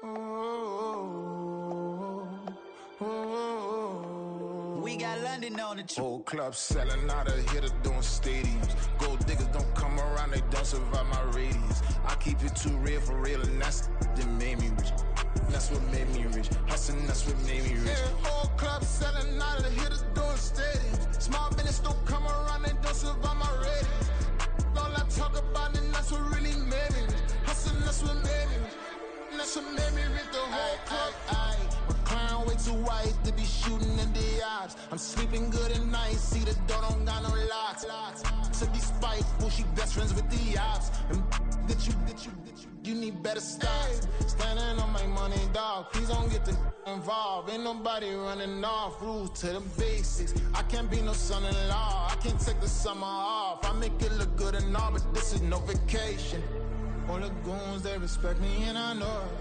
We got London on the trip. Whole club selling out of here to doing stadiums. Gold diggers don't come around, they don't survive my radius. I keep it too real for real, and that's that made me rich. That's what made me rich. Hustling, that's what made me rich. Yeah, whole club selling out of here to doing stadiums. Small business don't come around, they don't survive my radius. All I talk about, and that's what really made me rich. Hustling, that's what made me rich. That's what made me rich. The whole club. My clown way too white to be shooting in the eyes. I'm sleeping good at night, see the door don't got no locks. To be spiteful, she best friends with the ops. And you need better stop. Standing on my money, dog. Please don't get involved. Ain't nobody running off. Rules to the basics. I can't be no son-in-law. I can't take the summer off. I make it look good and all, but this is no vacation. All the goons, they respect me and I know it.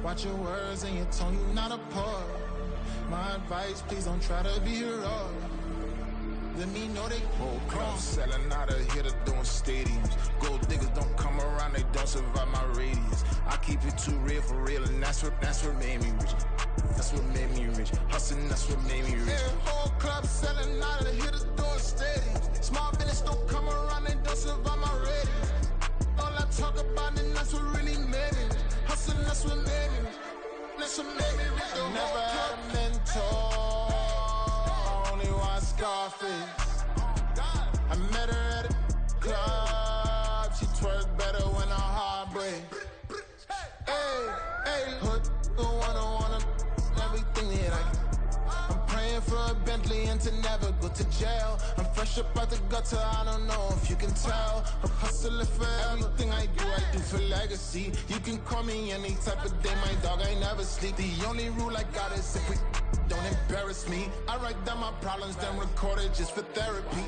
Watch your words and your tone, you not a poet. My advice, please don't try to be heroic. Let me know they whole club selling out of here to doing stadiums. Gold diggers don't come around, they don't survive my radius. I keep it too real for real, and that's what made me rich. That's what made me rich. Hustling, that's what made me rich. Yeah, whole club selling out of here to doing stadiums. Small business don't come around, they don't survive my radius. All I talk about, and that's what really made me rich. Hustling, that's what made me rich. That's what made me rich. The Never had a mentor, only one Scarface. I met her at a club, she twerk better when her heart breaks. Hey, hood, wanna everything that I can. I'm praying for a Bentley and to never go to jail. I'm fresh up out the gutter, I don't know if you can tell. I'm hustling for everything I do for legacy. You can call me any type of day, my dog, I never sleep. The only rule I got is if we don't embarrass me. I write down my problems, then record it just for therapy.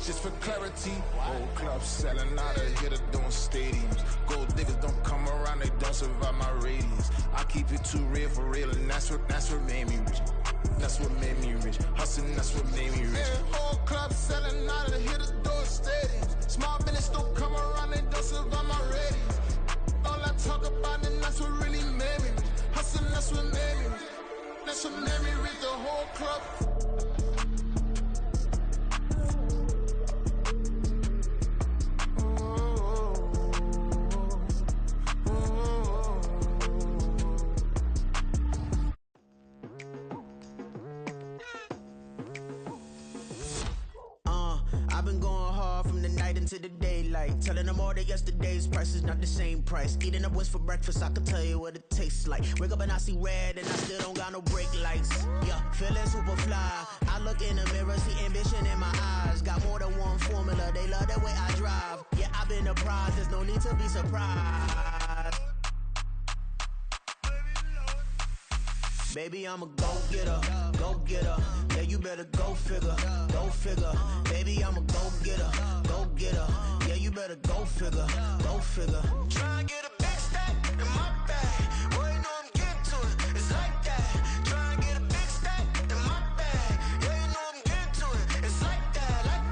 Just for clarity. Whole club selling out of here to doing stadiums. Gold diggers don't come around, they don't survive my radius. I keep it too real for real, and that's what made me rich. That's what made me rich. Hustling, that's what made me rich. Yeah, whole club selling out of here to doing stadiums. Small business don't come around, they don't survive my radius. All I talk about, and that's what really made me rich. Hustling, that's what made me rich. That's what made me rich. The whole club. I've been going hard from the night into the daylight. Telling them all that yesterday's price is not the same price. Eating up wings for breakfast, I can tell you what it tastes like. Wake up and I see red and I still don't got no brake lights. Yeah, feeling super fly. I look in the mirror, see ambition in my eyes. Got more than one formula, they love the way I drive. Yeah, I've been apprised, there's no need to be surprised. Baby, I'm a go-getter, go-getter. Yeah, you better go figure, go figure. Baby, I'm a go-getter, go-getter. Yeah, you better go figure, go figure. Try and get a big stack in my bag. Boy, you know I'm getting to it. It's like that. Try and get a big stack in my bag. Yeah, you know I'm getting to it. It's like that, like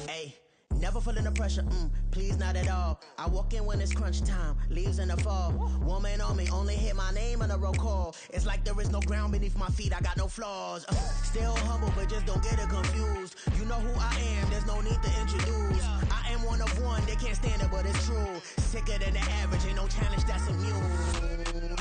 that. Hey, never feeling the pressure, please not at all. I walk in when it's crunch time, leaves in the fall. Woman on me, only hit my name on a roll call. It's like there is no ground beneath my feet, I got no flaws. Still humble, but just don't get it confused. You know who I am, there's no need to introduce. I am one of one, they can't stand it, but it's true. Sicker than the average, ain't no challenge that's immune.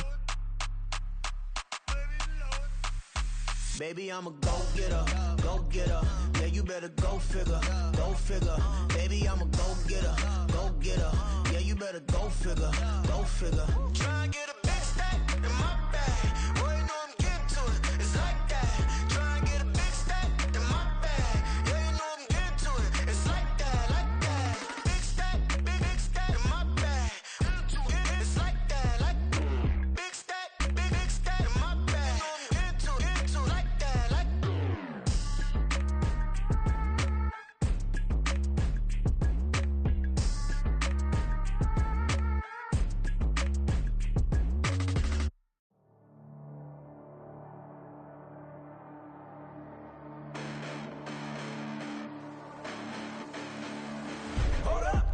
Baby, I'm a go-getter, go-getter. Yeah, you better go figure, go figure. Baby, I'm a go-getter, go-getter. Yeah, you better go figure, go figure. Try and get a big stack in my bag. Boy, you know I'm getting to it. It's like that. Try and get a big stack in my bag. Yeah, you know I'm getting to it. It's like that, like that. Big stack in my bag. It's like that, like big stack in my bag. You know I'm getting to it, like that, like.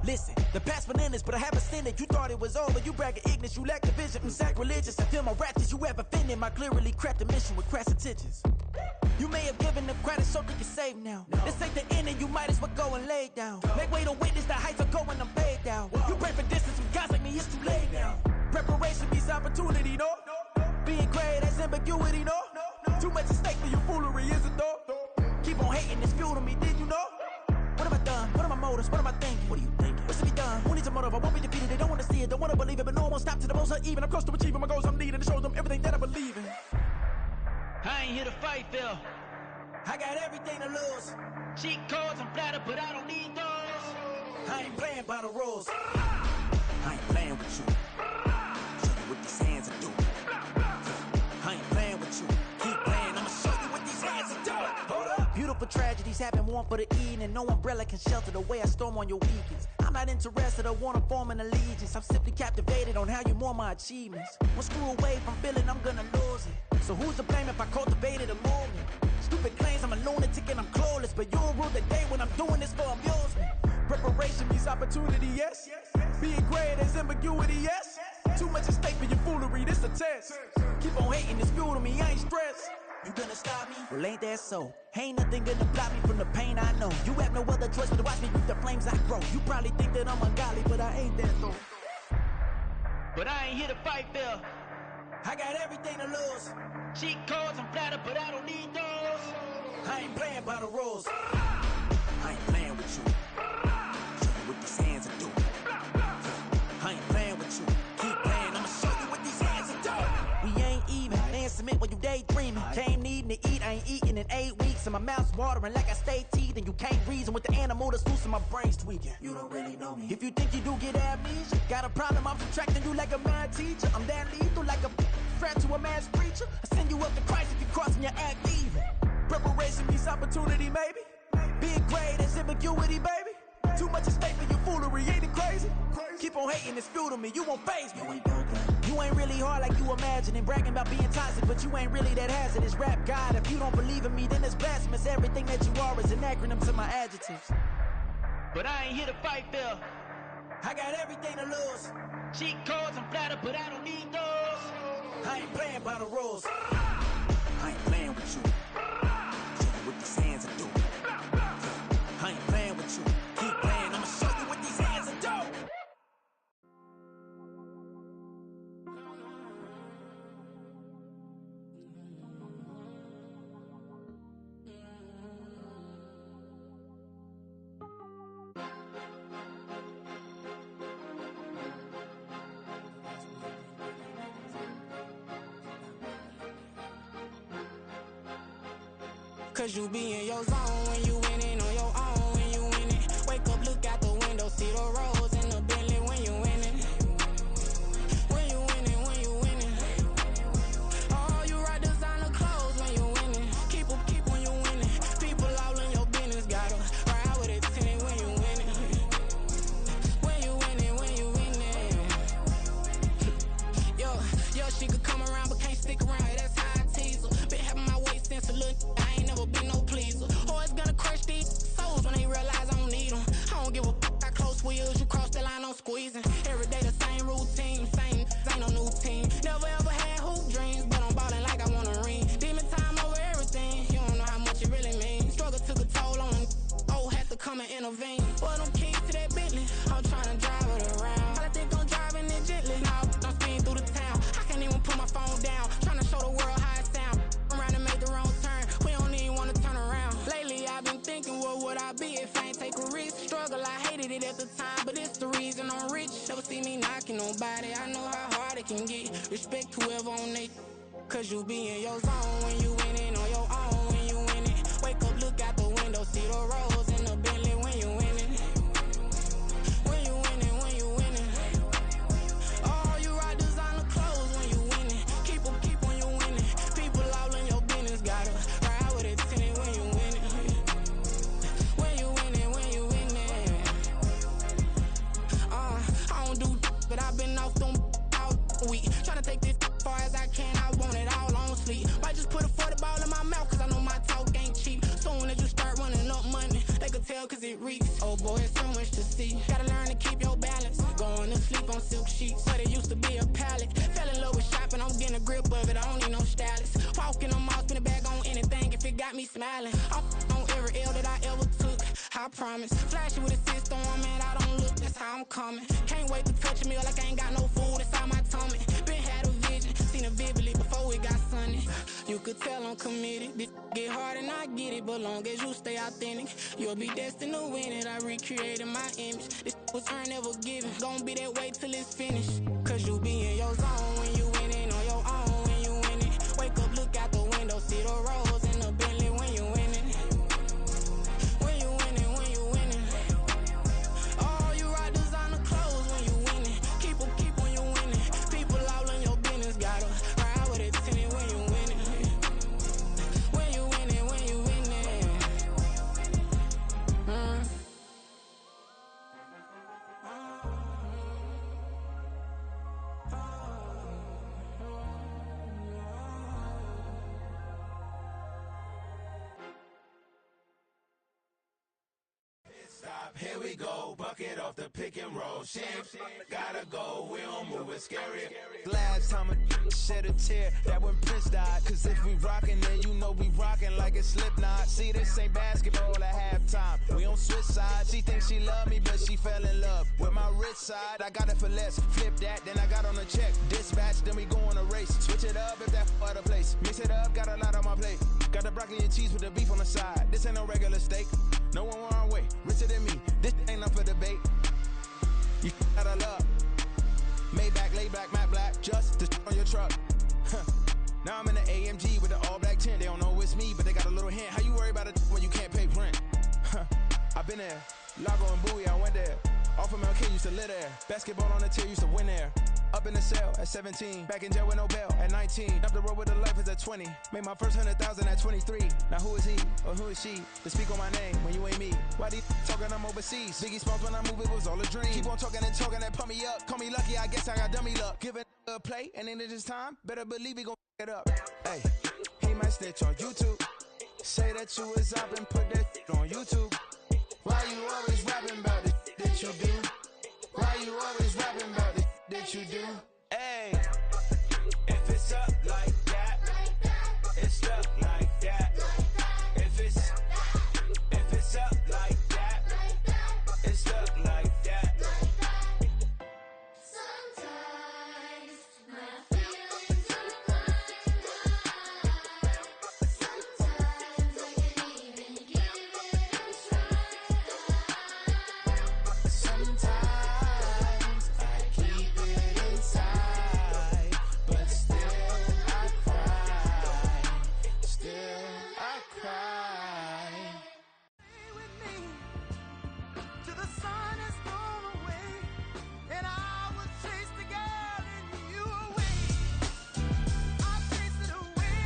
Listen, the past bananas, but I haven't seen it. You thought it was over, you bragging ignorance, you lack the vision. I'm sacrilegious, I feel my ratchets, you have offended my clearly crafted mission with crass intentions. You may have given them credit, so they can save now. This ain't the end, and you might as well go and lay down. Make way to witness the heights are going, I'm paid down. You pray for distance with guys like me, it's too late now. Preparation beats opportunity, no? Being great, that's ambiguity, no? Too much at stake for your foolery, is it though? Keep on hating, it's fuel to me, did you know? What have I done? What are my motives? What am I thinking? What are you thinking? What's to be done? Who needs a motive? I won't be defeated. They don't want to see it, don't want to believe it, but no one won't stop to the most even. I'm close to achieving my goals. I'm needing to show them everything that I believe in. I ain't here to fight, Phil. I got everything to lose. Cheat codes, I'm flattered, but I don't need those. I ain't playing by the rules. I ain't playing with you. Show you what these hands are doing. I ain't playing with you. Keep playing, I'ma show you what these hands are doing. Hold up. Beautiful tragedies happen, one for the evening. No umbrella can shelter the way I storm on your weekends. I'm not interested, I wanna form an allegiance. I'm simply captivated on how you mourn my achievements. One screw away from feeling I'm gonna lose it. So who's to blame if I cultivated a movement? Stupid claims I'm a lunatic and I'm clueless, but you'll rule the day when I'm doing this for amusement. Preparation means opportunity, yes. Being great is ambiguity, yes. Too much at stake for your foolery, this a test. Keep on hating, it's fuel to me, I ain't stressed. You gonna stop me? Well, ain't that so? Ain't nothing gonna block me from the pain I know. You have no other choice but to watch me reap the flames I grow. You probably think that I'm ungodly, but I ain't that though. But I ain't here to fight, Phil. I got everything to lose. Cheat codes, I'm flattered, but I don't need those. I ain't playing by the rules. I ain't playing with you. Show you what these hands are doing. I ain't playing with you. Keep playing, I'ma show you what these hands are doing. We ain't even. They ain't submit when you daydreaming. Came needing to eat, I ain't eating in 8 weeks. And my mouth's watering like I stay teeth. And you can't reason with the animal that's loose and my brain's tweaking. You don't really know me. If you think you do get amnesia, got a problem, I'm subtracting you like a mad teacher. I'm that lethal like a threat to a mass preacher. I send you up to Christ if you crossing your act evil. Preparation means opportunity, maybe. Being great is ambiguity, baby. Too much at stake for your foolery, ain't it crazy? Keep on hating, it's fuel to me, you won't faze me. You ain't really hard like you imagining. Bragging about being toxic, but you ain't really that hazardous. Rap God, if you don't believe in me, then it's blasphemous. Everything that you are is an acronym to my adjectives. But I ain't here to fight, Phil. I got everything to lose. Cheat codes, I'm flattered, but I don't need those. I ain't playing by the rules. I ain't playing with you. Show you what these hands are doing. I ain't playing with you. Keep playing, I'ma show you what these hands are doing. Cause you be in your zone when you winning on your own when you winning. Wake up, look out the window, see the roads in the Bentley when you winning. When you winning, when you winning. Oh, you right designer clothes when you winning. Keep when you winning. People all in your business, gotta ride with it tinted when you winning. When you winning, when you winning. Yo, she could come around but can't stick around. That's how I tease her. Been having my weight since a little. I ain't never been no pleaser. Always gonna crush these souls when they realize I don't need them. I don't give a f***. I close wheels, you cross the line, I'm squeezing. Every day the same routine, same, ain't no new team. Never ever had hoop dreams, but I'm ballin' like I want a ring. Demon time over everything, you don't know how much it really means. Struggle took a toll on them, oh, had to come and intervene. Well, them keys to that Bentley, I'm tryna drive it around. I think I'm driving it gently, now I'm speeding through the town. I can't even put my phone down, tryna show the world how it sound. Around and make the wrong turn, we don't even wanna turn around. Lately I've been thinking, what would I be if I ain't take a risk? Struggle, I hated it at the time, but it's the reason I'm rich. Never see me knocking nobody, I know how hard it can get. Respect whoever on they, cause you be in your zone when you winning on your own when you winning. Wake up, look out the window, see the roads in the Bentley when you winning. When you winning, when you winning. Oh, you right designer clothes when you winning. Keep when you winning. People all in your business, gotta ride with it tinted when you winning. When you winning, when you winning. I don't do but I've been off them all week. Tryna take this far as I can, I want it all on sleep. Might just put a 40 ball in my mouth, cause I know my talk ain't cheap. Soon as you start running up money, they could tell cause it reeks. Oh boy, it's so much to see. Gotta learn to keep your balance. Going to sleep on silk sheets. So they used to be a pallet. Fell in love with shopping, I'm getting a grip of it. I don't need no stylist. Walking on mall, spin a bag on anything if it got me smiling. I'm on every L that I ever took. I promise. Flashy with a system, man, I don't look. That's how I'm coming. Can't wait to touch a meal like I ain't got no food inside my tummy. Been had a vision, seen it vividly before it got sunny. You could tell I'm committed. This get hard and I get it, but long as you stay authentic, you'll be destined to win it. I recreated my image. This was earned, never given. Gonna be that way till it's finished. Cause you be in your zone when you winning on your own when you winning. Wake up, look out the window, see the rose in the Bentley when you winning. When you winning, when you winning. Oh, you rock designer clothes when you winning. Keep when you winning. People all in your business, gotta ride with it tinted when you winning. When you winning, when you winning. Stop, here we go, bucket off the pick and roll. Champs, gotta go, we don't move, it's scary. Last time a shed a tear, that when Prince died. Cause if we rockin', then you know we rockin' like a Slipknot. See, this ain't basketball at halftime. We on switch sides. She thinks she love me, but she fell in love with my rich side. I got it for less. Flip that, then I got on a check. Dispatch, then we go on a race. Switch it up if that other place. Mix it up, got a lot on my plate. Got the broccoli and cheese with the beef on the side. This ain't no regular steak. No one wrong way, richer than me. This ain't up for debate. You out of love. Maybach, laid back, matte black, just to on your truck. Now I'm in the AMG with the all black tint. They don't know it's me, but they got a little hint. How you worry about it when you can't pay rent? I've been there. Lago and Bowie, I went there. Off of MLK, used to live there. Basketball on the tier, used to win there. Up in the cell at 17. Back in jail with no bail at 19. Up the road with the life is at 20. Made my first 100,000 at 23. Now who is he or who is she to speak on my name when you ain't me? Why these talking I'm overseas? Biggie Smalls when I move, it was all a dream. Keep on talking and pump me up. Call me lucky, I guess I got dummy luck. Give it a play and then it's time. Better believe we gon' it up. Hey, he might snitch on YouTube. Say that you was up and put that on YouTube. Why you always rapping about it that you do? Why you always rapping about it that you do? Hey, if it's up like that, it's stuck like that. If it's up like that, it's stuck like that. Sometimes my feelings are running high. Sometimes I can't even give it a try. Sometimes I keep it inside, but still I cry. Still I cry. Stay with me till the sun has gone away, and I will chase the girl in you away. I'll chase it away.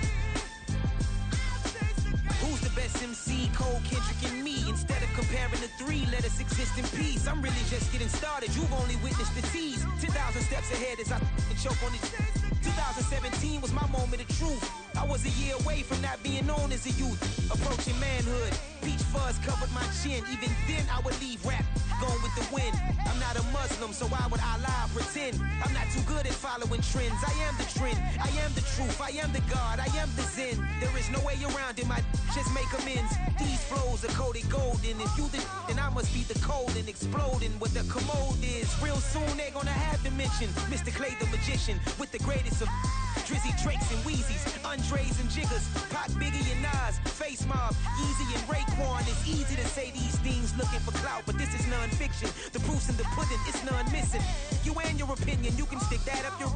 I'll chase the girl. Who's the best MC? Cole, Kendrick, and me. Instead of comparing the three, let us exist in peace. I'm really just getting started. You've only witnessed the tease. 10,000 steps ahead as I choke on these. 2017 was my moment of truth. I was a year away from not being known as a youth. Approaching manhood. Peach fuzz covered my chin. Even then I would leave rap going with the wind. I'm not a Muslim, so why would I lie or pretend? I'm not too good at following trends. I am the trend. I am the truth. I am the God. I am the Zen. There is no way around it. My just make amends. These flows are coated golden. If you then I must be the cold and exploding what the commode is. Real soon they're gonna have to mention Mr. Clay the magician with the greatest of Drizzy, Drakes, and Wheezies, Andres and Jiggers, Pac, Biggie, and Nas, Face Mob, Easy and Raekwon. It's easy to say these things looking for clout, but this is non-fiction. The proof's in the pudding, it's none missing. You and your opinion, you can stick that up your...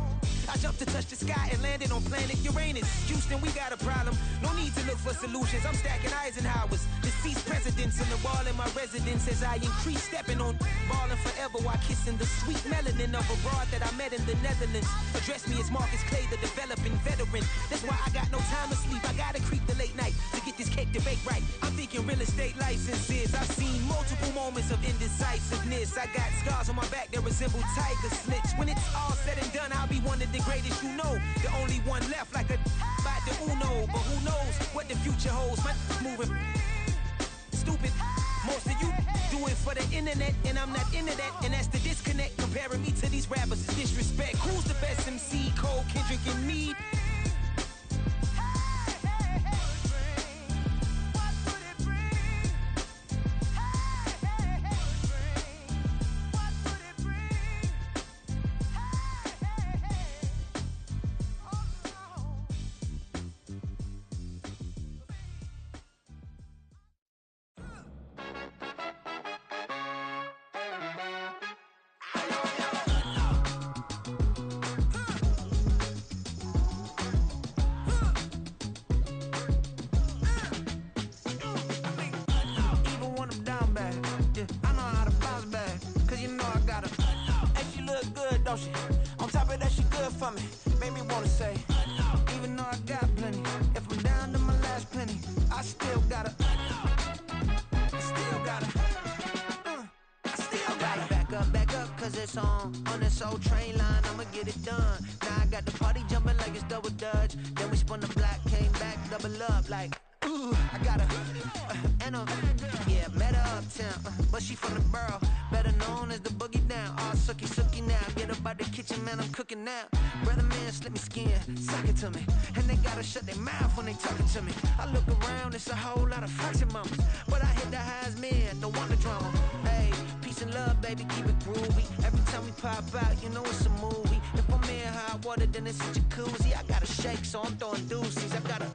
I jumped to touch the sky and landed on planet Uranus. Houston, we got a problem. No need to look for solutions. I'm stacking Eisenhowers. Deceased presidents in the wall in my residence as I increase stepping on balling forever while kissing the sweet melanin of a broad that I met in the Netherlands. Address me as Marcus Clay, the developing veteran. That's why I got no time to sleep. I gotta creep the late night to get this cake to bake right. I'm thinking real estate licenses. I've seen multiple moments of indecisiveness. I got scars on my back that resemble tiger slits. When it's all said and done, I'll be one of the greatest you know. The only one left like a by the Uno. But who knows what the future holds. My moving stupid. Most of you do it for the internet, and I'm not into that, and that's the disconnect. Comparing me to these rappers is disrespect. Who's the best MC? Cole, Kendrick, and me? On top of that, she good for me. Made me wanna say, even though I got plenty, if I'm down to my last penny, I still gotta, I still gotta. Back up, cause it's on this old train line, I'ma get it done. Now I got the party jumping like it's double dutch. Then we spun the block, came back, double up like, ooh, I got and yeah, met her uptown, but she from the borough, better known as the boogie down. All sookie now, get up out the kitchen, man, I'm cooking now. Brother man, slip me skin, suck it to me, and they gotta shut their mouth when they talking to me. I look around, it's a whole lot of fraction mamas, but I hit the highs, man, don't want the drama. Hey, peace and love, baby, keep it groovy. Every time we pop out, you know it's a movie. If I'm in hot water, then it's a jacuzzi. I gotta shake, so I'm throwing deuces. I gotta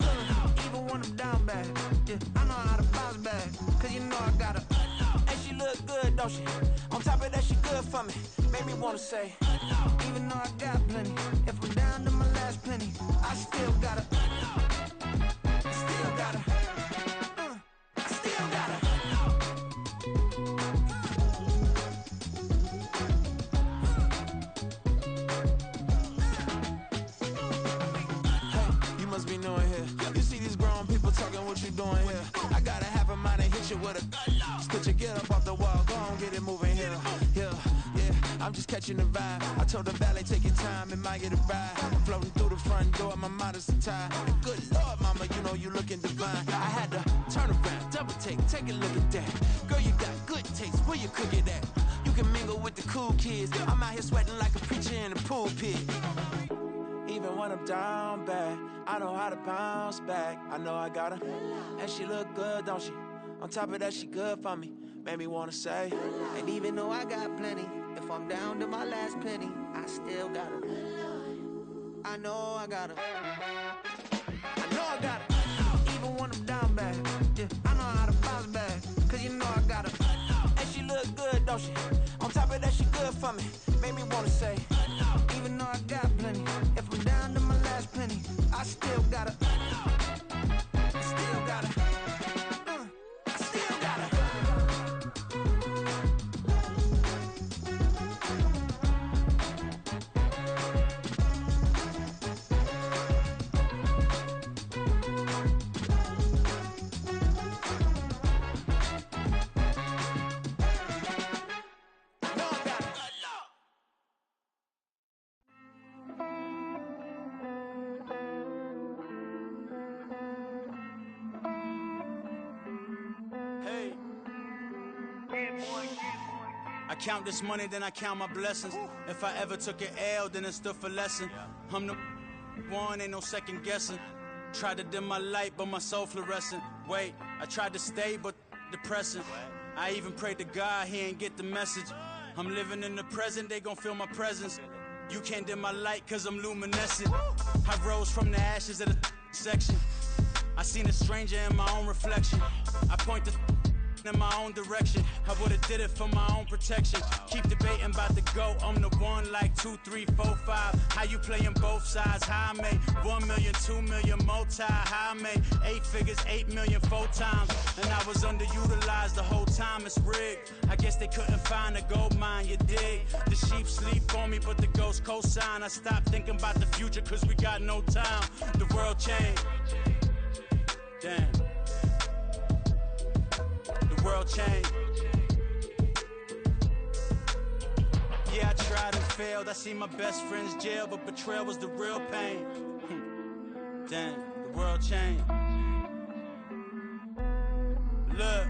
even when I'm down bad. Yeah, I know how to bounce back, cause you know I gotta. And she look good, don't she? On top of that, she good for me. Made me wanna say, even though I got plenty, if I'm down to my last penny, I still gotta. I still gotta. I still gotta. Must be knowing here. You see these grown people talking, what you doing here? I gotta have a mind and hit you with a stitch you get up off the wall, go on, get it moving here. Yeah, I'm just catching the vibe. I told the valet, take your time, it might get a ride. I'm floating through the front door, my mind is tied. And good Lord, mama, you know you looking divine. I had to turn around, double take a look at that. Girl, you got good taste, where you cook it at? You can mingle with the cool kids. I'm out here sweating like a preacher in a pulpit. Even when I'm down bad, I know how to bounce back. I know I got her, and she look good, don't she? On top of that, she good for me. Made me wanna say, and even though I got plenty, if I'm down to my last penny, I still got her. I know I got her. I know I got her. Even when I'm down bad, yeah, I know how to bounce back, cause you know I got her. And she look good, don't she? On top of that, she good for me. Made me wanna say, even though I got plenty, if I'm down to my last penny, I still gotta. I still gotta. I still gotta. I count this money, then I count my blessings. If I ever took an L, then it stood for lesson. I'm the one, ain't no second guessing. Tried to dim my light, but my soul fluorescent. Wait, I tried to stay, but depressing. I even prayed to God, he ain't get the message. I'm living in the present, they gon' feel my presence. You can't dim my light, cause I'm luminescent. I rose from the ashes of the section. I seen a stranger in my own reflection. I point the in my own direction. I would've did it for my own protection. Keep debating about the GOAT. I'm the one like 2, 3, 4, 5. How you playing both sides? How I made 1 million, 2 million, multi. How I made 8 figures, 8 million, 4 times. And I was underutilized the whole time. It's rigged. I guess they couldn't find a gold mine, you dig? The sheep sleep on me, but the ghost cosign. I stopped thinking about the future, cause we got no time. The world changed. Damn. The world changed. Yeah, I tried and failed. I see my best friends jail, but betrayal was the real pain. Damn, the world changed. Look,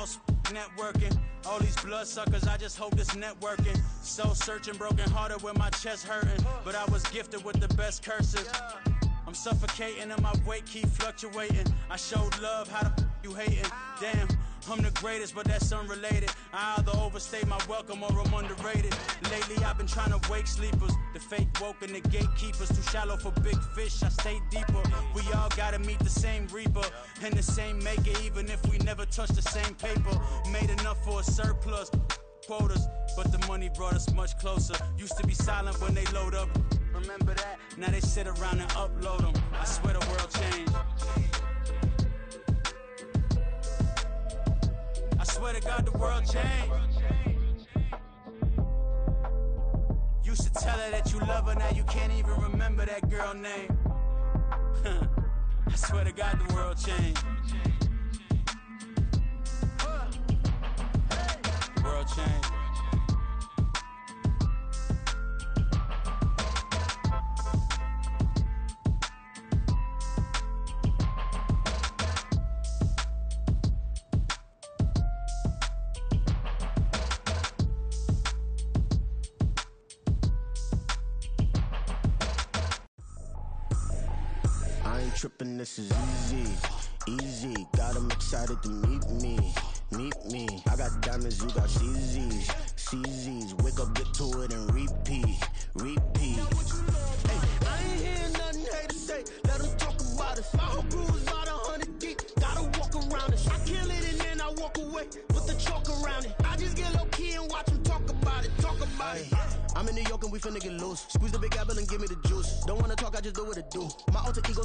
house, networking. All these bloodsuckers, I just hope this networking. Soul searching, broken hearted with my chest hurting. But I was gifted with the best curses. I'm suffocating and my weight keep fluctuating. I showed love, how the you hating? Damn, I'm the greatest, but that's unrelated. I either overstay my welcome or I'm underrated. Lately I've been trying to wake sleepers. The fake woke and the gatekeepers. Too shallow for big fish, I stay deeper. We all gotta meet the same reaper and the same maker, even if we never touch the same paper. Made enough for a surplus quotas, but the money brought us much closer. Used to be silent when they load up. Remember that? Now they sit around and upload them. I swear the world changed. I swear to God the world changed. Used to tell her that you love her, now you can't even remember that girl name. I swear to God the world changed. The world changed. Trippin', this is easy, easy. Got 'em excited to meet me. I got diamonds, you got CZs. Wake up, get to it, and repeat. Hey, I ain't hearing nothing haters say. Let them talk about us. My whole crew is about 100 deep. Gotta walk around us. I kill it and then I walk away. Put the chalk around it. I just get low key and watch them talk about it. I'm in New York and we finna get loose. Squeeze the big apple and give me the juice. Don't wanna talk, I just do what it do. My alter ego